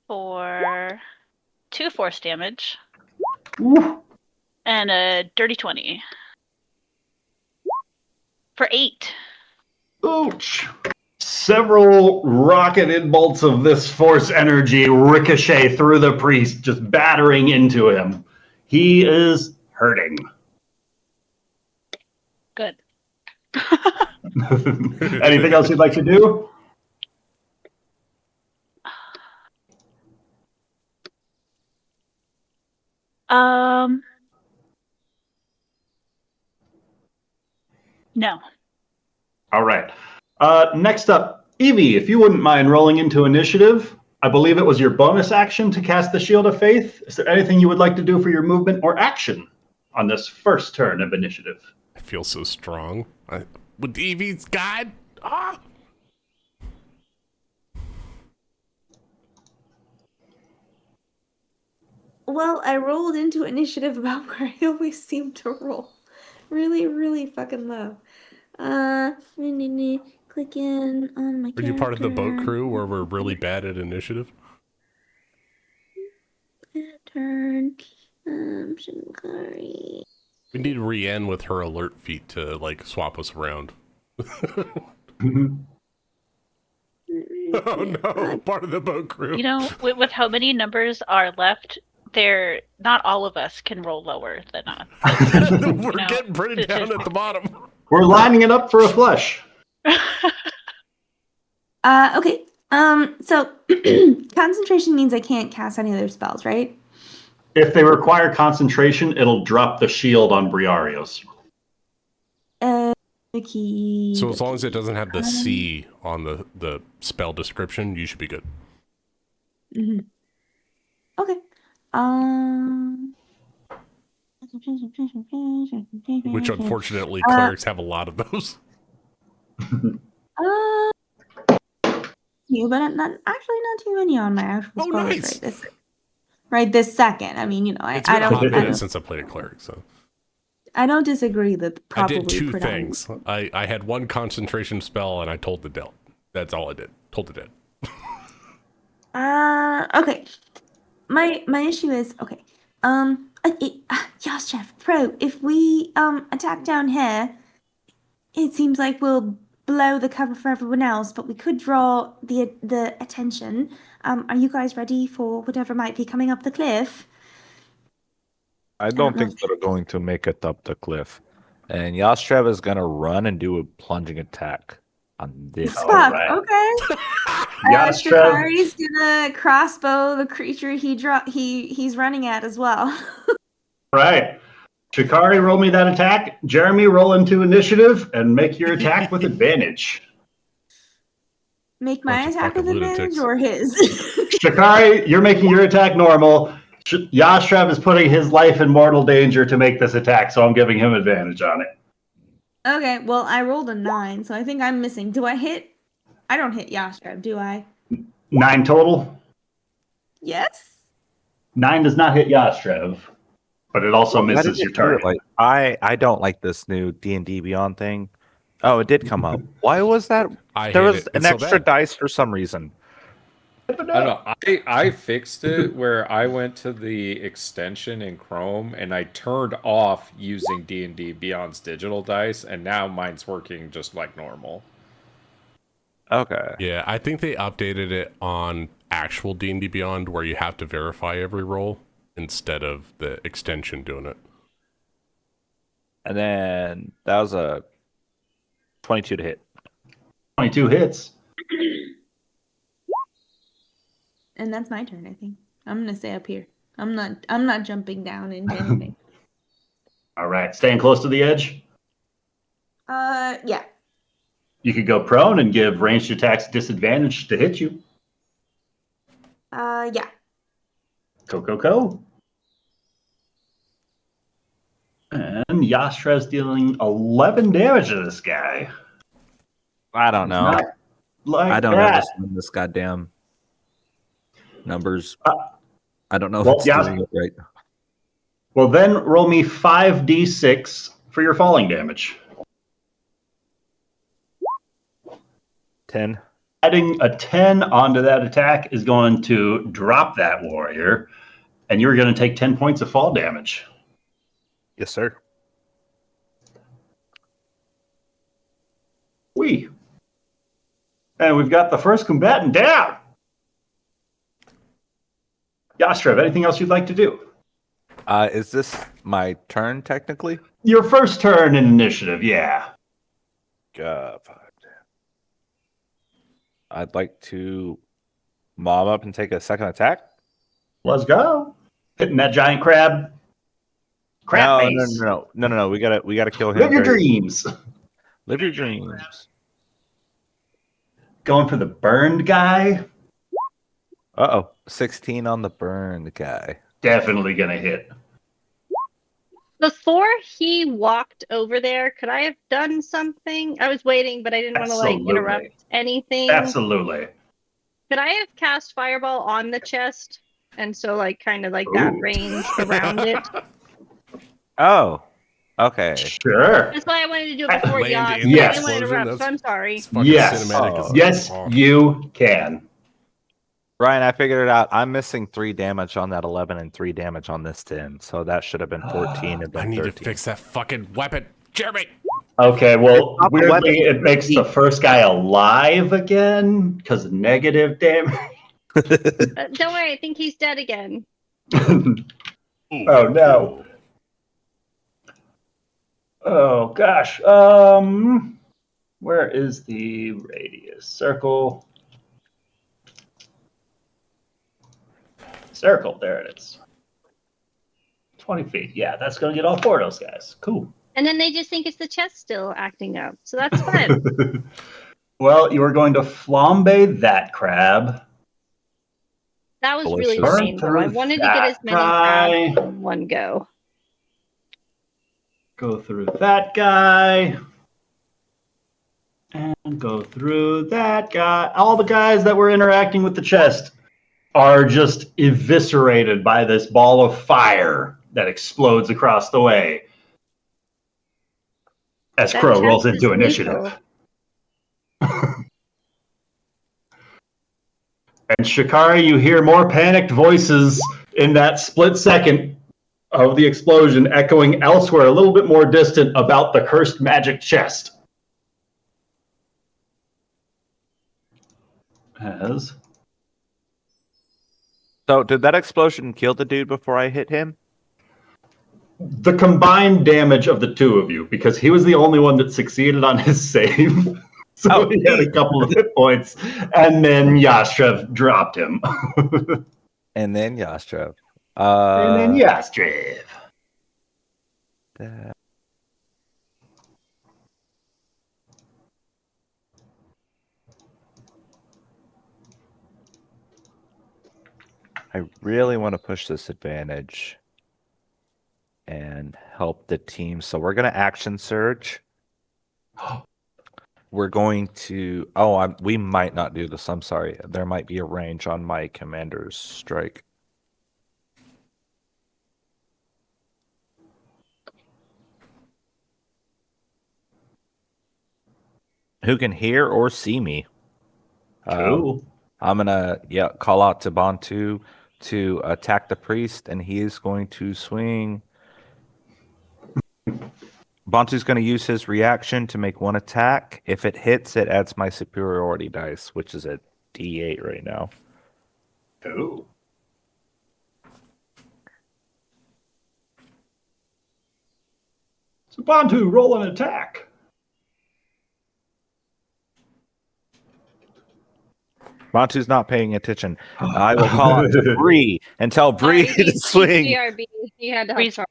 for 2 force damage Ooh. and a dirty 20 for 8. Ouch. Several rocketed bolts of this force energy ricochet through the priest, just battering into him. He is hurting. Good. Anything else you'd like to do? No. All right. Next up, Evie, if you wouldn't mind rolling into initiative. I believe it was your bonus action to cast the Shield of Faith. Is there anything you would like to do for your movement or action on this first turn of initiative? I feel so strong. With Evie's guide. Ah! Well, I rolled into initiative about where I always seem to roll. Really, really fucking low. Click in on my Are you part of the boat character. crew where we're really bad at initiative? Turn. Shinkari. We need Rianne with her alert feat to like swap us around. Oh no, part of the boat crew. You know, with how many numbers are left, not all of us can roll lower than us. We're getting pretty down at the bottom. We're lining it up for a flush. Okay. So concentration means I can't cast any other spells, right? If they require concentration, it'll drop the shield on Briarios. Okay. So as long as it doesn't have the C on the spell description, you should be good. Mm-hmm. Okay. Which unfortunately clerics have a lot of those. But not too many on my actual spells nice. right this second. I mean, It's been a hot minute since I played a cleric, so I don't disagree that I did 2 things. I had 1 concentration spell and I told the dead. That's all I did. Told the dead. Okay. My issue is, okay. Yeah, Chef Pro, if we attack down here, it seems like we'll blow the cover for everyone else, but we could draw the attention. Are you guys ready for whatever might be coming up the cliff? I don't don't know think they're going to make it up the cliff. And Yastrev is going to run and do a plunging attack on this. All Fuck, right. okay. Yastrev, Shikari's gonna crossbow the creature he's running at as well. right. Shikari, roll me that attack. Jeremy, roll into initiative and make your attack with advantage. Make my Bunch of attack with fucking advantage lunatics. or his? Shikari, you're making your attack normal. Yastrev is putting his life in mortal danger to make this attack, so I'm giving him advantage on it. Okay, well, I rolled a 9, so I think I'm missing. Do I hit? I don't hit Yashrev, do I? 9 total. Yes? 9 does not hit Yastrev, but it also Why did misses it your do it target. Like I don't like this new D&D Beyond thing. Oh, it did come up. Why was that? I There hate was it. an It's so extra bad. dice for some reason. I don't know. I fixed it where I went to the extension in Chrome and I turned off using D&D Beyond's digital dice, and now mine's working just like normal. Okay. Yeah, I think they updated it on actual D&D Beyond where you have to verify every roll instead of the extension doing it. And then that was a 22 to hit. 22 hits. And that's my turn, I think. I'm gonna stay up here. I'm not jumping down into anything. All right, staying close to the edge. Yeah. You could go prone and give ranged attacks disadvantage to hit you. Yeah. Go. And Yastrev's dealing 11 damage to this guy. I don't know. Not like I don't that. understand this goddamn numbers. I don't know if well, it's yeah. doing it right. Well, then roll me 5d6 for your falling damage. 10. Adding a 10 onto that attack is going to drop that warrior, and you're going to take 10 points of fall damage. Yes, sir. And we've got the first combatant down. Yastrev, anything else you'd like to do? Is this my turn technically? Your first turn in initiative, yeah. God. I'd like to mob up and take a second attack. Let's go. Hitting that giant crab. Crab face. No. We gotta kill him. Live your dreams. Live your dreams. Going for the burned guy. 16 on the burned guy. Definitely gonna hit. Before he walked over there, could I have done something? I was waiting, but I didn't want to Absolutely. interrupt anything. Absolutely. Could I have cast Fireball on the chest? And so kind of that Ooh. range around it. Oh. Okay. Sure. That's why I wanted to do it before Land Yacht. in the I didn't want to explosion, interrupt, so I'm sorry. It's fucking Yes. cinematic as Yes, fuck. you can. Ryan, I figured it out. I'm missing 3 damage on that 11 and 3 damage on this 10. So that should have been 14 and then I need 13. to fix that fucking weapon. Jeremy! Okay, well, It's not the weirdly, weapon. it makes the first guy alive again because negative damage. Don't worry, I think he's dead again. Oh, no. Oh, gosh. Where is the radius? Circle. Circle, there it is. 20 feet. Yeah, that's going to get all 4 of those guys. Cool. And then they just think it's the chest still acting up. So that's fun. Well, you are going to flambe that crab. That was really Delicious. painful. I wanted to get as many crabs in one go. Go through that guy. And go through that guy. All the guys that were interacting with the chest are just eviscerated by this ball of fire that explodes across the way. As That Crow chest rolls is into lethal. initiative. And Shikari, you hear more panicked voices in that split second. of the explosion echoing elsewhere, a little bit more distant, about the cursed magic chest. As So, did that explosion kill the dude before I hit him? the combined damage of the two of you, because he was the only one that succeeded on his save. So he had a couple of hit points, and then Yashtrev dropped him. And then Yashtrev. And then Yashtrev. That- I really want to push this advantage and help the team. So we're going to action surge. We're going to. Oh, we might not do this. I'm sorry. There might be a range on my commander's strike. Who can hear or see me? Cool. I'm gonna call out to Bantu to attack the priest, and he is going to swing. Bantu's going to use his reaction to make one attack. If it hits, it adds my superiority dice, which is a D8 right now. Cool. So Bantu, roll an attack. Bantu's not paying attention. I will call out to Bree and tell Bree to swing. BRB. He had to Breeze- help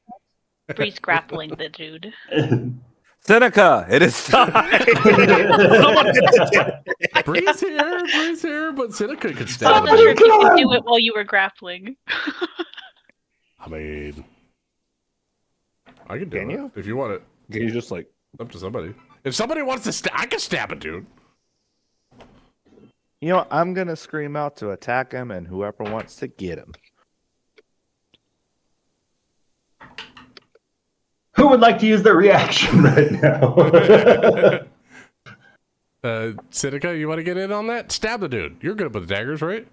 Breeze grappling the dude. Seneca, it is time. Breeze here, but Seneca could I'm stab not sure him. if you can do it while you were grappling. I mean, I can do Can it you? if you want it. Can you just like Up to somebody. If somebody wants to stab, I can stab a dude. You know, I'm gonna scream out to attack him, and whoever wants to get him. Who would like to use their reaction right now? Seneca, you want to get in on that? Stab the dude. You're good with the daggers, right?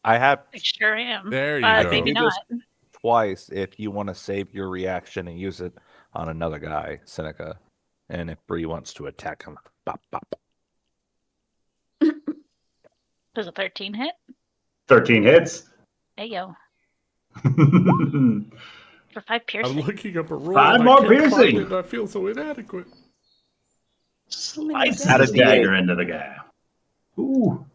I have I sure am. There you go. Maybe You not. just- twice if you want to save your reaction and use it on another guy, Seneca. And if Bree wants to attack him, bop, bop. Does a 13 hit? 13 hits. Hey yo. 5 For 5 piercing. I'm looking up a roll. Five and I more can't find piercing. it, and I feel so inadequate. Slices Add a the dagger D8. into the guy. Ooh.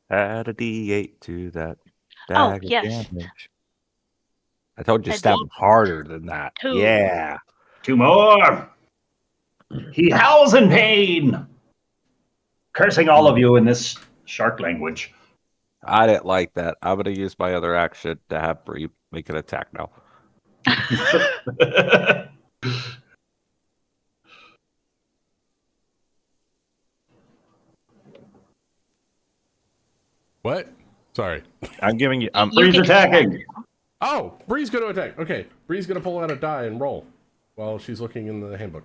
Add a D8 to that Oh, dagger yes. damage. I told you A stab him harder than that. 2. Yeah. 2 more. He howls in pain, cursing all of you in this shark language. I didn't like that. I'm going to use my other action to have Bree make an attack now. What? Sorry. I'm giving you. You Bree's can attacking. Oh, Bree's going to attack. Okay, Bree's going to pull out a die and roll while she's looking in the handbook.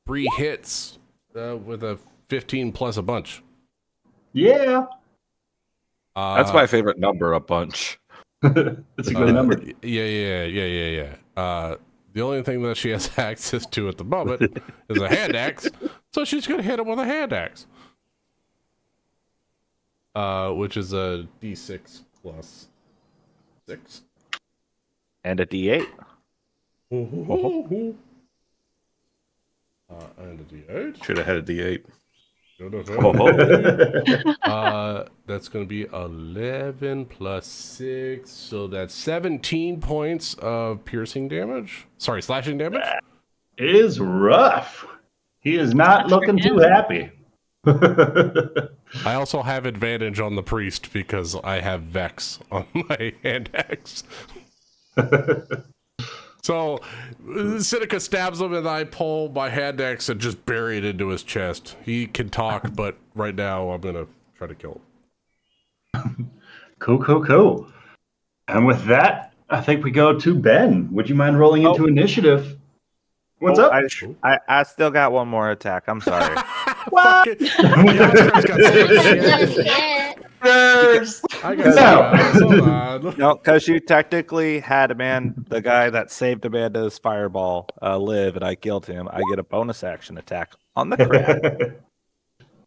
Bree hits with a 15 plus a bunch. Yeah. That's my favorite number, a bunch. It's a good number. Yeah. The only thing that she has access to at the moment is a hand axe, so she's gonna hit him with a hand axe, which is a D6 plus 6 And a D8. and a D8. Should have had a D8. That's going to be 11 plus 6. So that's 17 points of piercing damage. Sorry, slashing damage. Is rough. He is not That's for looking too him. happy. I also have advantage on the priest because I have Vex on my hand axe. So Seneca stabs him and I pull my hand axe and just bury it into his chest. He can talk, but right now I'm going to try to kill him. Cool. And with that, I think we go to Ben. Would you mind rolling into initiative? What's up? I still got one more attack. I'm sorry. What? Yasser's got so much shit. Not yet. There's I got some guys. Hold on. No, because you technically had the guy that saved Amanda's fireball, live, and I killed him. I get a bonus action attack on the crab.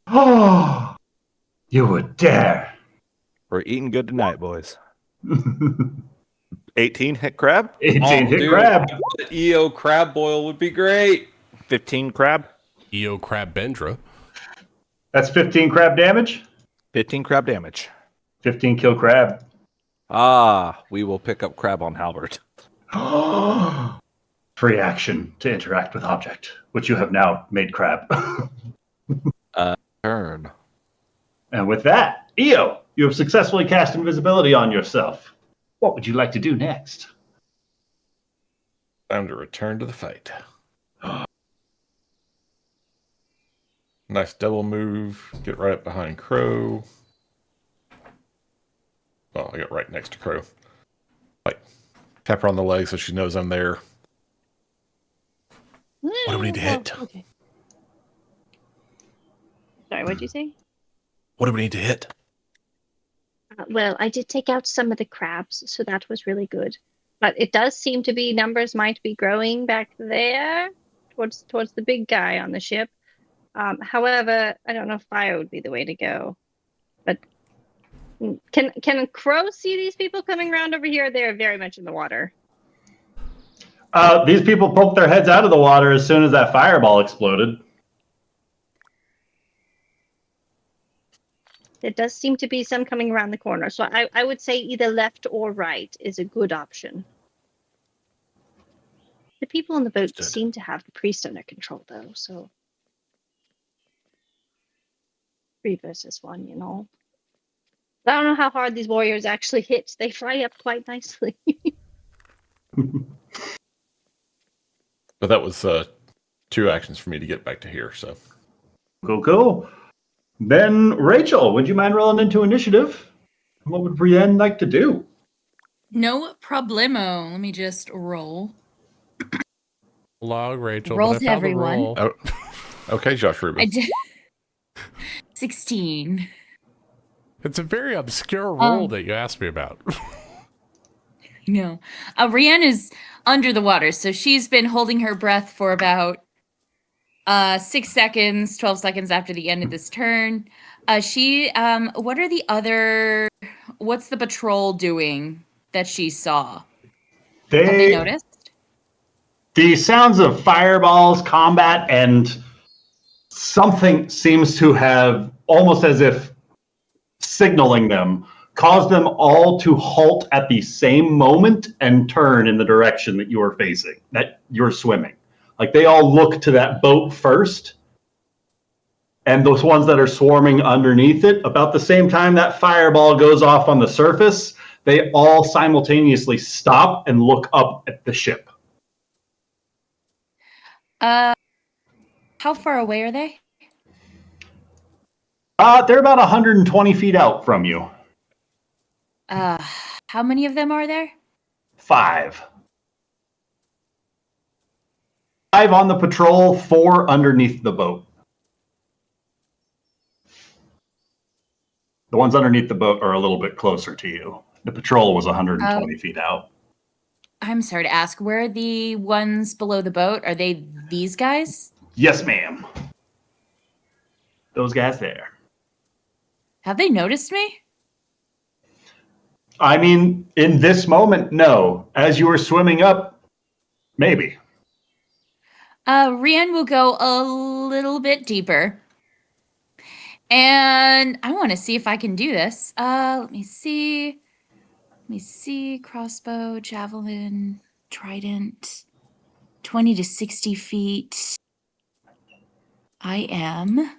Oh, you would dare. We're eating good tonight, boys. 18 hit crab, 18 hit dude, crab. EO crab boil would be great. 15 crab, EO Crab Bendra. That's 15 crab damage. 15 crab damage. 15 kill crab. We will pick up crab on Halbert. Free action to interact with object, which you have now made crab. Turn. And with that, Io, you have successfully cast invisibility on yourself. What would you like to do next? Time to return to the fight. Nice double move. Get right up behind Crow. Oh, I got right next to Crow. Like, tap her on the leg so she knows I'm there. What do we need to hit? Okay. Sorry, what'd you say? What do we need to hit? Well, I did take out some of the crabs, so that was really good. But it does seem to be numbers might be growing back there towards the big guy on the ship. However, I don't know if fire would be the way to go. But can Crow see these people coming around over here? They're very much in the water. These people poked their heads out of the water as soon as that fireball exploded. There does seem to be some coming around the corner. So I would say either left or right is a good option. The people on the boat seem to have the priest under control, though, so 3 versus 1, you know. I don't know how hard these warriors actually hit. They fly up quite nicely. But that was 2 actions for me to get back to here, so. Cool. Then, Rachel, would you mind rolling into initiative? What would Brienne like to do? No problemo. Let me just roll. Log Rachel. Roll but I to found the everyone. roll. Oh, okay, Josh Rubin. I did 16. It's a very obscure roll that you asked me about. No. Rianne is under the water, so she's been holding her breath for about 6 seconds, 12 seconds after the end of this turn. What's the patrol doing that she saw? Have they noticed? The sounds of fireballs, combat, and something seems to have, almost as if signaling them, caused them all to halt at the same moment and turn in the direction that you are facing, that you're swimming. Like, they all look to that boat first, and those ones that are swarming underneath it, about the same time that fireball goes off on the surface, they all simultaneously stop and look up at the ship. How far away are they? They're about 120 feet out from you. How many of them are there? 5. 5 on the patrol, 4 underneath the boat. The ones underneath the boat are a little bit closer to you. The patrol was 120 feet out. I'm sorry to ask, where are the ones below the boat? Are they these guys? Yes, ma'am. Those guys there. Have they noticed me? I mean, in this moment, no. As you were swimming up, maybe. Rian will go a little bit deeper. And I want to see if I can do this. Let me see. Crossbow, javelin, trident, 20 to 60 feet. I am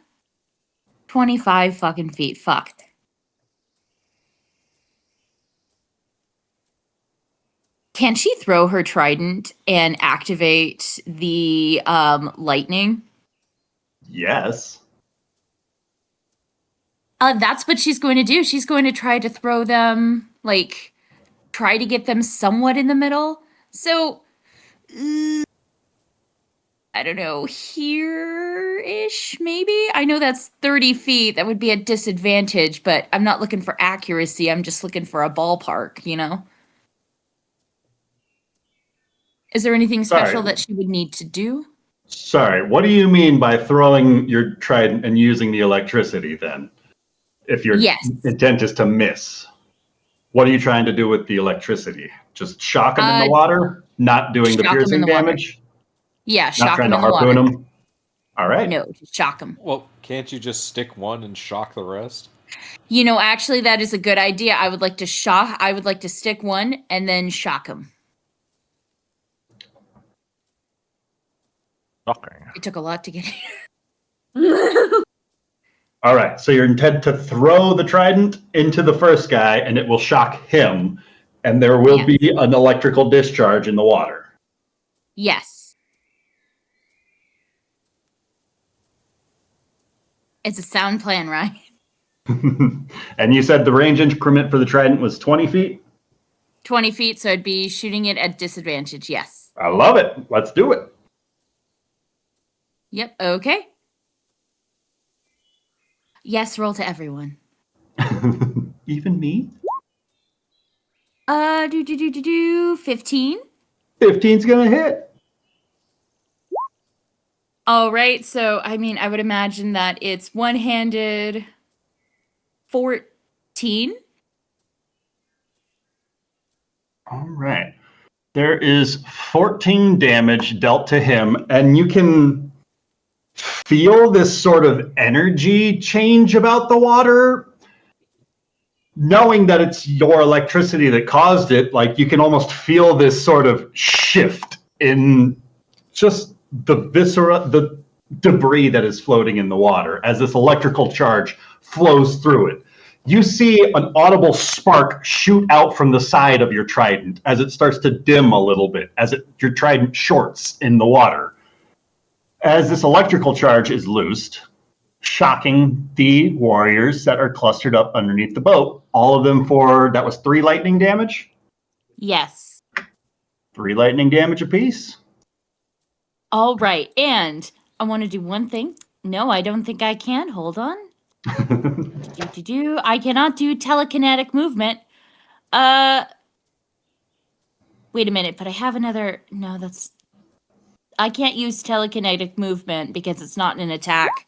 25 fucking feet. Fuck. Can she throw her trident and activate the lightning? Yes. That's what she's going to do. She's going to try to throw them, try to get them somewhat in the middle. So, I don't know, here-ish, maybe? I know that's 30 feet. That would be a disadvantage, but I'm not looking for accuracy. I'm just looking for a ballpark, you know? Is there anything special Sorry. that she would need to do? Sorry, what do you mean by throwing your trident and using the electricity then? If your Yes. intent is to miss, what are you trying to do with the electricity? Just shock them in the water? Not doing the shock 'em in piercing the water. damage? Yeah, Not shock trying them to in the water. harpoon them? All right. No, just shock them. Well, can't you just stick one and shock the rest? You know, actually, that is a good idea. I would like to stick one and then shock them. Shocking. It took a lot to get here. All right, so your intent to throw the trident into the first guy and it will shock him, and there will Yes. be an electrical discharge in the water. Yes. It's a sound plan, right? And you said the range increment for the trident was 20 feet? 20 feet, so I'd be shooting it at disadvantage, yes. I love it. Let's do it. Yep, okay. Yes, roll to everyone. Even me? 15. 15's gonna hit. All right, so I mean, I would imagine that it's one-handed 14. All right. There is 14 damage dealt to him, and you can feel this sort of energy change about the water. Knowing that it's your electricity that caused it, like you can almost feel this sort of shift in just the viscera, the debris that is floating in the water as this electrical charge flows through it. You see an audible spark shoot out from the side of your trident as it starts to dim a little bit, as your trident shorts in the water. As this electrical charge is loosed, shocking the warriors that are clustered up underneath the boat. All of them that was 3 lightning damage? Yes. 3 lightning damage apiece? All right, and I want to do one thing. No, I don't think I can. Hold on. I cannot do telekinetic movement. Wait a minute, but I have another. No, I can't use telekinetic movement because it's not an attack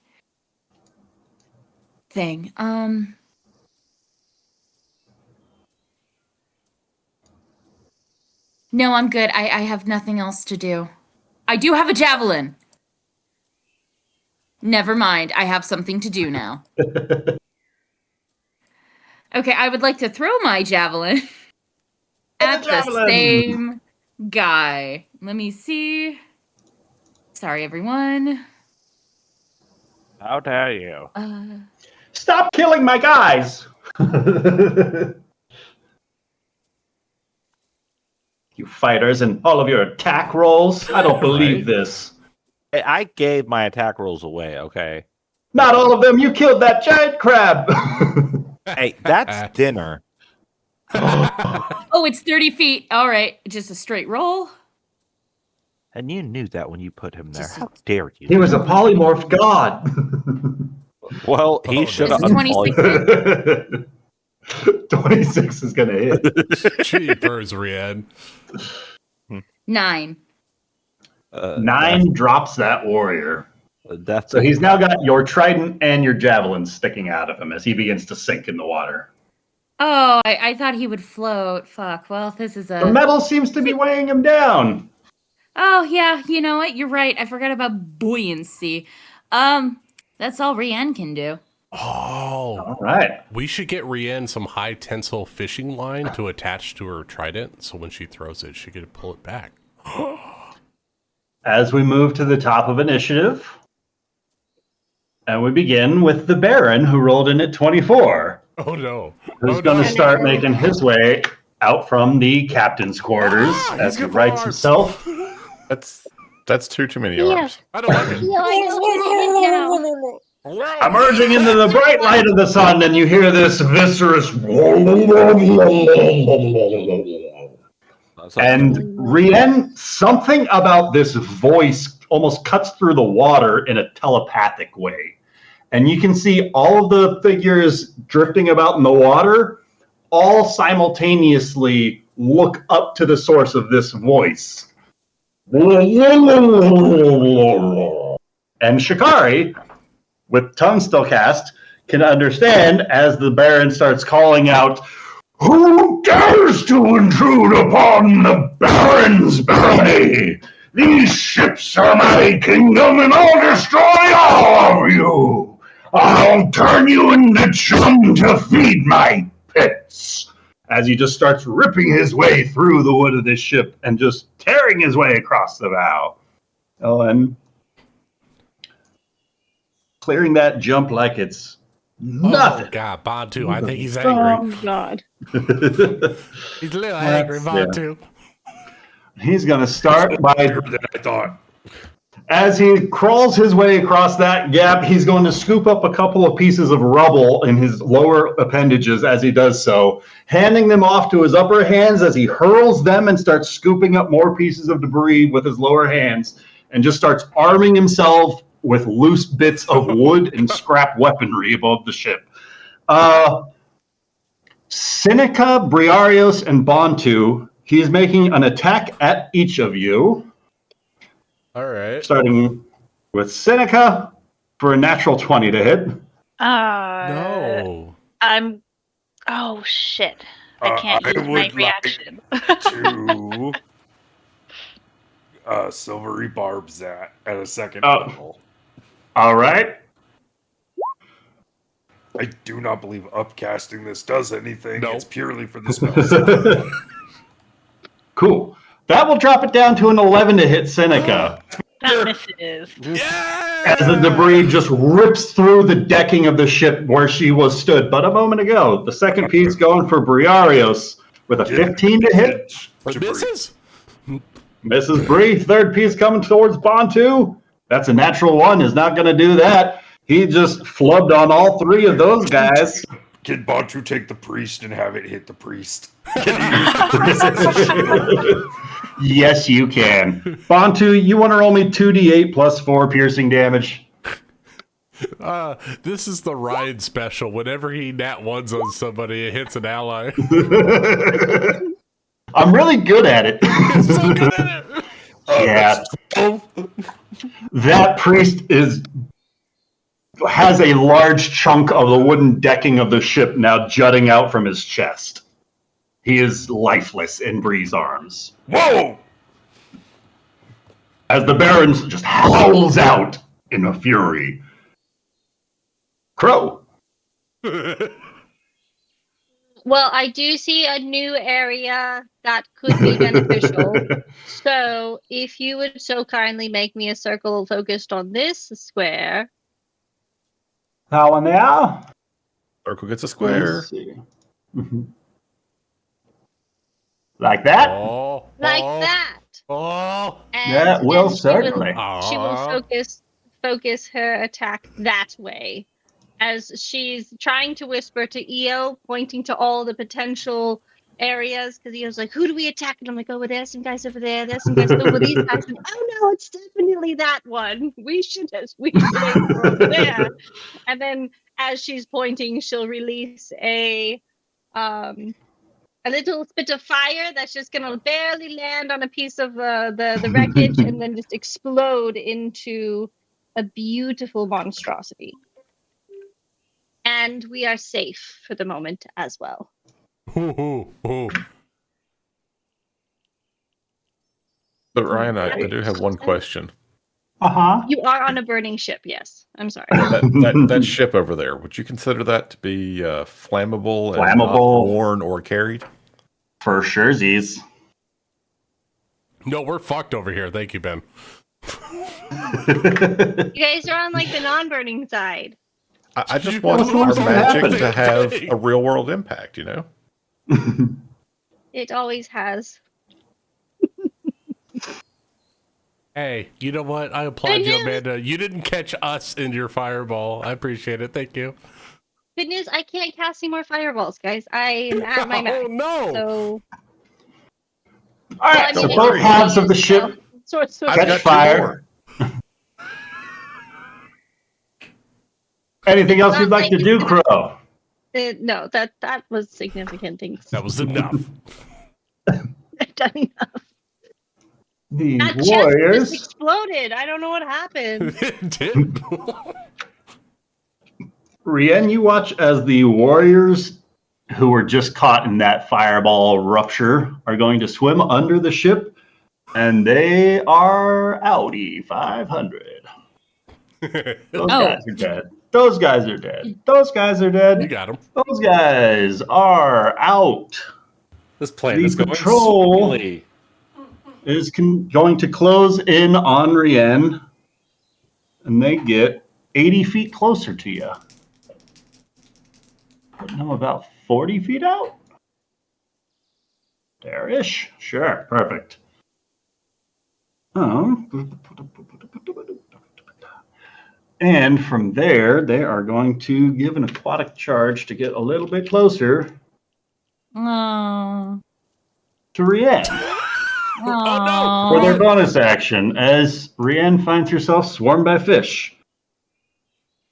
thing. No, I'm good. I have nothing else to do. I do have a javelin. Never mind. I have something to do now. Okay, I would like to throw my javelin at the same guy. Let me see. Sorry, everyone. How dare you? Stop killing my guys! You fighters and all of your attack rolls. I don't believe this. I gave my attack rolls away, okay? Not all of them. You killed that giant crab. Hey, that's dinner. Oh, it's 30 feet. All right, just a straight roll. And you knew that when you put him there. How dare you? He was a polymorph god. Well, he should have This is 26. 26 is going to hit. Cheapers, Rian. 9. 9 drops that warrior. That's So he's now got your trident and your javelin sticking out of him as he begins to sink in the water. Oh, I thought he would float. Fuck. Well, this is The a. metal seems to be weighing him down. Oh yeah, you know what? You're right. I forgot about buoyancy. That's all Rian can do. Oh, All right. we should get Rian some high tensile fishing line to attach to her trident, so when she throws it, she can pull it back. As we move to the top of initiative, and we begin with the Baron, who rolled in at 24. Oh no! Who's Oh, going no. to start making his way out from the captain's quarters as he's he got writes arms. himself. That's too many Yeah. arms. I don't like it. Yeah, I just Emerging into the bright light of the sun, and you hear this viscerous. And Rien, something about this voice almost cuts through the water in a telepathic way. And you can see all of the figures drifting about in the water all simultaneously look up to the source of this voice. And Shikari, with tongue still cast, can understand as the Baron starts calling out, "Who dares to intrude upon the Baron's barony? These ships are my kingdom, and I'll destroy all of you. I'll turn you into chum to feed my pits." As he just starts ripping his way through the wood of this ship and just tearing his way across the bow. Oh, and clearing that jump like it's nothing. Oh God, Bantu, I think he's angry. Oh God. He's a little angry, Bantu. He's going to start by, Bigger than I thought. as he crawls his way across that gap, he's going to scoop up a couple of pieces of rubble in his lower appendages as he does so, handing them off to his upper hands as he hurls them and starts scooping up more pieces of debris with his lower hands, and just starts arming himself with loose bits of wood and scrap weaponry above the ship. Seneca, Briarios, and Bantu, he is making an attack at each of you. All right. Starting with Seneca for a natural 20 to hit. No. I'm. Oh shit! I can't I use my would like reaction. to silvery barbs that at a second Oh. level. All right. I do not believe upcasting this does anything. Nope. It's purely for the spell. Cool. That will drop it down to an 11 to hit Seneca. That misses. As the debris just rips through the decking of the ship where she was stood but a moment ago. The second piece going for Briarios with a 15 to hit. But misses? Mrs. Bree, third piece coming towards Bantu. That's a natural 1, is not going to do that. He just flubbed on all 3 of those guys. Can Bantu take the priest and have it hit the priest? Can he use the priest as a shield? Yes, you can. Bantu, you want to roll me 2d8 plus 4 piercing damage? This is the Ryan special. Whenever he nat ones on somebody, it hits an ally. I'm really good at it. So good at it. Yeah. That priest has a large chunk of the wooden decking of the ship now jutting out from his chest. He is lifeless in Bree's arms. Whoa! As the Baron just howls out in a fury. Crow. Well, I do see a new area that could be beneficial. So, if you would so kindly make me a circle focused on this square. That one there. Circle gets a square. Let's see. Like that? Oh, Like oh, that. Oh. And That will then certainly. She will focus her attack that way. As she's trying to whisper to Eo, pointing to all the potential areas, because Eo's like, who do we attack? And I'm like, oh, well, there's some guys over there, there's some guys over these guys. And, oh no, it's definitely that one. We should aim for over there. And then as she's pointing, she'll release a little bit of fire that's just gonna barely land on a piece of the wreckage and then just explode into a beautiful monstrosity. And we are safe for the moment as well. Ooh. But Ryan, I do have one question. You are on a burning ship, yes. I'm sorry. That ship over there, would you consider that to be flammable and not worn or carried? For sure, Z's. No, we're fucked over here. Thank you, Ben. You guys are on like the non-burning side. I just want our magic to have a real world impact, you know? It always has. Hey, you know what? I applaud you, Amanda. You didn't catch us in your fireball. I appreciate it. Thank you. Good news, I can't cast any more fireballs, guys. I am at my max. Oh, no. So, All right, so both halves of the ship catch fire. Anything else you'd like to do, Crow? No, that was significant things. That was enough. I've done enough. The That chest Warriors. just exploded. I don't know what happened. It did. Rien, you watch as the Warriors who were just caught in that fireball rupture are going to swim under the ship, and they are outie 500. Those guys are dead. Those guys are dead. Those guys are dead. You got him. Those guys are out. This plan The is going patrol swimmingly. is going to close in on Rien, and they get 80 feet closer to you. Putting them about 40 feet out. There-ish. Sure, perfect. And from there, they are going to give an aquatic charge to get a little bit closer Oh. to Rien. Oh For their bonus action, as Rien finds herself swarmed by fish.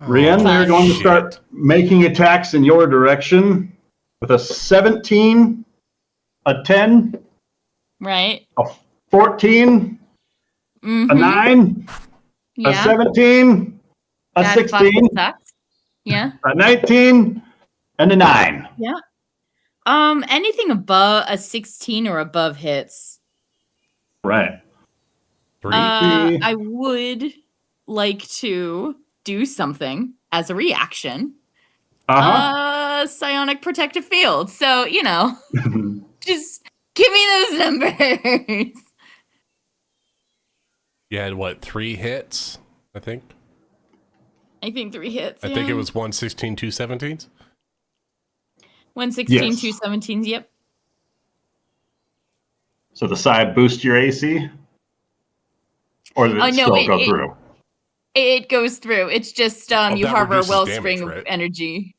Rien, they're going to start making attacks in your direction with a 17, a 10, Right. a 14, a 9, a 17, a That 16, fucking sucks. Yeah. a 19, and a 9. Yeah. Anything above a 16 or above hits. Right. I would like to do something as a reaction. Psionic protective field. So, just give me those numbers. You had what, 3 hits, I think? I think 3 hits. I think it was 116, 2 17s. 116, Yes. 2 17s, yep. So the side boost your AC? Or did it still go through? It goes through. It's just you that harbor a reduces wellspring damage, of right? energy.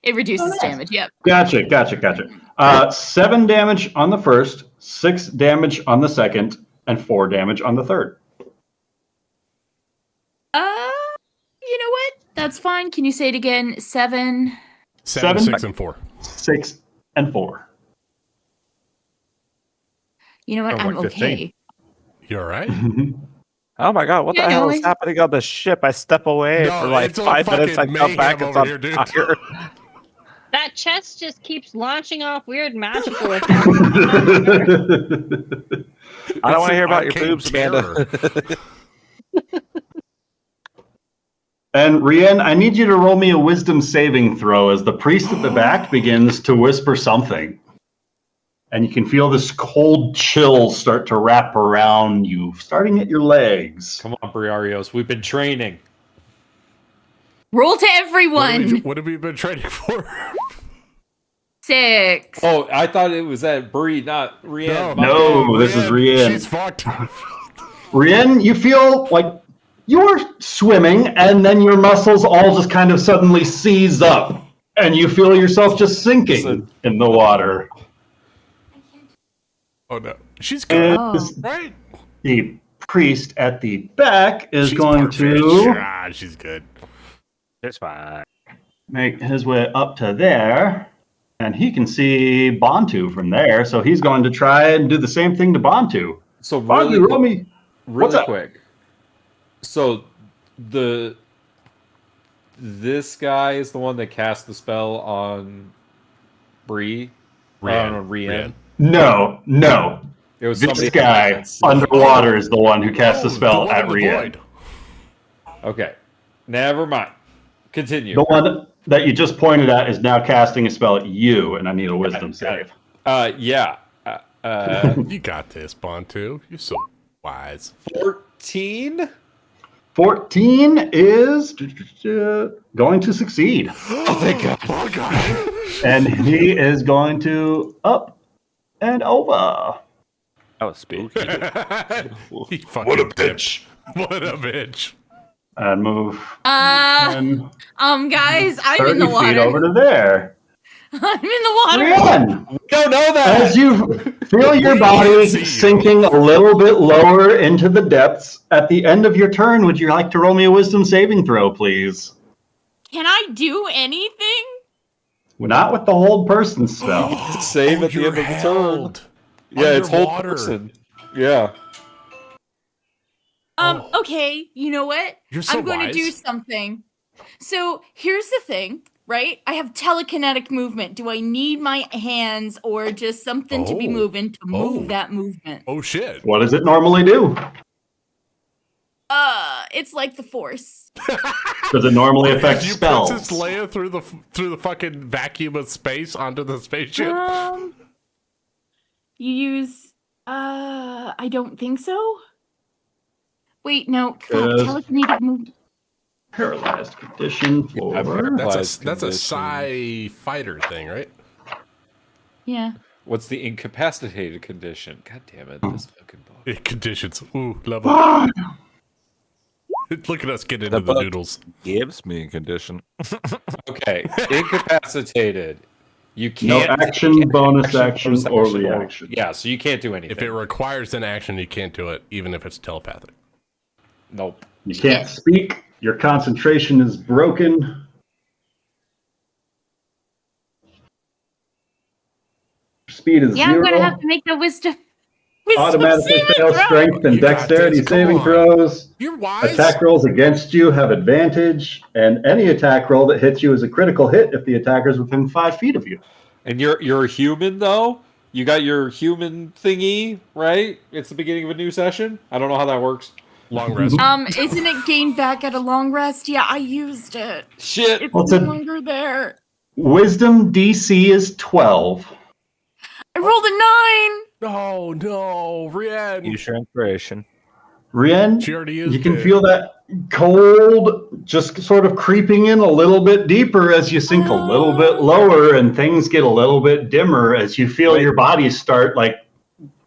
It reduces damage, yep. Gotcha. 7 damage on the first, 6 damage on the second, and 4 damage on the third. You know what? That's fine. Can you say it again? 7. 7, 6, and 4. 6 and 4. You know what? Oh, I'm like 15. okay. You all right? Oh my god, what the hell is happening on the ship? I step away No, for like it's all 5 minutes, I fucking come back, mayhem it's over on here, dude. fire. That chest just keeps launching off weird magical attacks. I don't want to hear about your arcane boobs, Amanda. And Rien, I need you to roll me a wisdom saving throw as the priest at the back begins to whisper something. And you can feel this cold chill start to wrap around you, starting at your legs. Come on, Briarios. We've been training. Roll to everyone. What have you been training for? 6. Oh, I thought it was that Bri, not Rien. No, this is Rien. She's fucked. Rien, you feel like you're swimming, and then your muscles all just kind of suddenly seize up, and you feel yourself just sinking in the water. Oh no, she's good. Right. The priest at the back is She's going to she's good. It's fine. make his way up to there, and he can see Bantu from there, so he's going to try and do the same thing to Bantu. So Bantu, roll me. What's really up? quick. So this guy is the one that cast the spell on Bree. Rien. No. It was This somebody guy underwater is the one who cast the spell at Rien. Okay. Never mind. Continue. The one that you just pointed at is now casting a spell at you, and I need a wisdom save. Yeah. You got this, Bantu. You're so wise. 14? 14 is going to succeed. Oh, thank God. Oh god. And he is going to up and over. That was spooky. What a bitch. What a bitch. And move Guys, I'm in 30 the feet water. over to there. I'm in the water. Rien, We don't know that. as you feel your body sinking a little bit lower into the depths, at the end of your turn, would you like to roll me a wisdom saving throw, please? Can I do anything? Not with the hold person spell. Save at the you're end of the turn. held Yeah, it's whole underwater. person. Yeah. Okay, you know what? You're so I'm going to do wise. something. So here's the thing, right? I have telekinetic movement. Do I need my hands or just something to be Oh. moving to move Oh. that movement? Oh shit. What does it normally do? It's like the Force. Does it normally affect You spells? Princess Leia through the fucking vacuum of space onto the spaceship? You use I don't think so. Wait, no, fuck, telekinetic movement. Paralyzed condition for... That's a condition. psi fighter thing, right? Yeah. What's the incapacitated condition? God damn it, this fucking book. Conditions. Ooh, level. Look at us get into the book noodles. gives me a condition. Okay, incapacitated. You No can't action, bonus action, bonus or action, reaction. Yeah, so you can't do anything. If it requires an action, you can't do it, even if it's telepathic. Nope. You can't speak. Your concentration is broken. Speed is Yeah, 0. I'm gonna have to make the wisdom Automatically saving fail throw. strength and You got dexterity this, come saving on. throws. You're wise. Attack rolls against you have advantage, and any attack roll that hits you is a critical hit if the attacker is within 5 feet of you. And you're a human though? You got your human thingy, right? It's the beginning of a new session? I don't know how that works. Long rest. Isn't it gained back at a long rest? Yeah, I used it. Shit. It's Well, it's no a- longer there. Wisdom DC is 12. I rolled a 9. Oh no, Rian. Use your inspiration. Rien, She already used you can it. feel that cold just sort of creeping in a little bit deeper as you sink a little bit lower, and things get a little bit dimmer as you feel your body start like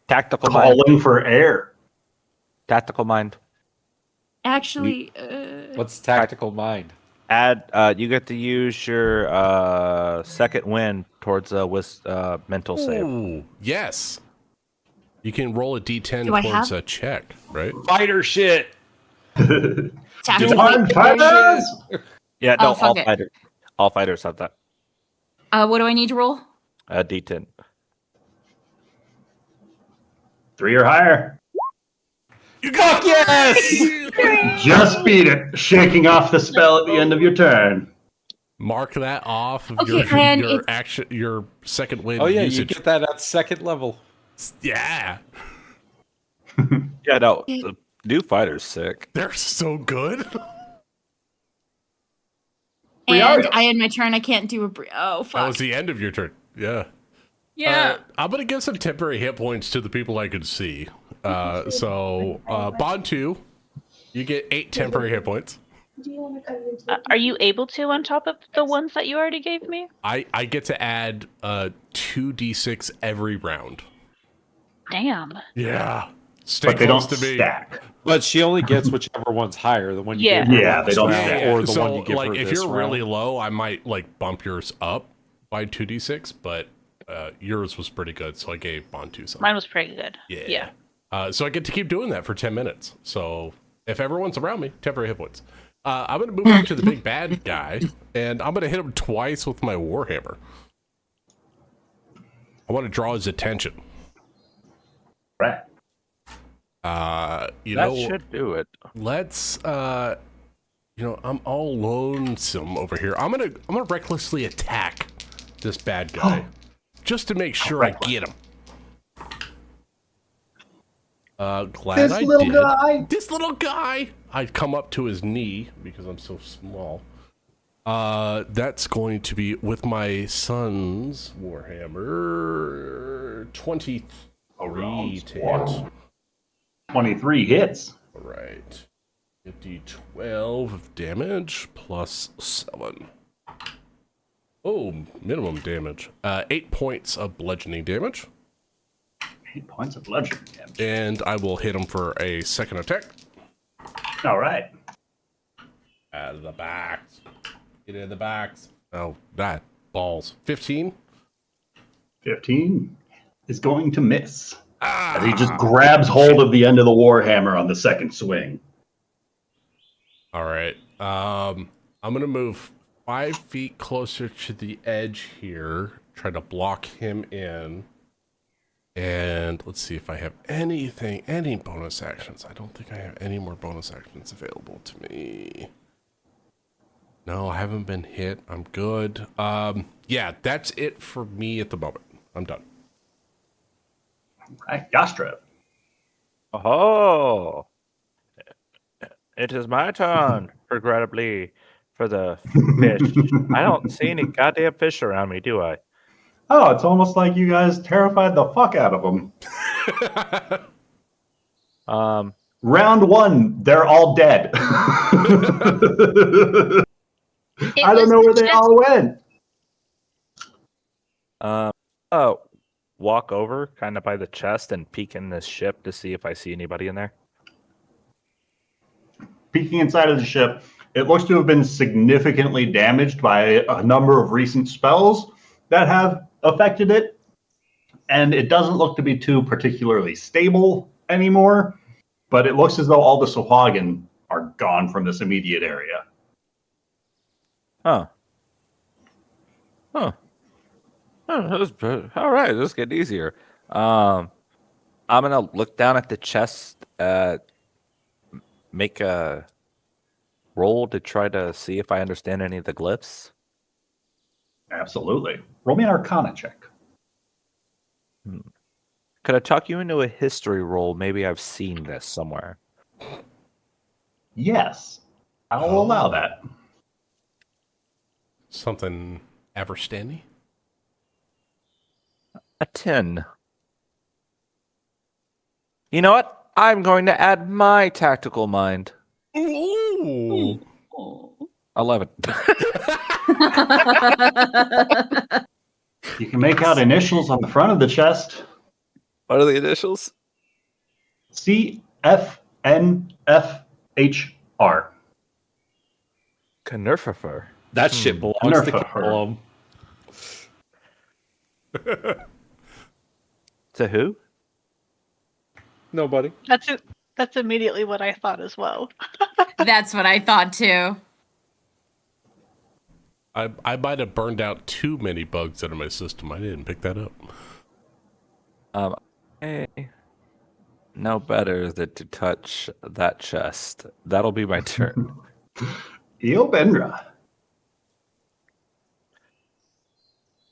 Tactical mind. calling for air. Tactical mind. Actually, What's tactical mind? Add. You get to use your second wind towards mental save. Ooh, yes. You can roll a d10 Do I towards have- a check, right? Fighter shit. tactical Darn fighters! Yeah, Oh, no, fuck it. all fighters have that. what do I need to roll? D10. 3 or higher. You got Yes! Just beat it, shaking off the spell at the end of your turn. Mark that off of Okay, and your it's- action, your second wind Oh yeah, usage. you get that at second level. Yeah, Yeah, no, the new fighter's sick. they're so good. And I had my turn. I can't do a oh That fuck. was the end of your turn. Yeah. Yeah. I'm gonna give some temporary hit points to the people I could see. So Bond 2, you get 8 temporary hit points. Are you able to on top of the ones that you already gave me? I get to add 2d6 every round. Damn. Yeah. Stay But they don't close to me. stack. But she only gets whichever one's higher, the one you Yeah. give her Yeah, last they don't round, stack. or the So, one you give like, her if this you're really round. low, I might like bump yours up by 2d6, but yours was pretty good, so I gave Bond 2 something. Mine was pretty good. Yeah. So I get to keep doing that for 10 minutes. So if everyone's around me, temporary hit points. I'm going to move up to the big bad guy, and I'm going to hit him twice with my Warhammer. I want to draw his attention. Right. That should do it. Let's, I'm all lonesome over here. I'm gonna recklessly attack this bad guy, just to make sure I get him. Glad This I little did. guy. This little guy. I'd come up to his knee because I'm so small. That's going to be with my son's Warhammer 23 to hit. 23 hits. All right. 12 of damage plus 7. Oh, minimum damage. 8 points of bludgeoning damage. 8 points of bludgeoning damage. And I will hit him for a second attack. All right. Out of the backs. Get in the backs. Oh, that balls. 15. 15 is going to miss. As he just grabs hold of the end of the Warhammer on the second swing. All right. I'm going to move 5 feet closer to the edge here. Try to block him in. And let's see if I have any bonus actions. I don't think I have any more bonus actions available to me. No, I haven't been hit. I'm good. Yeah, that's it for me at the moment. I'm done. Right, Yastra. Oh, it is my turn, regrettably, for the fish. I don't see any goddamn fish around me, do I? Oh, it's almost like you guys terrified the fuck out of them. Round 1, they're all dead. I don't know where they all went. Walk over kind of by the chest and peek in this ship to see if I see anybody in there. Peeking inside of the ship, it looks to have been significantly damaged by a number of recent spells that have affected it. And it doesn't look to be too particularly stable anymore, but it looks as though all the Sahuagin are gone from this immediate area. Huh. All right, let's get easier. I'm gonna look down at the chest, make a roll to try to see if I understand any of the glyphs. Absolutely. Roll me an Arcana check. Could I talk you into a history roll? Maybe I've seen this somewhere. Yes, I'll allow that. Something Everstandy? A 10. You know what? I'm going to add my tactical mind. Ooh. 11. You can make out initials on the front of the chest. What are the initials? CFNFHR. Canerfifer. That shit belongs to Callum. To who? Nobody. That's immediately what I thought as well. That's what I thought too. I might have burned out too many bugs out of my system. I didn't pick that up. No better than to touch that chest. That'll be my turn. Eobendra.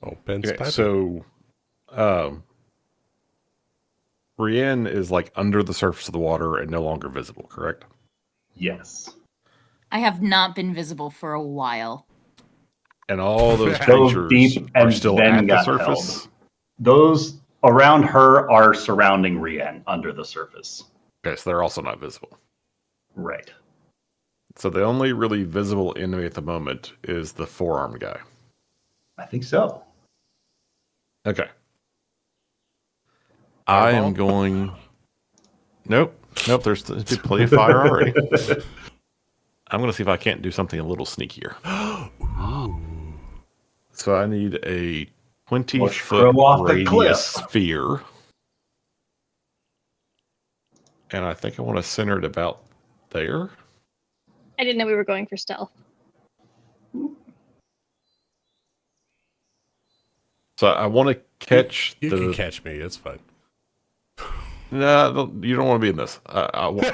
Oh, Ben's Okay, piping. so Brienne is like under the surface of the water and no longer visible, correct? Yes. I have not been visible for a while. And all those Dove creatures deep are and still then at the got surface. held. Those around her are surrounding Rienne under the surface. Okay, so they're also not visible. Right. So the only really visible enemy at the moment is the four-armed guy. I think so. Okay. I Fireball? am going... Nope. There's plenty of fire already. I'm going to see if I can't do something a little sneakier. So I need a 20-foot radius sphere. And I think I want to center it about there. I didn't know we were going for stealth. So I want to catch You can catch me. It's fine. No, you don't want to be in this. I want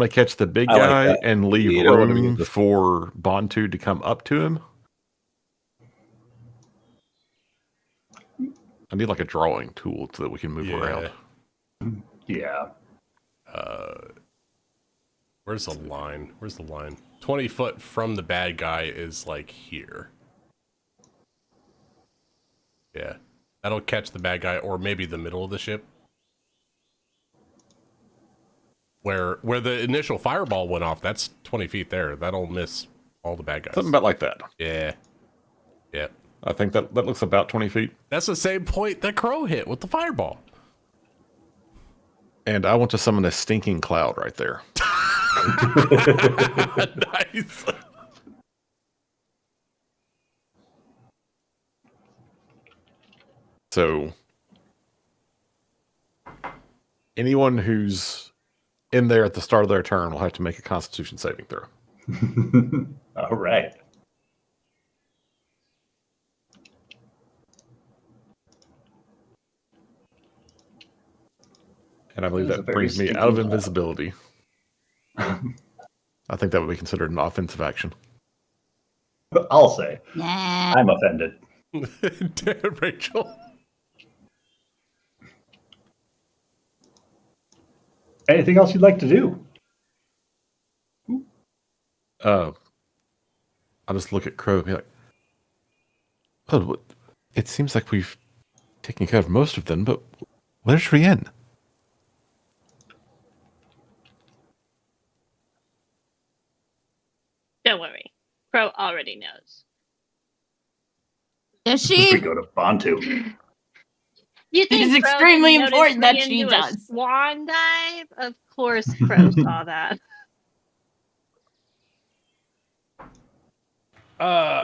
to catch the big I like guy that. and leave You don't wanna be in room this. for Bontu to come up to him. I need like a drawing tool so that we can move around. Yeah. Where's the line? 20 foot from the bad guy is like here. Yeah. That'll catch the bad guy, or maybe the middle of the ship. Where the initial fireball went off, that's 20 feet there. That'll miss all the bad guys. Something about like that. Yeah. Yeah. I think that looks about 20 feet. That's the same point that Crow hit with the fireball. And I want to summon a stinking cloud right there. Nice. So anyone who's in there at the start of their turn will have to make a Constitution saving throw. All right. And I believe That is a that very brings me out stinking of cloud. invisibility. I think that would be considered an offensive action. I'll say. Nah. I'm offended. Rachel. Anything else you'd like to do? I'll just look at Crow and be like, oh, it seems like we've taken care of most of them, but where's Rienne? Don't worry. Crow already knows. Does We she? go to Bantu. You It think is Crow extremely didn't notice important that Rian she do a does. swan dive? Of course Crow saw that.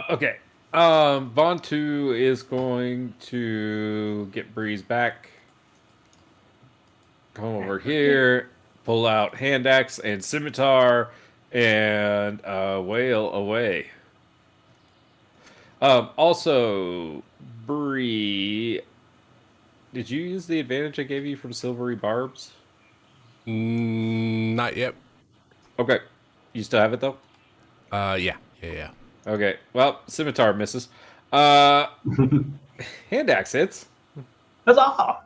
Okay. Vontu is going to get Breeze back. Come over here, pull out hand axe and scimitar, and wail away. Also, Bree, did you use the advantage I gave you from silvery barbs? Not yet. Okay. You still have it though? Yeah. Okay. Well, scimitar misses. Hand axe hits. Huzzah!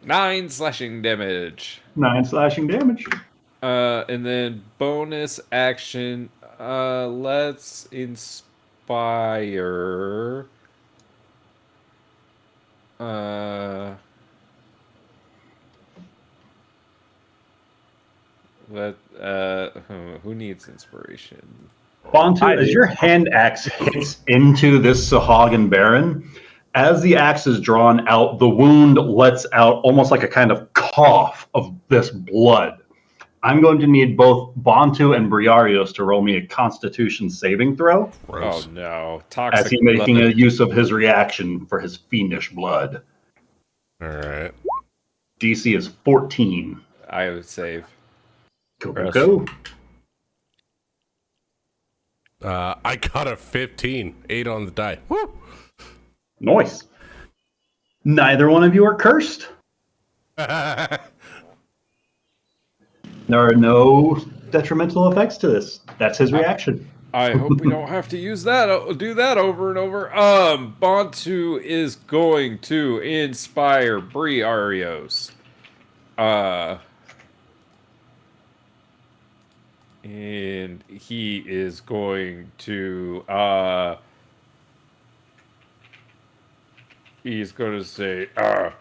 9 slashing damage. 9 slashing damage. And then bonus action. Let's inspire. Who needs inspiration? Bantu, I as do. your hand axe hits into this Sahagin Baron, as the axe is drawn out, the wound lets out almost like a kind of cough of this blood. I'm going to need both Bantu and Briarios to roll me a Constitution saving throw Gross. Oh no. as Toxic he's making a blood. use of his reaction for his fiendish blood. All right. DC is 14. I would save. Go, Gross. go. I got a 15. 8 on the die. Woo! Nice. Neither one of you are cursed. There are no detrimental effects to this. That's his reaction. I hope we don't have to use that. Do that over and over. Bantu is going to inspire Briarios. And he is going to he's going to say I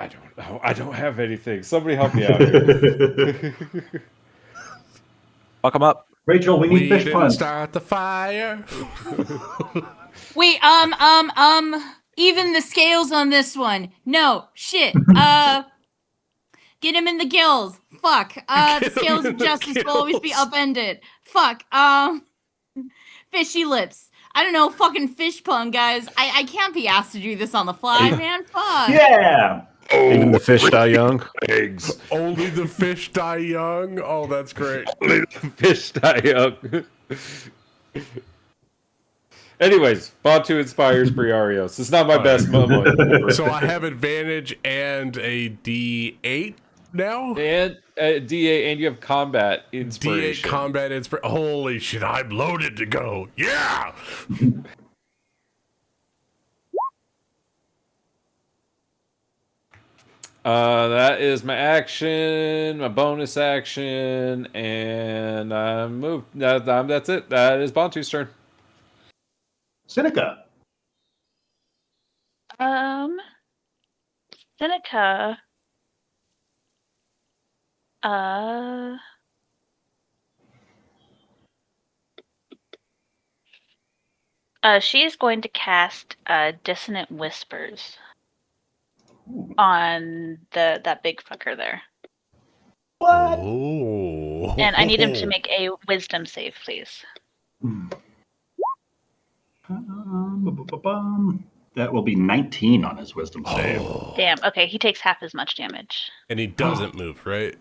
don't know. I don't have anything. Somebody help me out here. Fuck him up. Rachel, we need We fish didn't puns. start the fire. Wait, even the scales on this one. No, shit. Get him in the gills. Fuck. The Get him scales in of the justice will always be gills. upended. Fuck. Fishy lips. I don't know, fucking fish pun, guys. I can't be asked to do this on the fly, man. Fuck. Yeah. Even the fish die young. Eggs. Only the fish die young. Oh, that's great. Fish die up. Anyways, Bantu inspires Briarios. It's not my best moment. So I have advantage and a D8 now? And DA, and you have combat D8 inspiration. combat inspiration. Holy shit, I'm loaded to go. Yeah! That is my action, my bonus action, and I moved. That's it. That is Bantu's turn. Seneca. Seneca. She's going to cast Dissonant Whispers on that big fucker there. What? Oh. And I need him to make a wisdom save, please. That will be 19 on his wisdom save. Damn. Okay, he takes half as much damage. And he doesn't move, right?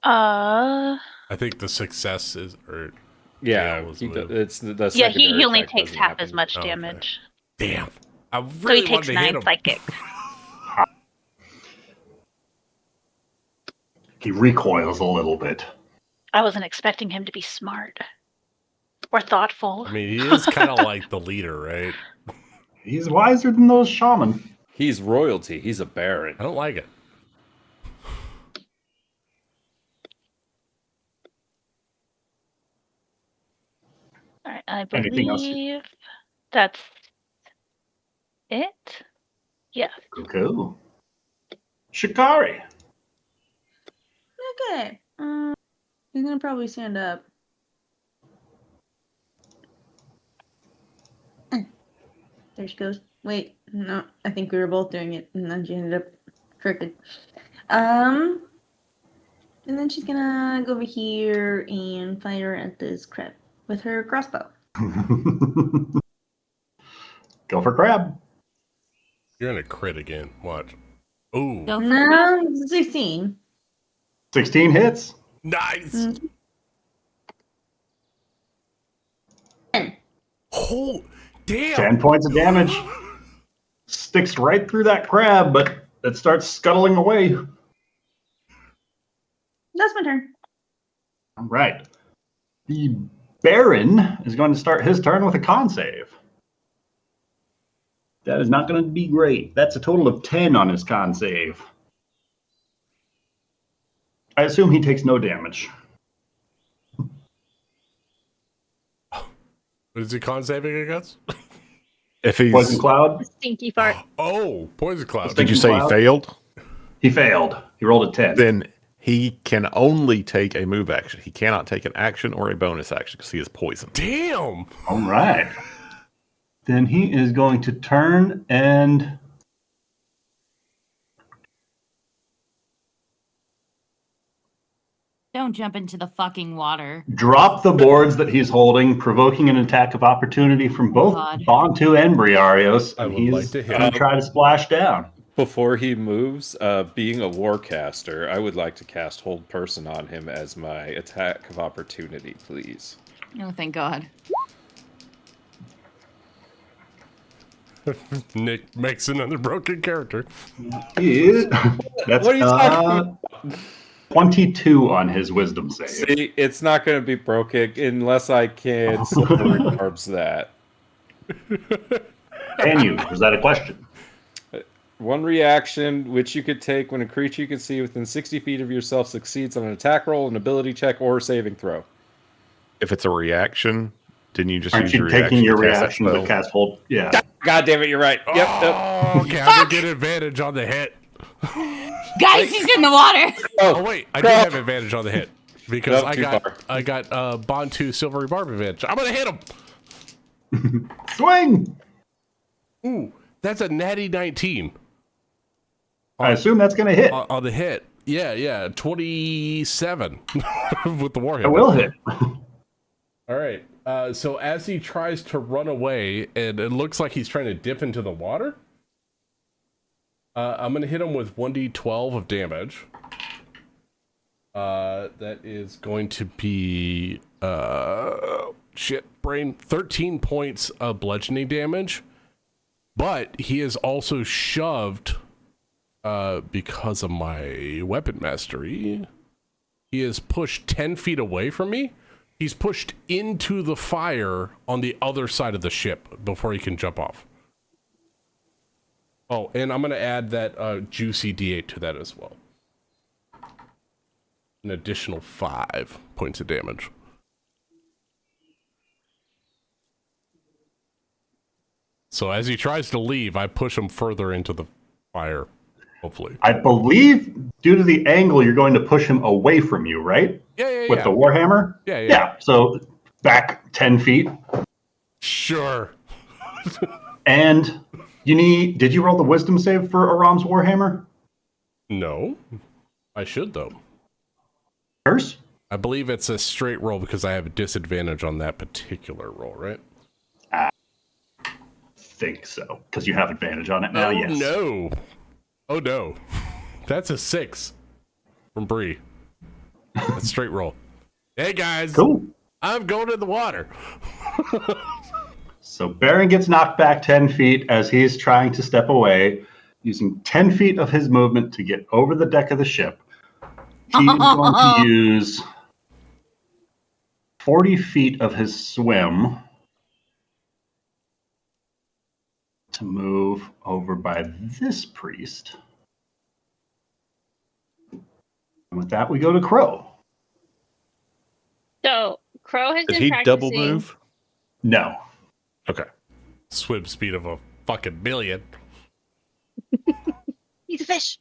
Uh. I think the success is, or Yeah, fail is he move. it's the Yeah, secondary he only effect takes doesn't half happen. as much Oh, okay. damage. Damn. I So really he wanted takes to hit 9 him. psychic. He recoils a little bit. I wasn't expecting him to be smart or thoughtful. I mean, he is kind of like the leader, right? He's wiser than those shaman. He's royalty. He's a baron. I don't like it. All right, I Anything else? believe that's it. Yeah. Cool. Shikari. Okay. He's gonna probably stand up. There she goes. Wait, no, I think we were both doing it, and then she ended up crooked. And then she's gonna go over here and fire at this crab with her crossbow. Go for crab. You're in a crit again. Watch. Ooh. Go for it. No, 16. 16 hits. Nice. Oh, damn. 10 points of damage. Sticks right through that crab, but it starts scuttling away. That's my turn. All right. The Baron is going to start his turn with a con save. That is not going to be great. That's a total of 10 on his con save. I assume he takes no damage. What is he con saving against? If he's, Poison Cloud? Stinky fart. Oh, poison cloud. did you say he Cloud? failed? He failed. He rolled a 10. Then he can only take a move action. He cannot take an action or a bonus action because he is poisoned. Damn. All right. Then he is going to turn and Don't jump into the fucking water. drop the boards that he's holding, provoking an attack of opportunity from both God. Bantu and Briarios. I And would he's like to hit going to him. try to splash down. Before he moves, being a warcaster, I would like to cast Hold Person on him as my attack of opportunity, please. Oh, thank God. Nick makes another broken character. He is. That's What are you talking 22 on his wisdom save. See, it's not going to be broken unless I can silver orbs that. Can you? Was that a question? One reaction which you could take when a creature you can see within 60 feet of yourself succeeds on an attack roll, an ability check, or saving throw. If it's a reaction, didn't you just Aren't use you your taking your reaction to reaction to cast cast hold? Yeah. God damn it, you're right. Yep. Oh, okay, I'm gonna get advantage on the hit. Guys, he's in the water. Oh wait, I do crap. have advantage on the hit because Nope, too far. I got Bantu Silvery Barb advantage. I'm gonna hit him. Swing! Ooh, that's a natty 19 I assume that's going to hit. on the hit. Yeah, 27 with the warhead. It will hit. All right. So as he tries to run away, and it looks like he's trying to dip into the water, I'm gonna hit him with 1d12 of damage. That is going to be 13 points of bludgeoning damage. But he is also shoved because of my weapon mastery. He is pushed 10 feet away from me. He's pushed into the fire on the other side of the ship before he can jump off. Oh, and I'm going to add that juicy D8 to that as well. An additional 5 points of damage. So as he tries to leave, I push him further into the fire, hopefully. I believe due to the angle, you're going to push him away from you, right? Yeah. With the Warhammer? Yeah. So back 10 feet. Sure. And did you roll the wisdom save for Aram's Warhammer? No. I should, though. Curse? I believe it's a straight roll because I have a disadvantage on that particular roll, right? think so, because you have advantage on it now. Oh Yes. no! Oh no! That's a 6 from Bree. That's straight roll. Hey guys, Cool. I'm going in the water. So Baron gets knocked back 10 feet as he's trying to step away, using 10 feet of his movement to get over the deck of the ship. He is going to use 40 feet of his swim to move over by this priest. And with that, we go to Crow. So Crow has Did been he practicing. double move? No. Okay. Swim speed of a fucking million. He's a fish.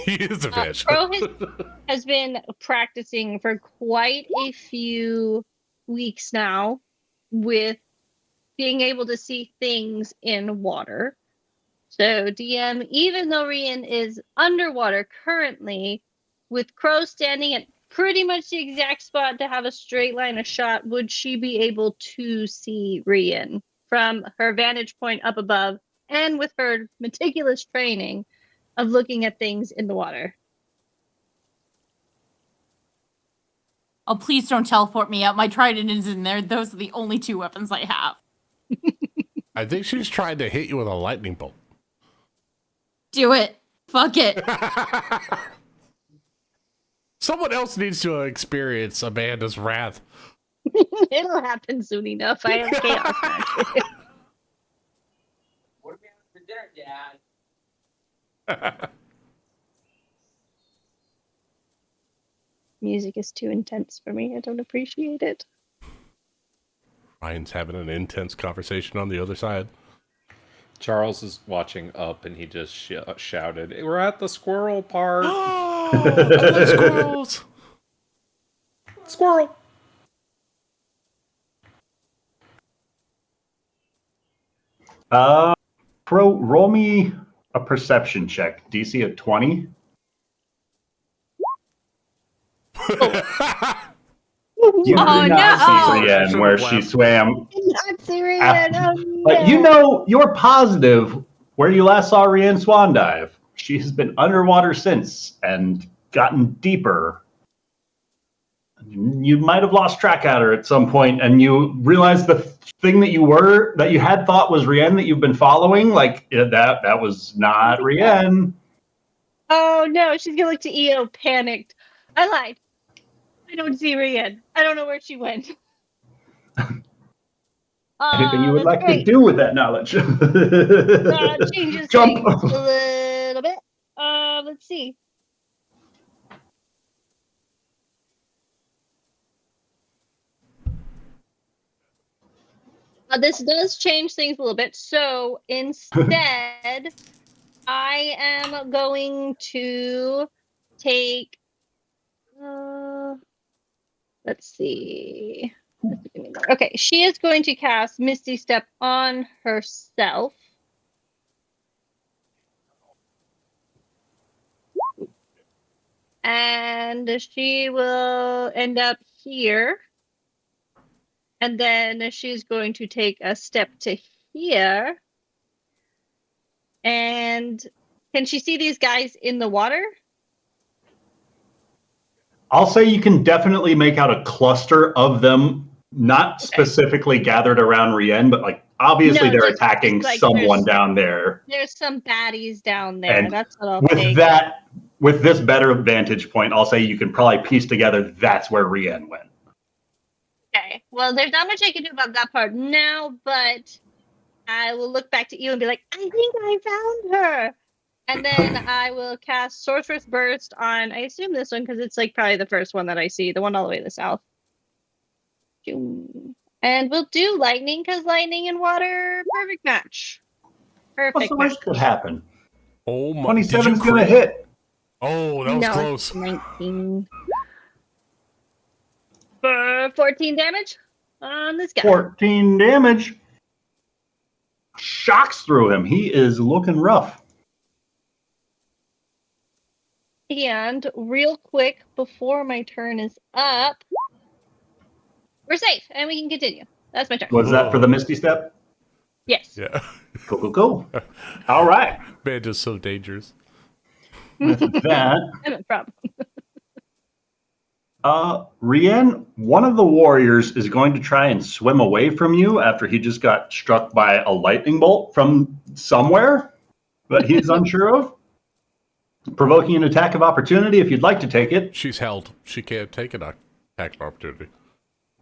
He is a fish. Crow has been practicing for quite a few weeks now with being able to see things in water. So DM, even though Rian is underwater currently, with Crow standing at pretty much the exact spot to have a straight line of shot, would she be able to see Rian from her vantage point up above and with her meticulous training of looking at things in the water? Oh, please don't teleport me out. My trident is in there. Those are the only 2 weapons I have. I think she's trying to hit you with a lightning bolt. Do it. Fuck it. Someone else needs to experience Amanda's wrath. It'll happen soon enough. I have chaos magic. What are we having for dinner, Dad? Music is too intense for me. I don't appreciate it. Ryan's having an intense conversation on the other side. Charles is watching up, and he just shouted, "We're at the squirrel park!" Oh, I love squirrels. Squirrel. Crow, roll me a perception check. DC at 20. You do not see Brienne where she swam. Not Syrian. Oh, no. But you know, you're positive where you last saw Rianne swan dive. She has been underwater since and gotten deeper. You might have lost track at her at some point, and you realize the thing that you had thought was Rianne that you've been following, that was not Rianne. Oh no, she's gonna look to EO panicked. I lied. I don't see Rianne. I don't know where she went. Anything you would like great. to do with that knowledge? Changes Jump. things a little bit. Let's see. This does change things a little bit. So instead, I am going to take. Let's see. Okay, she is going to cast Misty Step on herself. And she will end up here. And then she's going to take a step to here. And can she see these guys in the water? I'll say you can definitely make out a cluster of them, not specifically gathered around Rianne, but obviously they're attacking someone down there. There's some baddies down there. And that's what I'll take. With this better vantage point, I'll say you can probably piece together that's where Rianne went. Okay. Well, there's not much I can do about that part now, but I will look back to you and be like, I think I found her. And then I will cast Sorceress Burst on, I assume this one, because it's probably the first one that I see, the one all the way to the south. And we'll do lightning, because lightning and water, perfect match. Perfect. What's the worst could happen? Oh my! 27 is going to hit. Oh, that was close. 19. For 14 damage on this guy. 14 damage. Shocks through him. He is looking rough. And real quick, before my turn is up, we're safe and we can continue. That's my turn. Was that for the Misty Step? Yes. Yeah. Cool. All right. Man, just so dangerous. With that, No problem. Rien, one of the warriors is going to try and swim away from you after he just got struck by a lightning bolt from somewhere that he's unsure of, provoking an attack of opportunity if you'd like to take it. She's held. She can't take an attack of opportunity.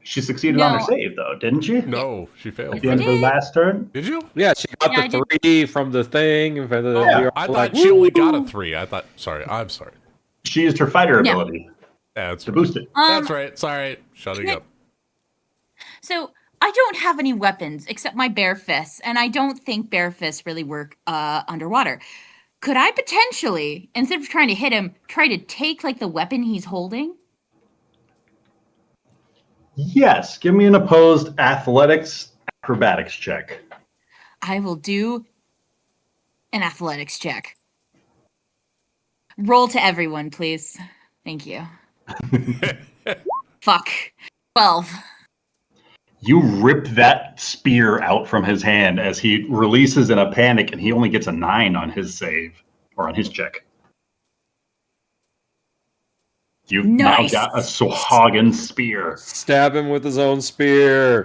She succeeded on her No. save, though, didn't she? No, she failed. At the end of her last turn? Did you? Yeah, she got Yeah, I the 3 from the thing. And for the, Yeah. we were I all thought like, she only got a "Woo!" 3. I'm sorry. She used her fighter No. ability That's to right. boost it. That's right. Sorry. Shutting up. So I don't have any weapons except my bare fists, and I don't think bare fists really work underwater. Could I potentially, instead of trying to hit him, try to take like the weapon he's holding? Yes, give me an opposed athletics acrobatics check. I will do an athletics check. Roll to everyone, please. Thank you. Fuck. 12. You rip that spear out from his hand as he releases in a panic, and he only gets a 9 on his save, or on his check. You've Nice. now got a Sohagan spear. Stab him with his own spear.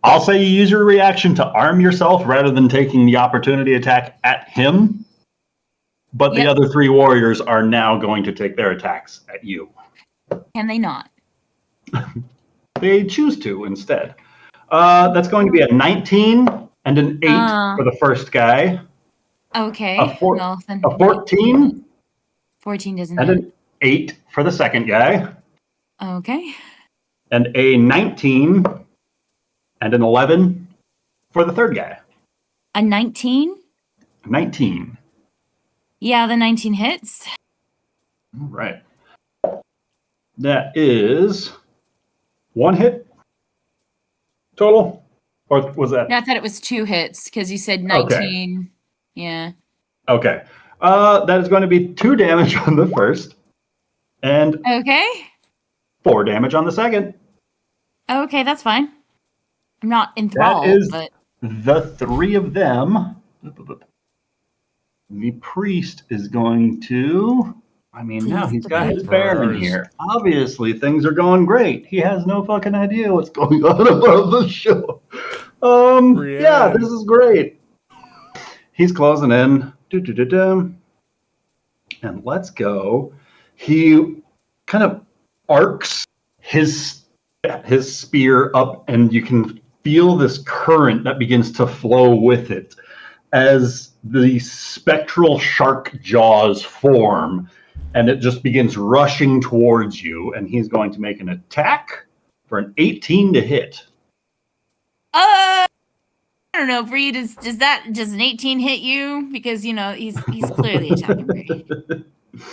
I'll say you use your reaction to arm yourself rather than taking the opportunity attack at him. But the Yep. other 3 warriors are now going to take their attacks at you. Can they not? They choose to instead. That's going to be a 19 and an 8 for the first guy. Okay. A four- well, then A 14 14 doesn't and hit. an 8 for the second guy. Okay. And a 19 and an 11 for the third guy. A 19? 19. Yeah, the 19 hits. All right. That is 1 hit total? Or was that? No, I thought it was 2 hits because you said 19. Yeah. Okay. That is going to be 2 damage on the first and Okay. 4 damage on the second. Okay, that's fine. I'm not enthralled, is- but The 3 of them. The priest is going to. I mean, now Please, he's the got his priest. baron here. Obviously, things are going great. He has no fucking idea what's going on above the shore. Yeah, this is great. He's closing in. Do-do-do-do. And let's go. He kind of arcs his spear up, and you can feel this current that begins to flow with it as the spectral shark jaws form, and it just begins rushing towards you, and he's going to make an attack for an 18 to hit. I don't know, Bree, does an 18 hit you? Because he's clearly attacking Bree.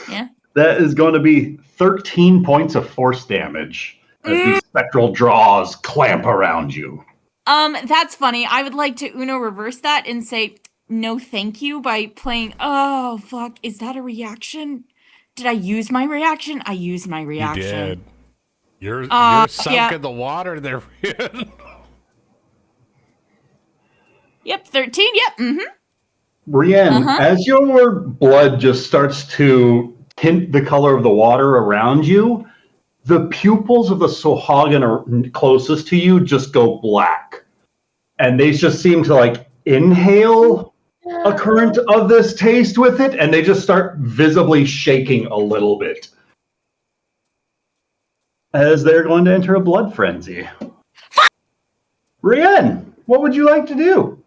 Yeah. That is going to be 13 points of force damage as these spectral jaws clamp around you. That's funny. I would like to Uno reverse that and say no thank you by playing. Oh fuck, is that a reaction? Did I use my reaction? I used my You reaction. did. You're sunk yeah. in the water there. Yep, 13. Yep. Mm-hmm. Brienne, as your blood just starts to tint the color of the water around you, the pupils of the Sohagan closest to you just go black. And they just seem to inhale a current of this taste with it, and they just start visibly shaking a little bit as they're going to enter a blood frenzy. Brienne, what would you like to do?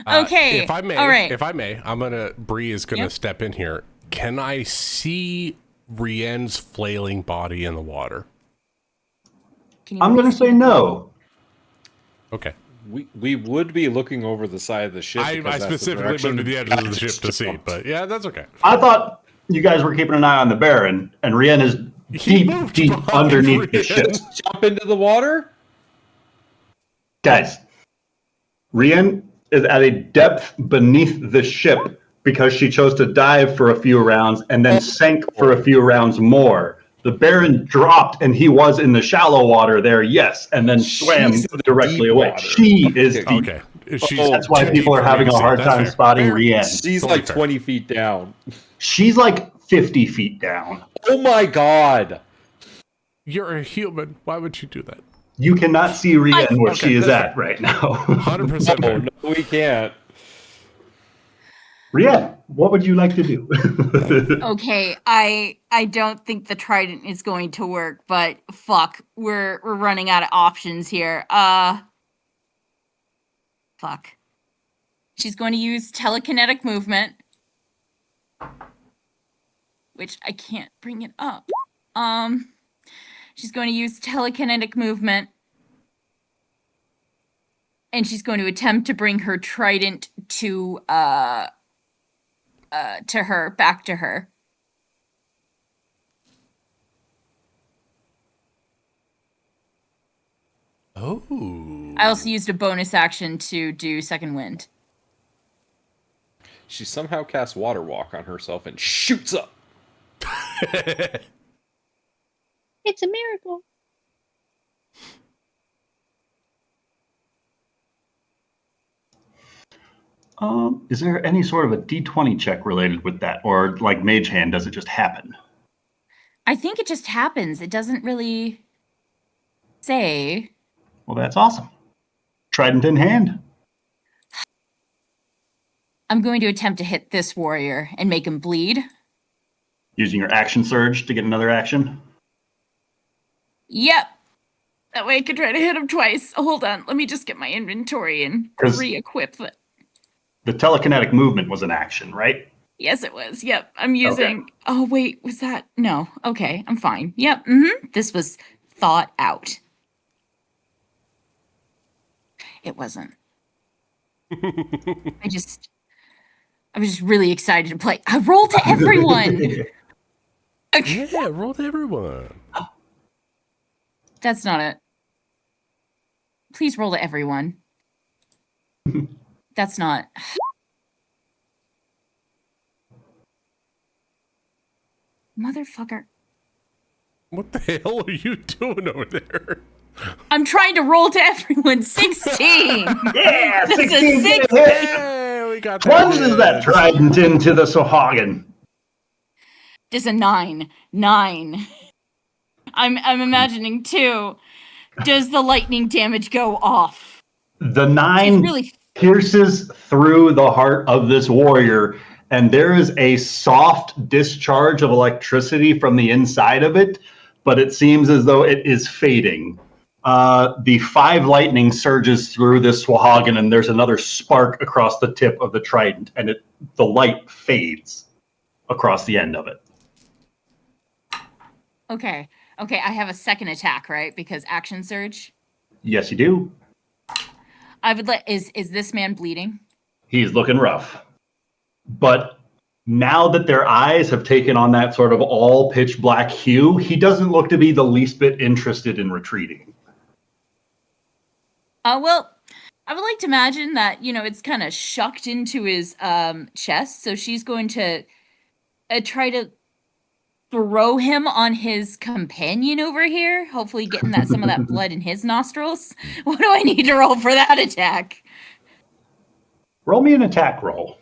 Okay. If I may, all right. Bree is gonna step in here. Can I see Rienne's flailing body in the water? I'm going to say no. Okay. We would be looking over the side of the ship. I because that's the specifically moved to direction the edge of the Patrick ship to see, jumped. but yeah, that's okay. I thought you guys were keeping an eye on the Baron, and Rien is deep behind underneath the Rien. ship. Jump into the water. Guys, Rien is at a depth beneath the ship because she chose to dive for a few rounds and then sank for a few rounds more. The Baron dropped, and he was in the shallow water there, yes, and then swam She's in the directly deep away. water. She is deep. Okay. She's That's why too people deep are for me having to a see. hard That's time fair. spotting Fair. Rienne. She's Totally like fair. 20 feet down. She's like 50 feet down. Oh my god. You're a human. Why would you do that? You cannot see Rienne where Okay, she is that's at fair. right now. 100% No, fair. no, we can't. Rienne, what would you like to do? Okay, I don't think the trident is going to work, but fuck, we're running out of options here. Fuck. She's going to use telekinetic movement, which I can't bring it up. She's going to use telekinetic movement, and she's going to attempt to bring her trident to her, back to her. Oh. I also used a bonus action to do second wind. She somehow casts water walk on herself and shoots up. It's a miracle. Is there any sort of a D20 check related with that? Or like Mage Hand, does it just happen? I think it just happens. It doesn't really say. Well, that's awesome. Trident in hand. I'm going to attempt to hit this warrior and make him bleed. Using your action surge to get another action. Yep. That way I could try to hit him twice. Hold on. Let me just get my inventory and 'Cause- re-equip it. The telekinetic movement was an action, right? Yes, it was. Yep. I'm using... Oh, wait. Was that... No. Okay. I'm fine. Yep. This was thought out. It wasn't. I was just really excited to play. I rolled to everyone! Okay. Yeah, roll to everyone. That's not it. Please roll to everyone. That's not. Motherfucker. What the hell are you doing over there? I'm trying to roll to everyone. 16! Yeah, That's a 16 six. hit. Hey, we got that. Plunges that trident into the Sohagan. There's a 9. 9. I'm imagining 2. Does the lightning damage go off? The She's 9 really pierces through the heart of this warrior, and there is a soft discharge of electricity from the inside of it, but it seems as though it is fading. The 5 lightning surges through this Swahagan, and there's another spark across the tip of the trident, and the light fades across the end of it. Okay. Okay, I have a second attack, right? Because action surge. Yes, you do. I would let is this man bleeding? He's looking rough. But now that their eyes have taken on that sort of all pitch black hue, he doesn't look to be the least bit interested in retreating. Well, I would like to imagine that, it's kind of shucked into his chest, so she's going to try to throw him on his companion over here, hopefully getting some of that blood in his nostrils. What do I need to roll for that attack? Roll me an attack roll.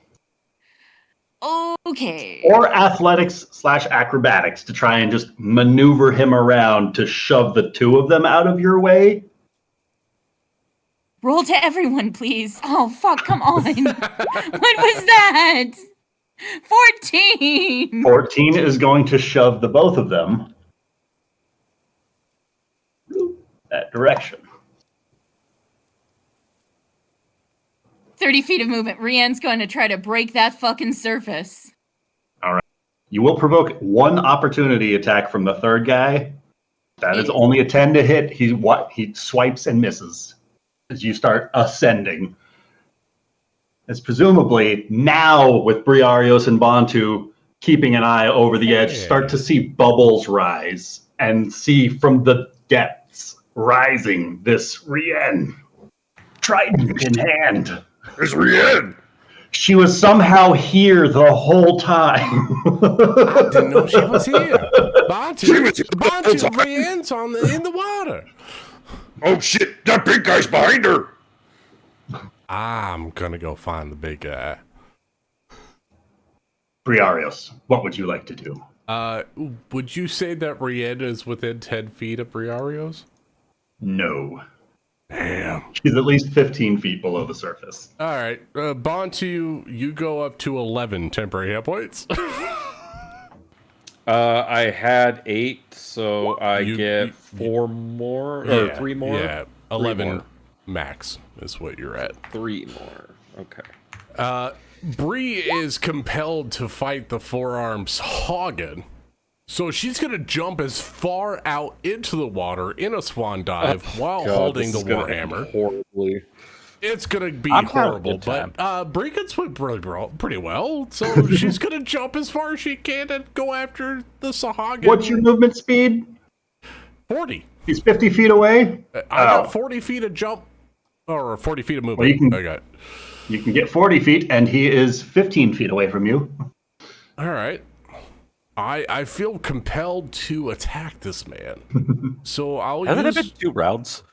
Okay. Or athletics/acrobatics to try and just maneuver him around to shove the two of them out of your way. Roll to everyone, please. Oh, fuck, come on. What was that? 14. 14 is going to shove the both of them that direction. 30 feet of movement. Rienne's going to try to break that fucking surface. All right. You will provoke one opportunity attack from the third guy. That is only a 10 to hit. He swipes and misses as you start ascending. As presumably now with Briarios and Bantu keeping an eye over the edge, start to see bubbles rise and see from the depths rising this Rienne, trident in hand. It's Rienne. She was somehow here the whole time. I didn't know she was here. She was Bantu, here the Bantu, whole time. Brienne's in the water. Oh shit! That big guy's behind her. I'm gonna go find the big guy. Briarios, what would you like to do? Would you say that Brienne is within 10 feet of Briario's? No. Damn. She's at least 15 feet below the surface. All right, Bantu, you go up to 11 temporary hit points. I had 8, so I You- get you- 4 more or 3 more. Yeah, 11 max is what you're at. 3 more. Okay. Bree is compelled to fight the four-arms Hagen, so she's gonna jump as far out into the water in a swan dive while holding the this is gonna end warhammer. horribly. It's gonna be I'm having a horrible, good but Bree can swim pretty well, so she's gonna jump as far as she can and go after the Sahagin. What's your movement speed? 40? He's 50 feet away? I got 40 feet of jump, or 40 feet of movement. Well, you can- I got. You can get 40 feet, and he is 15 feet away from you. All right. I feel compelled to attack this man. So I'll Hasn't it use... been 2 rounds?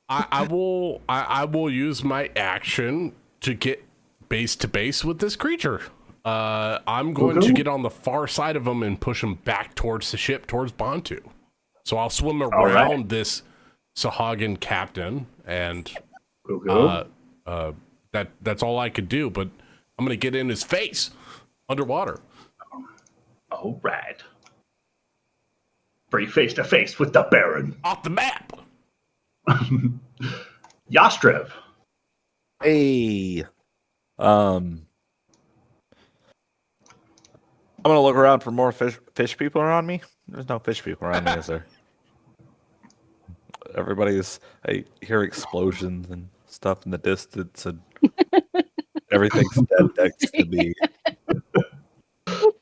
I will use my action to get base to base with this creature. I'm going to get on the far side of him and push him back towards the ship, towards Bantu. So I'll swim around this Sahagin captain, and that's all I could do. But I'm gonna get in his face underwater. All right. Bring face to face with the Baron. Off the map. Yastrev. Hey. I'm gonna look around for more fish people around me. There's no fish people around me, is there? I hear explosions and stuff in the distance, and everything's dead next to me.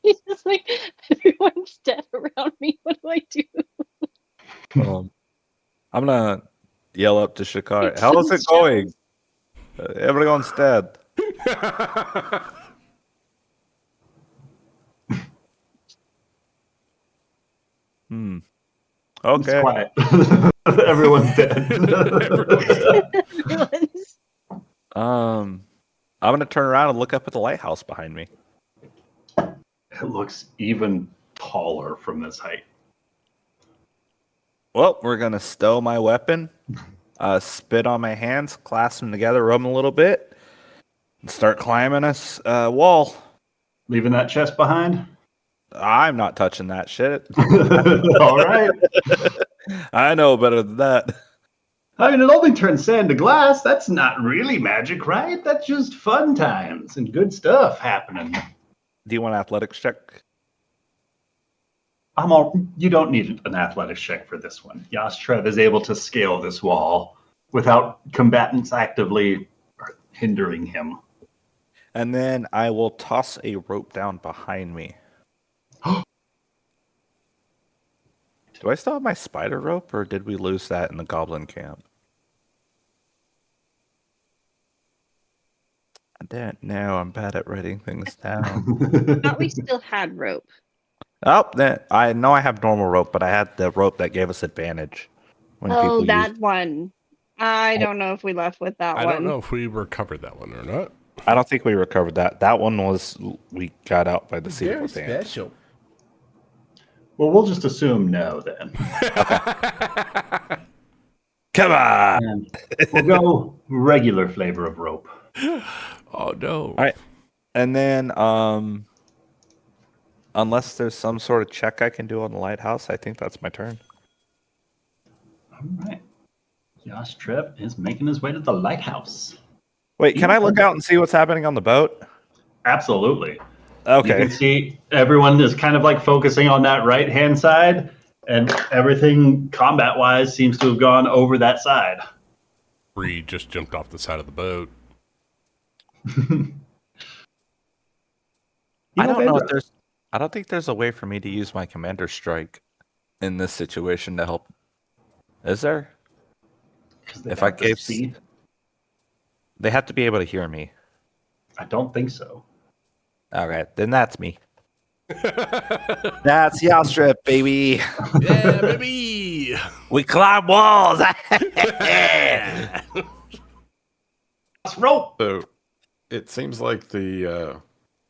He's just like, everyone's dead around me. What do I do? I'm gonna yell up to Shikari. How is it going? Everyone's dead. It's Okay. quiet. Everyone's dead. Everyone's- I'm gonna turn around and look up at the lighthouse behind me. It looks even taller from this height. Well, we're gonna stow my weapon, spit on my hands, clasp them together, rub them a little bit, and start climbing this wall. Leaving that chest behind? I'm not touching that shit. All right. I know better than that. I mean, it only turns sand to glass. That's not really magic, right? That's just fun times and good stuff happening. Do you want an athletics check? You don't need an athletics check for this one. Yastrev is able to scale this wall without combatants actively hindering him. And then I will toss a rope down behind me. Do I still have my spider rope, or did we lose that in the goblin camp? I don't know. I'm bad at writing things down. I thought we still had rope. Oh, then I know I have normal rope, but I had the rope that gave us advantage. When Oh, people that used- one. I don't know if we left with that I one. don't know if we recovered that one or not. I don't think we recovered that. That one was we got out by the seat of our pants. special. Well, we'll just assume no then. Come on. And we'll go regular flavor of rope. Oh no! All right. And then, unless there's some sort of check I can do on the lighthouse, I think that's my turn. All right. Yastrev is making his way to the lighthouse. Wait, can I look out and see what's happening on the boat? Absolutely. You Okay. can see everyone is kind of like focusing on that right-hand side, and everything combat-wise seems to have gone over that side. Bree just jumped off the side of the boat. I don't know if there's. I don't think there's a way for me to use my commander strike in this situation to help. Is there? If I gave speed, they have to be able to hear me. I don't think so. Okay, then that's me. That's Yastrip, baby. Yeah, baby. We climb walls. Yeah. Let's roll. So it seems like the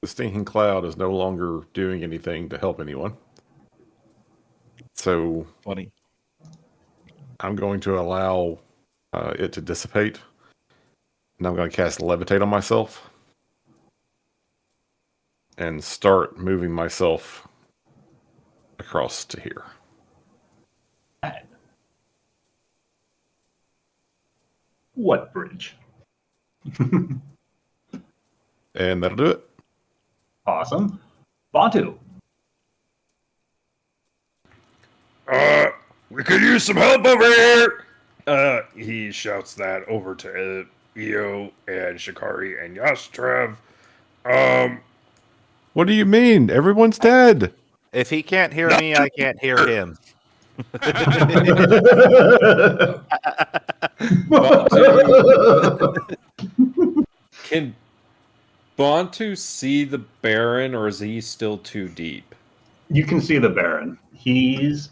stinking cloud is no longer doing anything to help anyone. So Funny. I'm going to allow it to dissipate. And I'm going to cast Levitate on myself. And start moving myself across to here. What bridge? And that'll do it. Awesome. Bantu. We could use some help over here. He shouts that over to Io and Shikari and Yastrev. What do you mean? Everyone's dead. If he can't hear me, I can't hear him. Can Bantu see the Baron, or is he still too deep? You can see the Baron. He's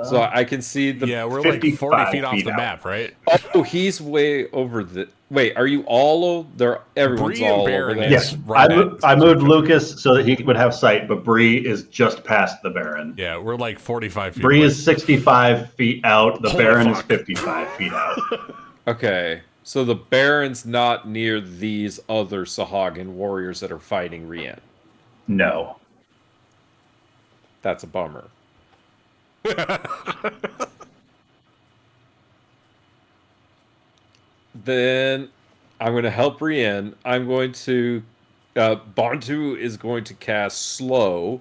So I can see the. Yeah, we're like 40 55 feet off feet the out. map, right? Oh, he's way over the. Wait, are you all? There, everyone's Bree and all over Baron there. Yes, right I at- moved Lucas so that he would have sight, but Bree is just past the Baron. Yeah, we're like 45 feet Bree away. is 65 feet out. The Holy Baron is fuck. 55 feet out. Okay, so the Baron's not near these other Sahagin warriors that are fighting Rien. No. That's a bummer. Then I'm going to help Rien. I'm going to. Bantu is going to cast Slow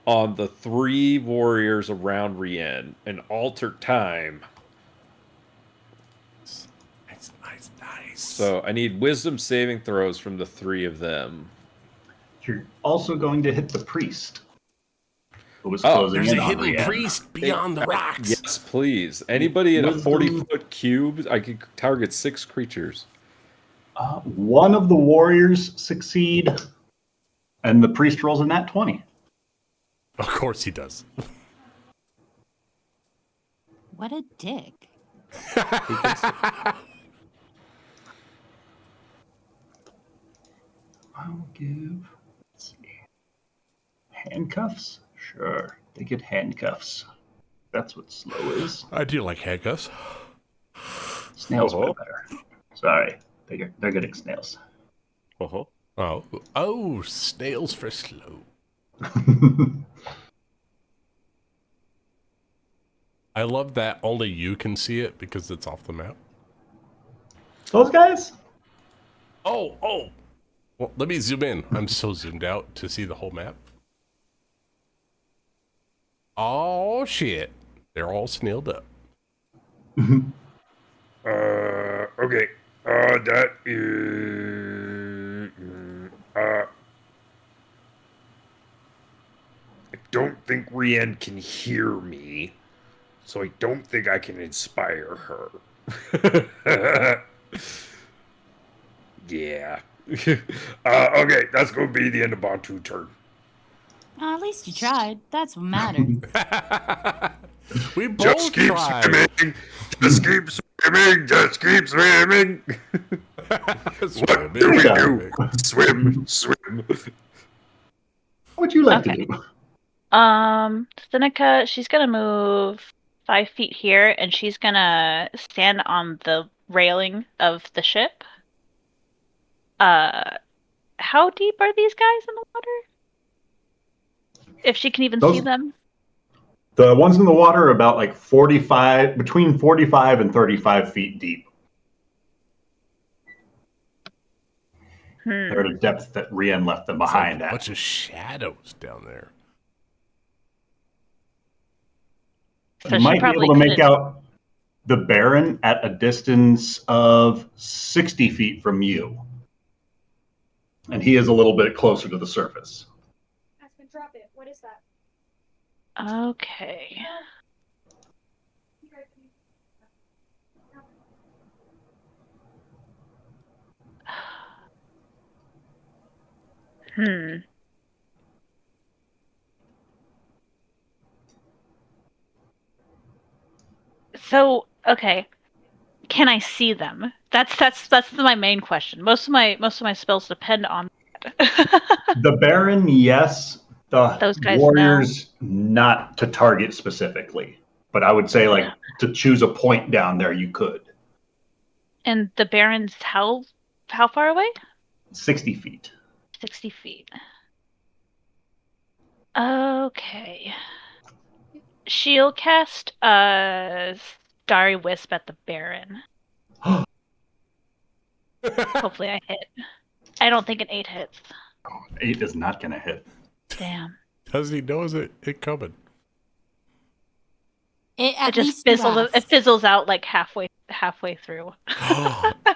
on the 3 warriors around Rien and alter time. Nice. So I need wisdom saving throws from the 3 of them. You're also going to hit the priest, who was Oh, closing There's in a on hidden Rien. priest beyond the rocks. Yes, please. Anybody in a Wisdom. 40-foot cube, I could target 6 creatures. One of the warriors succeed, and the priest rolls a nat 20. Of course he does. What a dick. I'll give, let's see, handcuffs? Sure, they get handcuffs. That's what slow is. I do like handcuffs. Snails are better. Sorry, they're good at snails. Oh, snails for slow. I love that only you can see it because it's off the map. Those guys? Oh. Well, let me zoom in. I'm so zoomed out to see the whole map. Oh, shit. They're all snailed up. Okay. That is. I don't think Rien can hear me, so I don't think I can inspire her. Yeah. Okay, that's going to be the end of Bantu's turn. At least you tried. That's what matters. We both Just keep tried. swimming. Just keep swimming. Just keep swimming. What do we do? Swim. What would you like Okay. to do? Seneca, she's gonna move 5 feet here, and she's gonna stand on the railing of the ship. How deep are these guys in the water? If she can even see Those- them. The ones in the water are about like between 45 and 35 feet deep. They're at a depth that Rien left them It's like behind a at. bunch of shadows down there. So You she might be probably able to make couldn't- out the Baron at a distance of 60 feet from you. And he is a little bit closer to the surface. Drop it. What is that? Okay. So, okay. Can I see them? That's my main question. Most of my spells depend on that. The Baron, yes. The Those guys Warriors, not to target specifically. But I would say, like, to choose a point down there, you could. And the Baron's how far away? 60 feet. 60 feet. Okay. She'll cast Starry Wisp at the Baron. Hopefully I hit. I don't think an 8 hits. 8 is not going to hit. Damn. Does he know it coming? At It least just you fizzles. It asked. fizzles out like halfway through.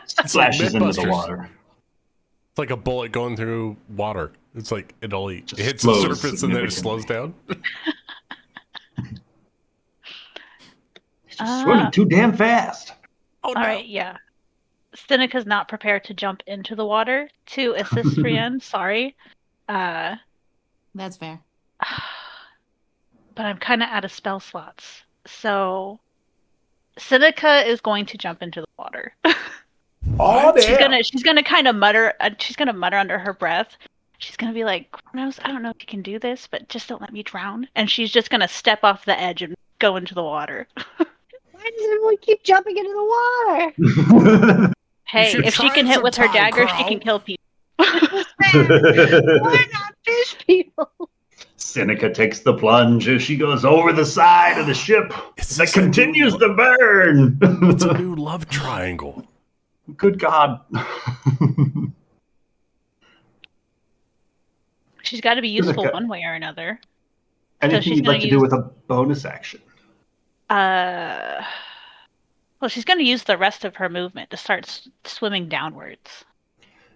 Splashes into the Mythbusters. water. It's like a bullet going through water. It's like it only Just hits the slows surface and then it significantly. slows down. He's just swimming too damn fast. Oh, All right, yeah. Seneca's not prepared to jump into the water to assist Brienne. Sorry. That's fair. But I'm kind of out of spell slots. So Seneca is going to jump into the water. Oh, She's gonna kind of mutter. She's gonna mutter under her breath. She's gonna be like, "Kronos, I don't know if you can do this, but just don't let me drown." And she's just gonna step off the edge and go into the water. Why does everyone keep jumping into the water? Hey, should if she try can it hit with her sometime, dagger, she Crow. can kill people. Why not fish people? Seneca takes the plunge as she goes over the side of the ship It's that just a continues new- to burn. It's a new love triangle. Good God. She's got to be useful Seneca. one way or another. Anything she's you'd like gonna to do use- with a bonus action? Well, she's going to use the rest of her movement to start swimming downwards.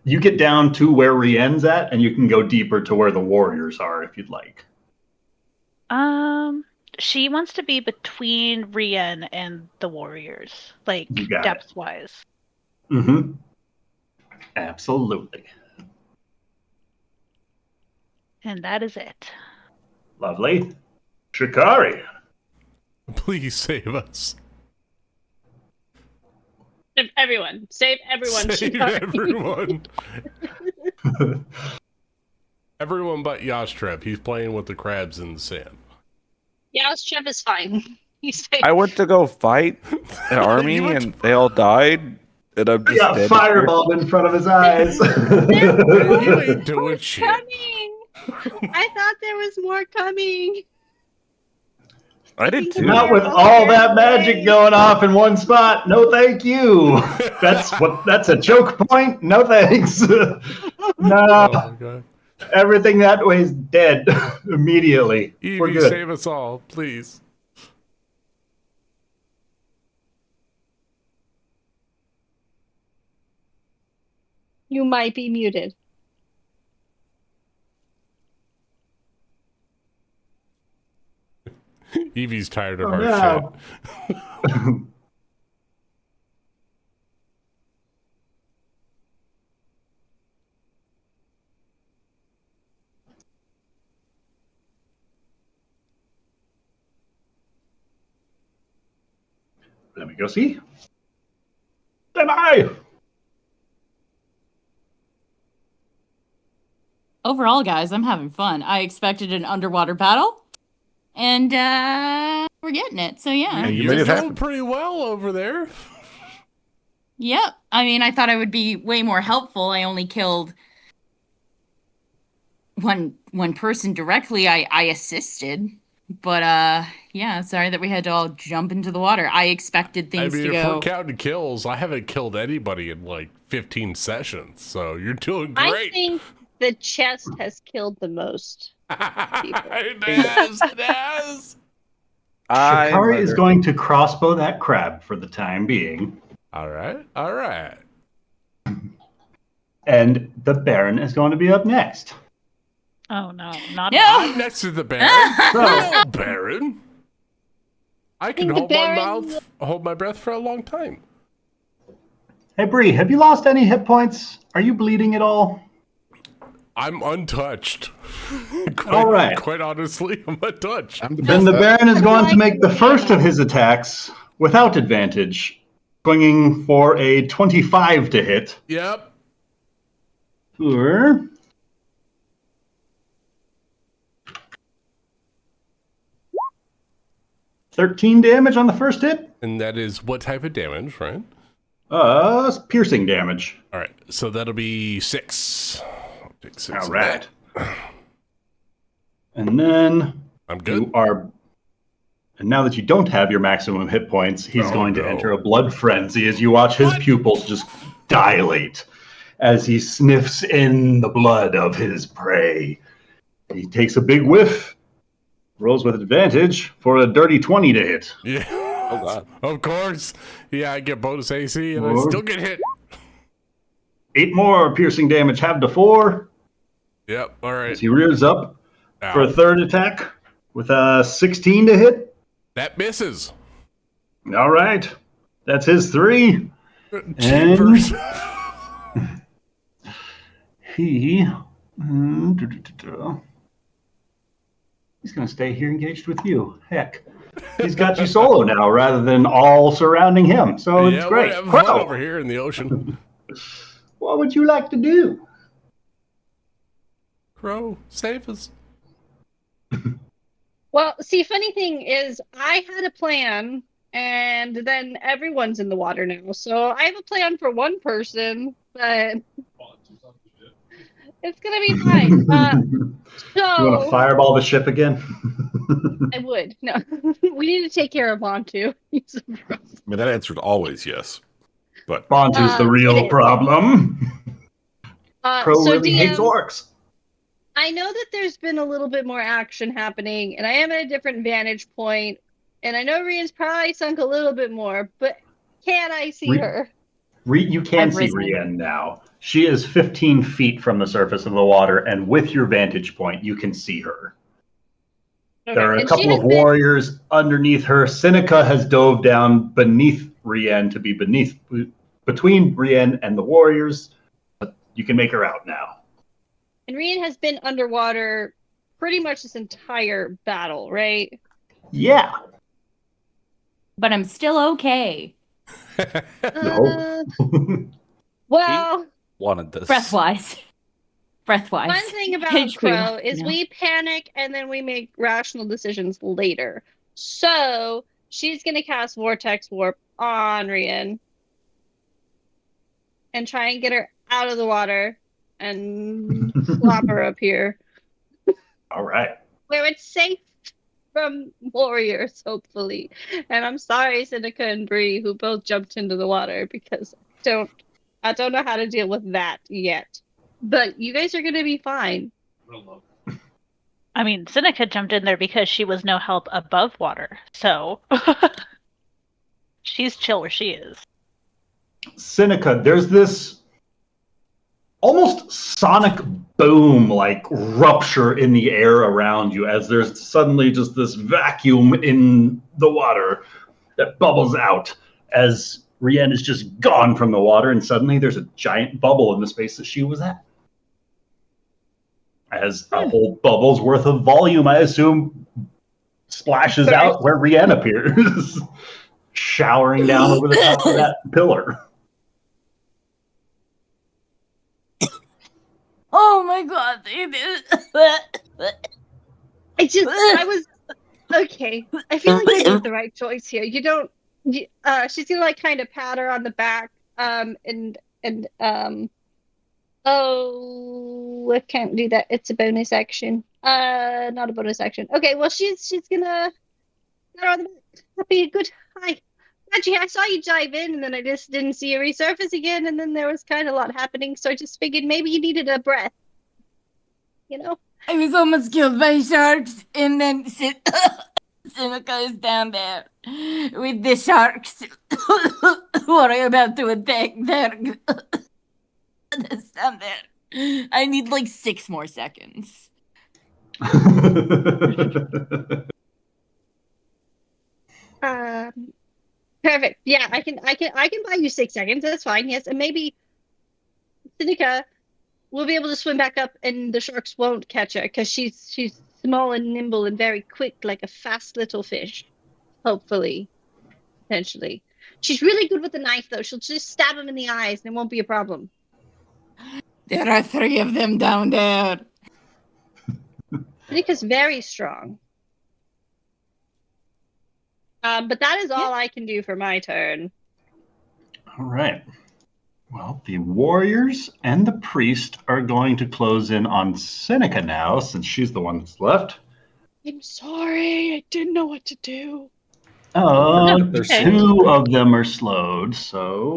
You get down to where Rienne's at, and you can go deeper to where the warriors are if you'd like. She wants to be between Rienne and the warriors, like You got it. depth-wise. Mm-hmm. Absolutely. And that is it. Lovely. Shikari. Please save us. Everyone. Save everyone. Save Shikari. everyone. Everyone but Yashtreb. He's playing with the crabs in the sand. Yeah, Trev is fine. He's safe. I went to go fight an army You went and they all died. And I'm He just got standing fireballed in front of his eyes. You ain't doing shit. Coming. I thought there was more coming. here. I did too. Not with all that magic going off in one spot. No, thank you. That's a choke point. No thanks. Oh No, my god. everything that way is dead immediately. We're Evie, good. save us all, please. You might be muted. Evie's tired of Oh, our no. shit. Let me go see. Stand by. Overall, guys, I'm having fun. I expected an underwater battle, and we're getting it. So yeah. And you You're made it doing happen. pretty well over there. Yep. I mean, I thought I would be way more helpful. I only killed one person directly. I assisted, but yeah. Sorry that we had to all jump into the water. I expected things I mean, to if go. we're counting kills, I haven't killed anybody in like 15 sessions, so you're doing I great. think the chest has killed the most. It has, it has. Shikari is going to crossbow that crab for the time being, All right, all right. and the Baron is going to be up next. Oh no, not No! I'm next to the Baron. Hello, Baron. I can think the hold Baron hold my breath for a long time. Hey, Bree, have you lost any hit points? Are you bleeding at all? I'm untouched. All right. Quite honestly, I'm untouched. Then the Baron is going to make the first of his attacks without advantage, swinging for a 25 to hit. Yep. For 13 damage on the first hit. And that is what type of damage, right? Piercing damage. All right, so that'll be 6. I'll take 6. All right. And then I'm good. you are. And now that you don't have your maximum hit points, he's going to enter a blood frenzy as you watch his pupils just dilate as he sniffs in the blood of his prey. He takes a big whiff, rolls with advantage for a dirty 20 to hit. Yeah. Oh god. Of course. Yeah, I get bonus AC and I still get hit. 8 more piercing damage, halved to 4. Yep, all right. As he rears up for a Ow. third attack with a 16 to hit. That misses. All right. That's his 3. Jeepers. He he's going to stay here engaged with you. Heck, he's got you solo now rather than all surrounding him. So it's Yeah, great. we're having fun Crow, over here in the ocean. what would you like to do? Crow, save us. Well, see, funny thing is, I had a plan, and then everyone's in the water now. So I have a plan for one person, but it's gonna be fine. So You want to fireball the ship again? I would. No, we need to take care of Bontu. He's a pro. I mean, that answered always yes. But Bontu's the it real is. problem. Crow So really hates DM, orcs. I know that there's been a little bit more action happening, and I am at a different vantage point, and I know Rian's probably sunk a little bit more, but can I see her? You can I've see risen. Rian now. She is 15 feet from the surface of the water, and with your vantage point, you can see her. Okay, There are a and she couple has of been- warriors underneath her. Seneca has dove down beneath Rian to be between Rian and the warriors. But you can make her out now. And Rian has been underwater pretty much this entire battle, right? Yeah. But I'm still okay. No. Well, Wanted this. Breath-wise. Breath-wise. one thing about HP, Crow is no. we panic and then we make rational decisions later. So she's gonna cast Vortex Warp on Rian and try and get her out of the water and flop her up here All right. where it's safe from warriors, hopefully. And I'm sorry, Seneca and Bree, who both jumped into the water because I don't know how to deal with that yet. But you guys are gonna be fine. I mean, Seneca jumped in there because she was no help above water, so she's chill where she is. Seneca, there's this almost sonic boom, like rupture in the air around you as there's suddenly just this vacuum in the water that bubbles out as Rian is just gone from the water, and suddenly there's a giant bubble in the space that she was at. As a whole bubble's worth of volume, I assume, splashes out where Rian appears, showering down over the top of that pillar. Oh my god. I was okay. I feel like I made the right choice here. She's gonna like kind of pat her on the back, oh, I can't do that. It's a bonus action. Not a bonus action. Okay, well she's gonna pat her on the back. Happy, good. Hi. Actually, I saw you dive in, and then I just didn't see you resurface again, and then there was kind of a lot happening, so I just figured maybe you needed a breath. You know? I was almost killed by sharks, and then Seneca is down there with the sharks who are about to attack their down there. I need like 6 more seconds. Perfect. Yeah, I can buy you 6 seconds. That's fine. Yes, and maybe Seneca, we'll be able to swim back up, and the sharks won't catch her because she's small and nimble and very quick, like a fast little fish. Hopefully, potentially, she's really good with the knife, though. She'll just stab him in the eyes, and it won't be a problem. There are 3 of them down there. Senika's very strong. But that is all I can do for my turn. All right. Well, the warriors and the priest are going to close in on Seneca now, since she's the one that's left. I'm sorry, I didn't know what to do. Okay. 2 of them are slowed, so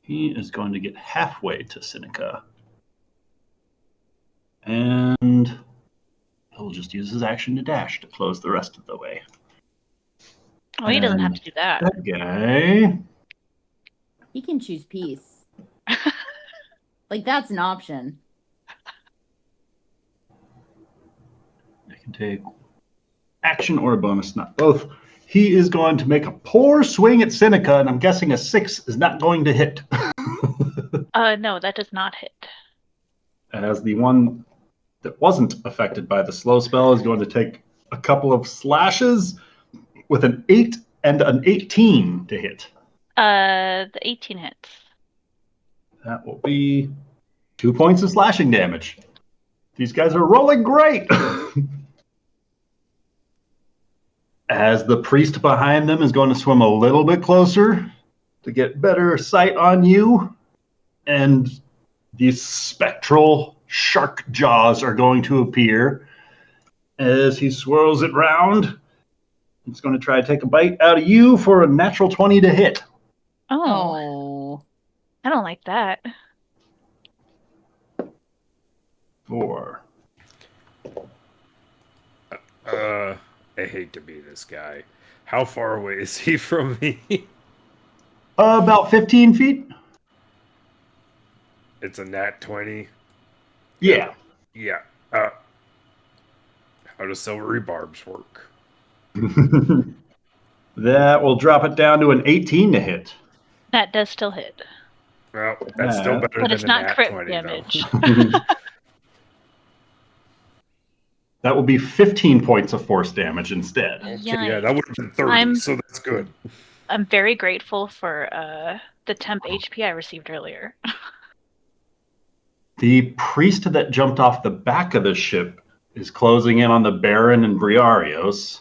he is going to get halfway to Seneca. And he'll just use his action to dash to close the rest of the way. Oh, he doesn't have And to do that. that guy, He can choose peace. Like, that's an option. I can take action or a bonus, not both. He is going to make a poor swing at Seneca, and I'm guessing a 6 is not going to hit. No, that does not hit. As the one that wasn't affected by the slow spell is going to take a couple of slashes with an 8 and an 18 to hit. The 18 hits. That will be 2 points of slashing damage. These guys are rolling great. As the priest behind them is going to swim a little bit closer to get better sight on you, and these spectral shark jaws are going to appear as he swirls it round. It's going to try to take a bite out of you for a natural 20 to hit. Oh. I don't like that. 4. I hate to be this guy. How far away is he from me? About 15 feet. It's a nat 20. Yeah. Yeah. How does silvery barbs work? That will drop it down to an 18 to hit. That does still hit. Well, that's still better But than it's a not nat crit 20, damage. though. That will be 15 points of force damage instead. Okay, yeah, that would have been 30, I'm- so that's good. I'm very grateful for the temp HP I received earlier. The priest that jumped off the back of the ship is closing in on the Baron and Briarios.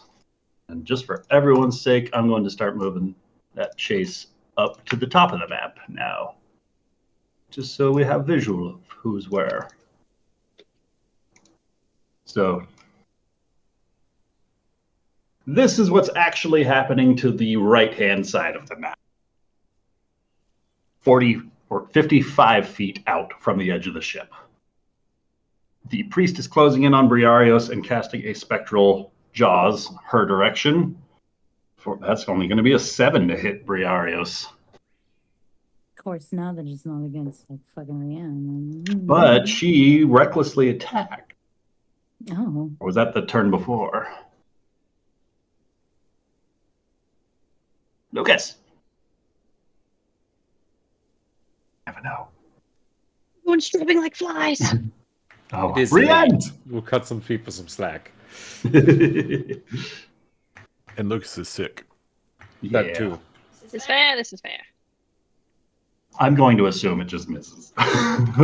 And just for everyone's sake, I'm going to start moving that chase up to the top of the map now. Just so we have visual of who's where. So this is what's actually happening to the right-hand side of the map. 40 or 55 feet out from the edge of the ship. The priest is closing in on Briarios and casting a spectral jaws her direction. That's only going to be a 7 to hit Briarios. Of course, now that it's not against like fucking Rihanna. But she recklessly attacked. Oh. Or was that the turn before? Lucas. Never know. Everyone's dropping like flies. Oh, It is Brienne! late. We'll cut some people some slack. And Lucas is sick. That Yeah. too. This is fair. This is fair. I'm going to assume it just misses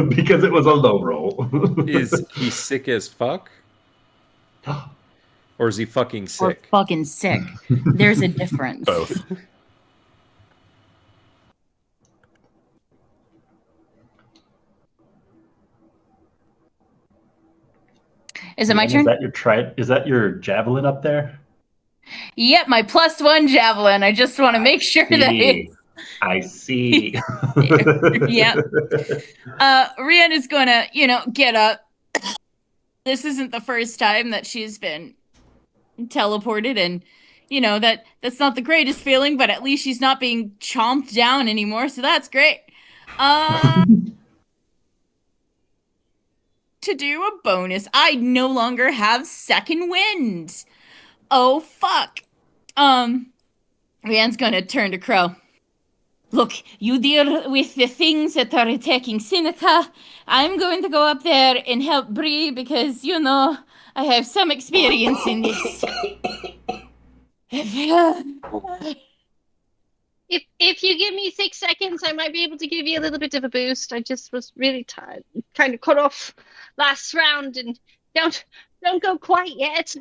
because it was a low roll. Is he sick as fuck? Or is he fucking Or sick? fucking sick. There's a difference. Both. Is it my Is turn? that your Is that your javelin up there? Yep, my +1 javelin. I just want to make sure that it's I see. Yep. Rian is gonna, get up. This isn't the first time that she's been teleported, and that's not the greatest feeling, but at least she's not being chomped down anymore, so that's great. To do a bonus, I no longer have second wind. Oh fuck. Rian's gonna turn to Crow. Look, you deal with the things that are attacking Seneca. I'm going to go up there and help Bree because, you know, I have some experience in this. If you give me 6 seconds, I might be able to give you a little bit of a boost. I just was really tired, kind of cut off last round, and don't go quite yet.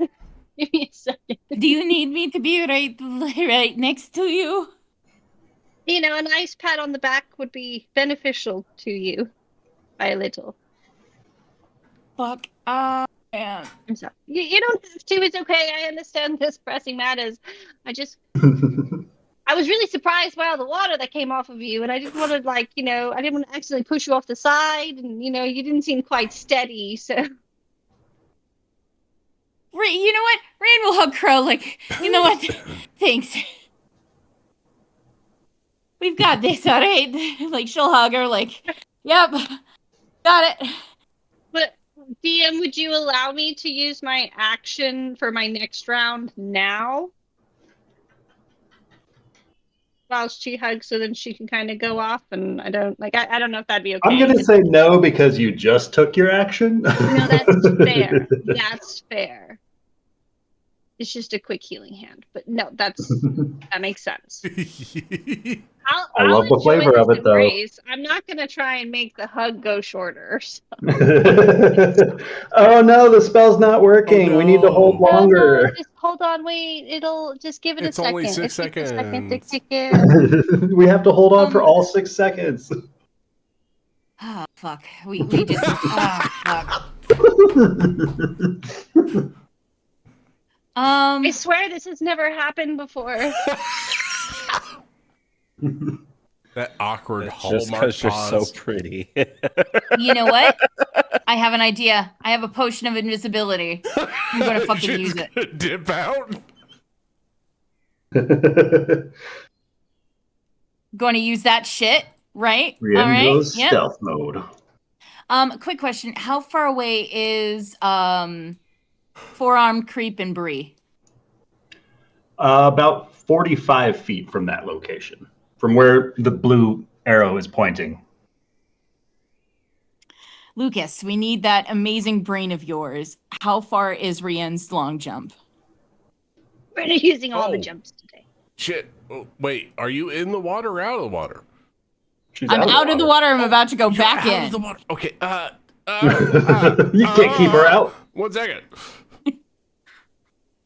Give me a second. Do you need me to be right next to you? You know, a nice pat on the back would be beneficial to you by a little. Fuck. Yeah. I'm sorry. You don't have to. It's okay. I understand this pressing matters. I was really surprised by all the water that came off of you, and I didn't want to, I didn't want to accidentally push you off the side, and, you didn't seem quite steady, so. You know what? Rain will hug Crow, you know what? Thanks. We've got this, all right? She'll hug her, yep, got it. But, DM, would you allow me to use my action for my next round now? Whilst she hugs, so then she can kind of go off, and I don't know if that'd be okay. I'm going to say no because you just took your action. No, that's fair. That's fair. It's just a quick healing hand, but no, that makes sense. I love the flavor of it, though. Embrace. I'm not going to try and make the hug go shorter. So. Oh no, the spell's not working. Oh, no. We need to hold longer. No, just hold on, wait. It'll just give it a second. It's only 6 seconds. We have to hold on for all 6 seconds. Oh fuck. We just fuck. I swear this has never happened before. That awkward just hallmark because you're so pause. pretty. You know what? I have an idea. I have a potion of invisibility. I'm gonna fucking use it. Dip out. Going to use that shit, right? Riengo's all right. Stealth mode. Quick question: how far away is Forearm Creep and Bree? About 45 feet from that location, from where the blue arrow is pointing. Lucas, we need that amazing brain of yours. How far is Rien's long jump? We're using all the jumps today. Shit. Oh, wait, are you in the water or out of the water? I'm out of the water. I'm about to go back in. Of the water. Okay. You can't keep her out. 1 second.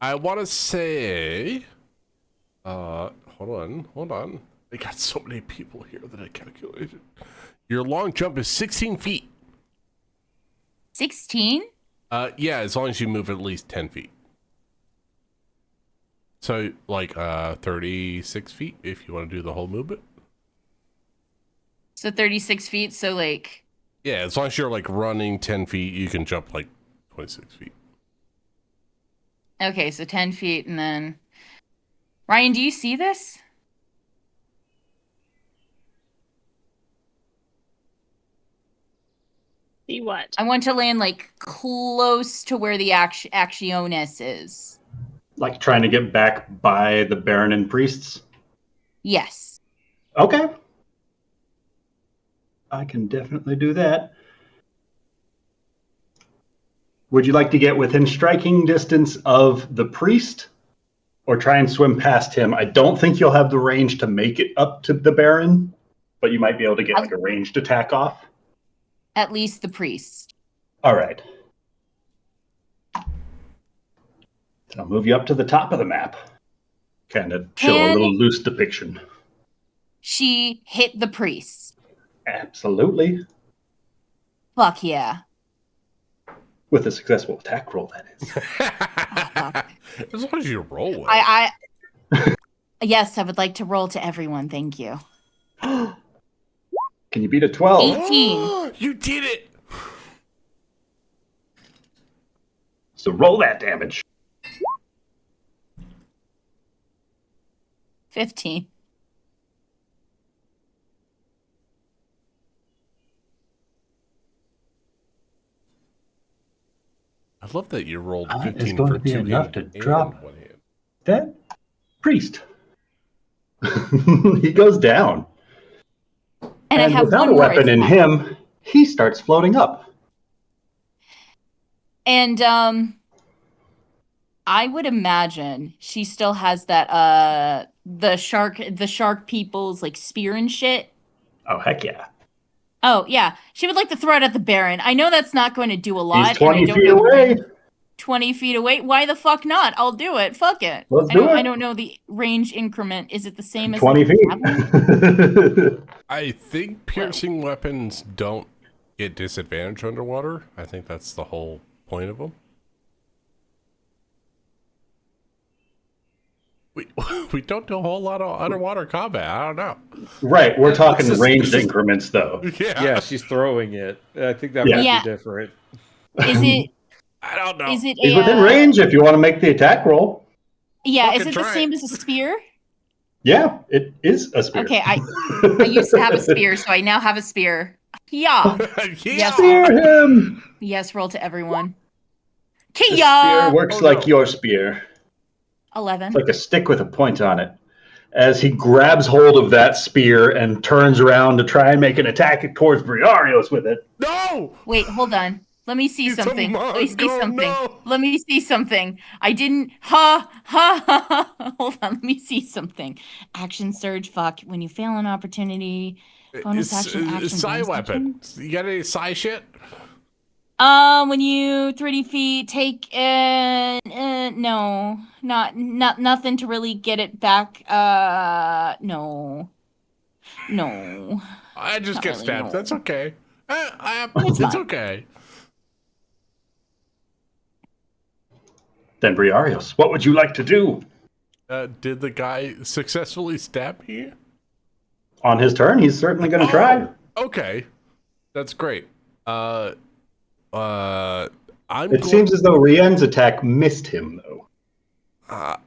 I want to say, hold on. I got so many people here that I calculated. Your long jump is 16 feet. 16? Yeah, as long as you move at least 10 feet. So, 36 feet if you want to do the whole movement. So 36 feet, so yeah, as long as you're running 10 feet, you can jump 26 feet. Okay, so 10 feet, and then... Ryan, do you see this? See what? I want to land, close to where the Actionis is. Like trying to get back by the Baron and priests? Yes. Okay. I can definitely do that. Would you like to get within striking distance of the priest or try and swim past him? I don't think you'll have the range to make it up to the Baron, but you might be able to get a ranged attack off. At least the priest. All right. So I'll move you up to the top of the map. Kind of show a little loose depiction. She hit the priest. Absolutely. Fuck yeah. With a successful attack roll, that is. As long as you roll it. Yes, I would like to roll to everyone. Thank you. Can you beat a 12? 18. You did it. So roll that damage. 15. I love that you rolled It's 15 going for to be 2 enough hand to and drop 1 hand. that priest. He goes down. I And have without one a more weapon in attack. him, he starts floating up. And I would imagine she still has that the shark people's like spear and shit. Oh, heck yeah. Oh yeah, she would like to throw it at the Baron. I know that's not going to do a lot, He's 20 and I don't feet know away. 20 feet away. Why the fuck not? I'll do it. Fuck it. Let's do I it. don't know the range increment. Is it the same as 20 like a javelin? feet. I think piercing weapons don't get disadvantage underwater. I think that's the whole point of them. We don't do a whole lot of underwater combat. I don't know. Right, we're talking This is- ranged this is- increments, though. Yeah, she's throwing it. I think that Yeah. might Yeah. be different. Is it? I don't know. Is it He's a? within range if you want to make the attack roll. Yeah. Is Fucking it the try same it. as a spear? Yeah, it is a spear. Okay. I used to have a spear, so I now have a spear. Yeah. Yes. Spear him! Yes. Roll to everyone. The spear Kia. works Oh, like no. your spear. 11. It's like a stick with a point on it. As he grabs hold of that spear and turns around to try and make an attack towards Briarios with it. No! Wait, hold on. Let me see It's a something. Let me see Mongo, something. no. Let me see something. I didn't. Ha ha ha ha. Hold on. Let me see something. Action surge. Fuck. When you fail an opportunity. Bonus action. Action. Psi bonus weapon. action. You got any Psi shit? When you 30 feet take no, not nothing to really get it back. No. I just Not get really, stabbed. no. That's okay. It's It's fine. okay. Then Briarios, what would you like to do? Did the guy successfully stab me? On his turn, he's certainly going to try. Okay, that's great. I'm. It seems as though Rien's attack missed him, though.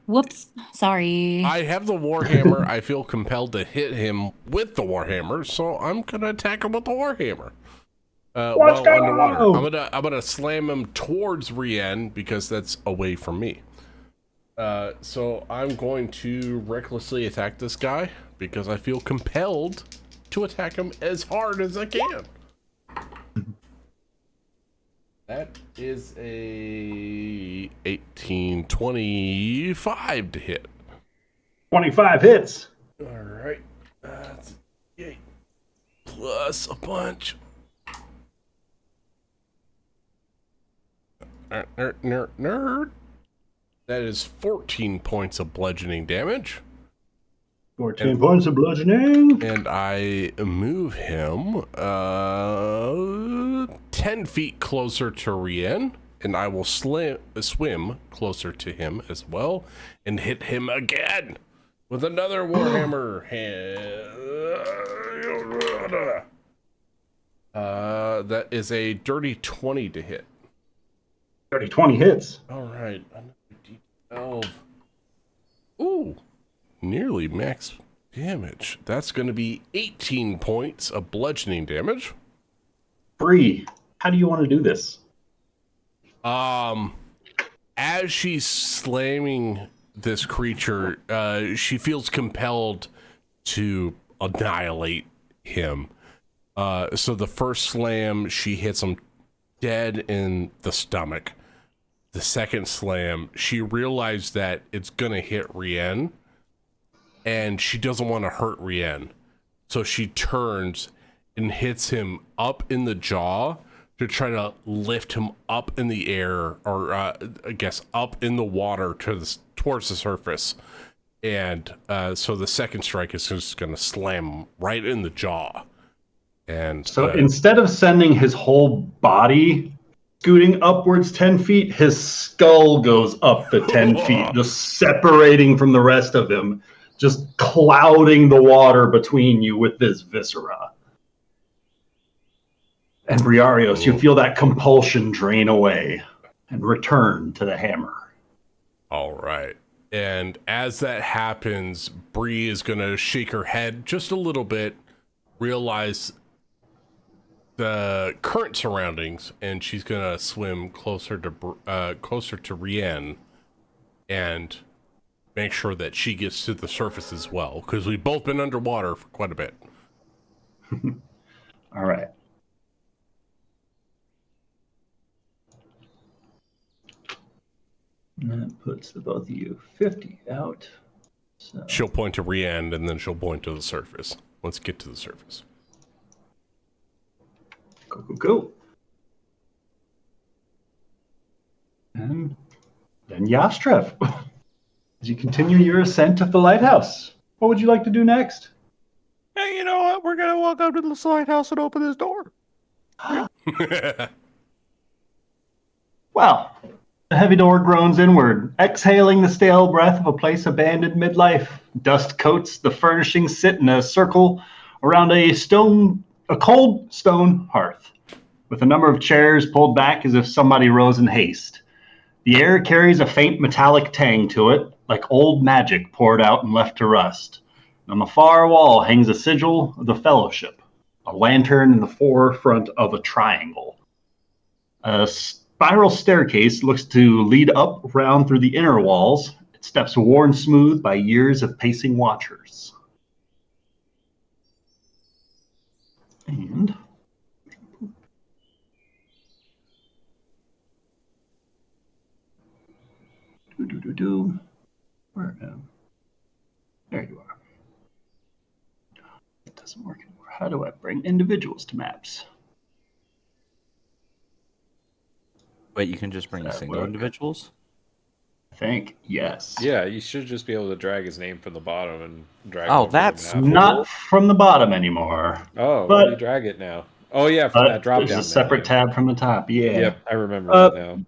Whoops. Sorry. I have the warhammer. I feel compelled to hit him with the warhammer, so I'm gonna attack him with the warhammer. Let's While go! underwater, I'm gonna slam him towards Rien because that's away from me. So I'm going to recklessly attack this guy because I feel compelled to attack him as hard as I can. That is a 18-25 to hit. 25 hits. All right. That's 8 plus a bunch. Nerd. That is 14 points of bludgeoning damage. 14 points of bludgeoning. And I move him 10 feet closer to Rien. And I will swim closer to him as well. And hit him again with another Warhammer. That is a dirty 20 to hit. 20 hits. All right. Another D12. Ooh. Nearly max damage. That's going to be 18 points of bludgeoning damage. Bree, how do you want to do this? As she's slamming this creature, she feels compelled to annihilate him. So the first slam, she hits him dead in the stomach. The second slam, she realized that it's going to hit Rien. And she doesn't want to hurt Rien. So she turns and hits him up in the jaw to try to lift him up in the air, or I guess up in the water towards the surface. And so the second strike is just going to slam him right in the jaw. And so instead of sending his whole body scooting upwards 10 feet, his skull goes up the 10 feet, just separating from the rest of him. Just clouding the water between you with this viscera. And Briarios, you feel that compulsion drain away and return to the hammer. All right. And as that happens, Bree is going to shake her head just a little bit, realize the current surroundings, and she's going to swim closer to Rien and make sure that she gets to the surface as well, because we've both been underwater for quite a bit. All right. And that puts the both of you 50 out. So She'll point to Rian, and then she'll point to the surface. Let's get to the surface. go. And then Yastrev, as you continue your ascent of the lighthouse, what would you like to do next? Hey, you know what? We're gonna walk up to this lighthouse and open this door. Well, the heavy door groans inward, exhaling the stale breath of a place abandoned midlife. Dust coats the furnishings sit in a circle around a cold stone hearth, with a number of chairs pulled back as if somebody rose in haste. The air carries a faint metallic tang to it, like old magic poured out and left to rust. On the far wall hangs a sigil of the Fellowship, a lantern in the forefront of a triangle. A spiral staircase looks to lead up round through the inner walls, its steps worn smooth by years of pacing watchers. And where there you are. It doesn't work anymore. How do I bring individuals to maps? Wait, you can just bring single individuals? I think, yes. Yeah, you should just be able to drag his name from the bottom and drag Oh, him that's over the map. Not from the bottom anymore. Oh, but where do you drag it now? Oh, yeah, from that drop there's down a separate menu. tab from the top, yeah. Yep, I remember that now.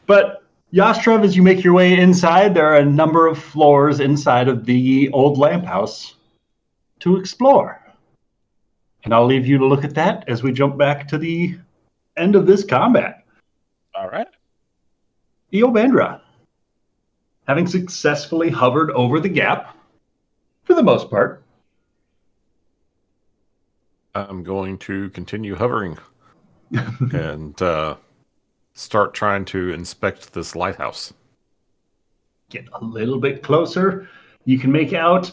But Yastrev, as you make your way inside, there are a number of floors inside of the old lamp house to explore. And I'll leave you to look at that as we jump back to the end of this combat. All right. Eobandra, having successfully hovered over the gap, for the most part, I'm going to continue hovering and start trying to inspect this lighthouse. get a little bit closer. You can make out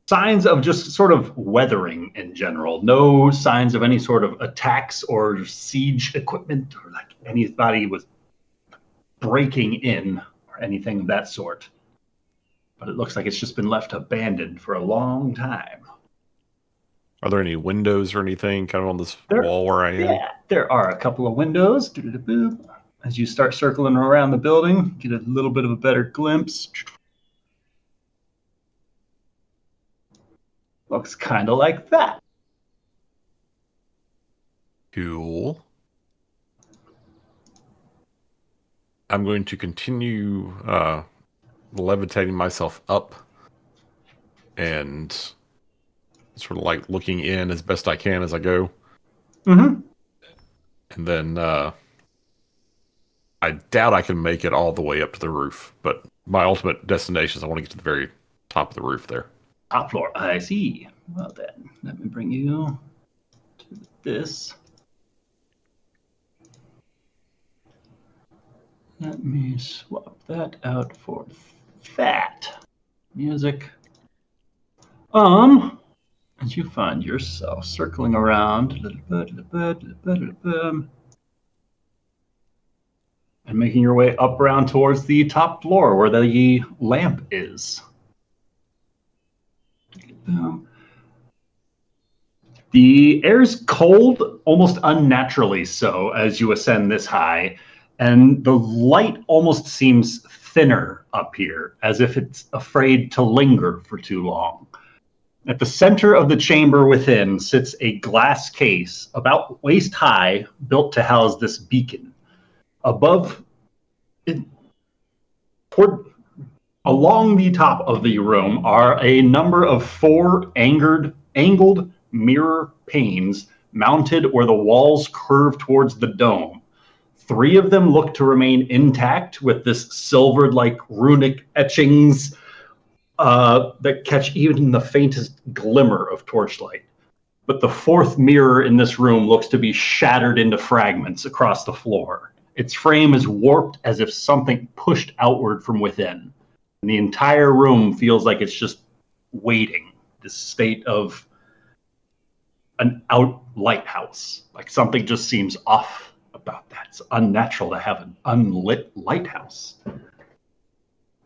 signs of just sort of weathering in general. No signs of any sort of attacks or siege equipment or like anybody was breaking in or anything of that sort. But it looks like it's just been left abandoned for a long time. Are there any windows or anything kind of on this wall where I am? Yeah, there are a couple of windows. As you start circling around the building, get a little bit of a better glimpse. Looks kind of like that. Cool. I'm going to continue levitating myself up and sort of like looking in as best I can as I go. Mm-hmm. And then I doubt I can make it all the way up to the roof, but my ultimate destination is I want to get to the very top of the roof there. Top floor, I see. Well then, let me bring you to this. Let me swap that out for that. Music. As you find yourself circling around and making your way up around towards the top floor where the lamp is. The air's cold, almost unnaturally so, as you ascend this high, and the light almost seems thinner up here, as if it's afraid to linger for too long. At the center of the chamber within sits a glass case about waist high, built to house this beacon. Above it, along the top of the room are a number of four angled mirror panes mounted where the walls curve towards the dome. Three of them look to remain intact with this silvered like runic etchings that catch even the faintest glimmer of torchlight. But the fourth mirror in this room looks to be shattered into fragments across the floor. Its frame is warped as if something pushed outward from within. And the entire room feels like it's just waiting, this state of an out lighthouse. Like something just seems off about that. It's unnatural to have an unlit lighthouse.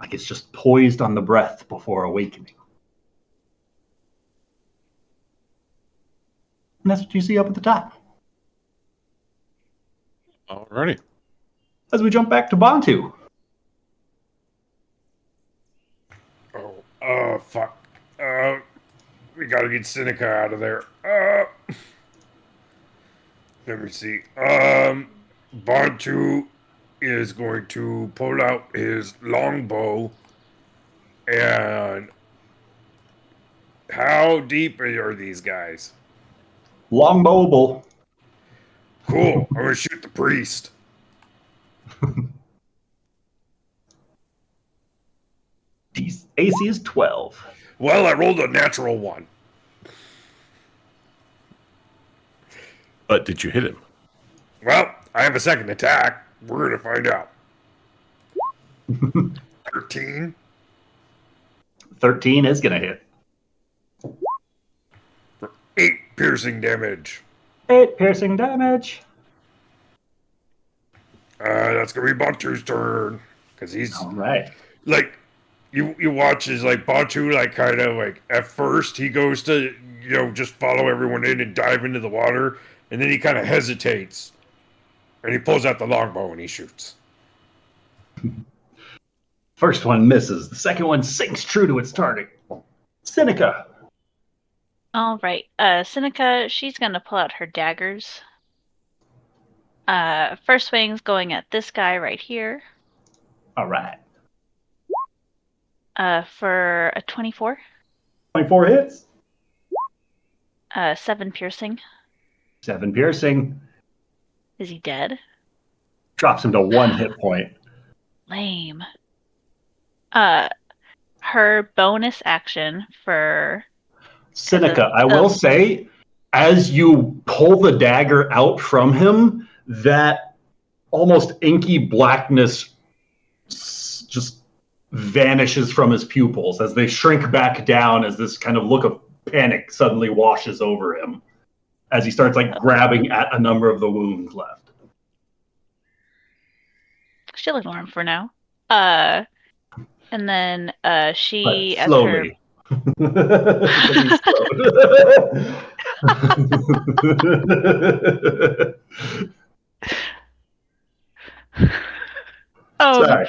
Like it's just poised on the breath before awakening. And that's what you see up at the top. Alrighty. As we jump back to Bantu. Oh, fuck. We gotta get Seneca out of there. Let me see. Bantu is going to pull out his longbow. And how deep are these guys? Longbowable. Cool. I'm gonna shoot the priest. AC is 12. Well, I rolled a natural one. But did you hit him? Well, I have a second attack. We're gonna find out. 13. 13 is going to hit. For 8 piercing damage. 8 piercing damage. That's gonna be Bantu's turn. Because he's All right. like, you watch as like Bantu, like, kind of like, at first he goes to, just follow everyone in and dive into the water, and then he kind of hesitates, and he pulls out the longbow and he shoots. First one misses. The second one sinks true to its target. Seneca. All right. Seneca, she's going to pull out her daggers. First swing's going at this guy right here. All right. For a 24. 24 hits. 7 piercing. 7 piercing. Is he dead? Drops him to 1 hit point. Lame. Her bonus action for Seneca, I will say, as you pull the dagger out from him, that almost inky blackness just vanishes from his pupils as they shrink back down as this kind of look of panic suddenly washes over him as he starts like grabbing at a number of the wounds left. She'll ignore him for now. And then she, But slowly. Sorry.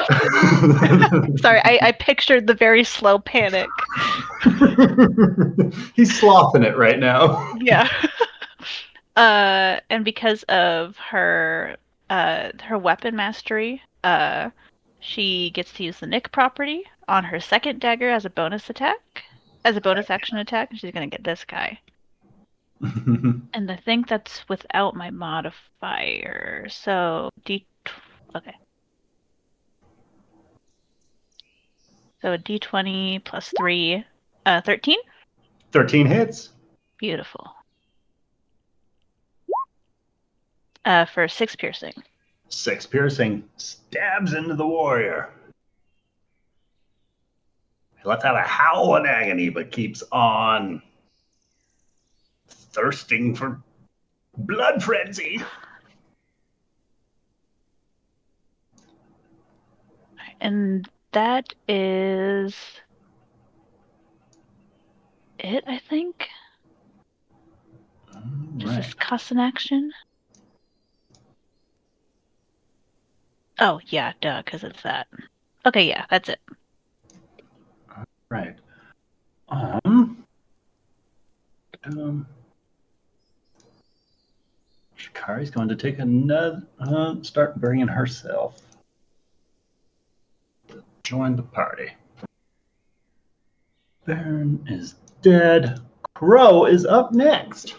Sorry, I pictured the very slow panic. He's sloughing it right now. Yeah. And because of her weapon mastery, she gets to use the Nick property on her second dagger as a bonus attack, as a bonus action attack, and she's gonna get this guy. And I think that's without my modifier. So okay. So a D20 plus 3, 13? 13 hits. Beautiful. For 6 piercing. 6 piercing. Stabs into the warrior. He lets out a howl in agony, but keeps on thirsting for blood frenzy. And that is it, I think. Does this cost an action? Oh, yeah, duh, because it's that. Okay, yeah, that's it. Right. Shikari's going to take another, start bringing herself to join the party. Baron is dead. Crow is up next.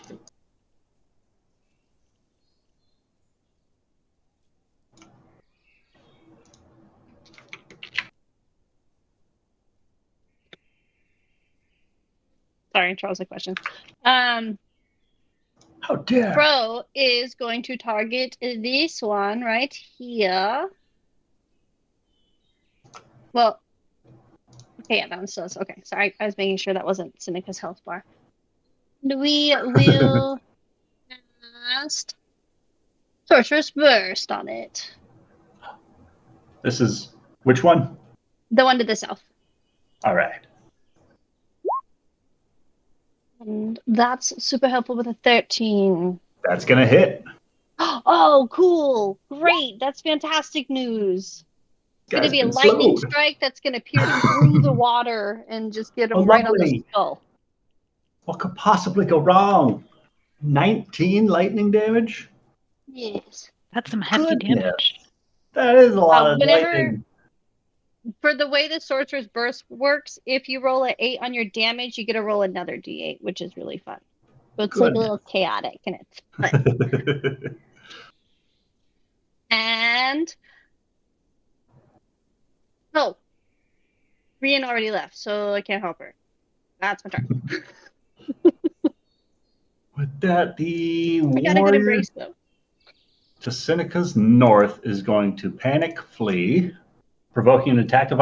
Sorry, Charles, a question. How dare. Crow is going to target this one right here. Well, okay, yeah, that one still is. Okay, sorry, I was making sure that wasn't Seneca's health bar. We will cast Sorcerer's Burst on it. This is which one? The one to the south. All right. And that's super helpful with a 13. That's gonna hit. Oh, cool. Great. That's fantastic news. It's going to Guy's be a been lightning slowed. strike that's going to pierce through the water and just get him Oh, right on the lovely. skull. What could possibly go wrong? 19 lightning damage? Yes. That's some hefty Goodness. damage. That is a lot of Whenever, lightning. for the way the Sorcerer's Burst works, if you roll an 8 on your damage, you get to roll another d8, which is really fun. So it's like a Goodness. little chaotic and it's fun. And oh, Rian already left, so I can't help her. That's my turn. With that, the I got a good warrior embrace though. to Seneca's north is going to panic flee, provoking an attack of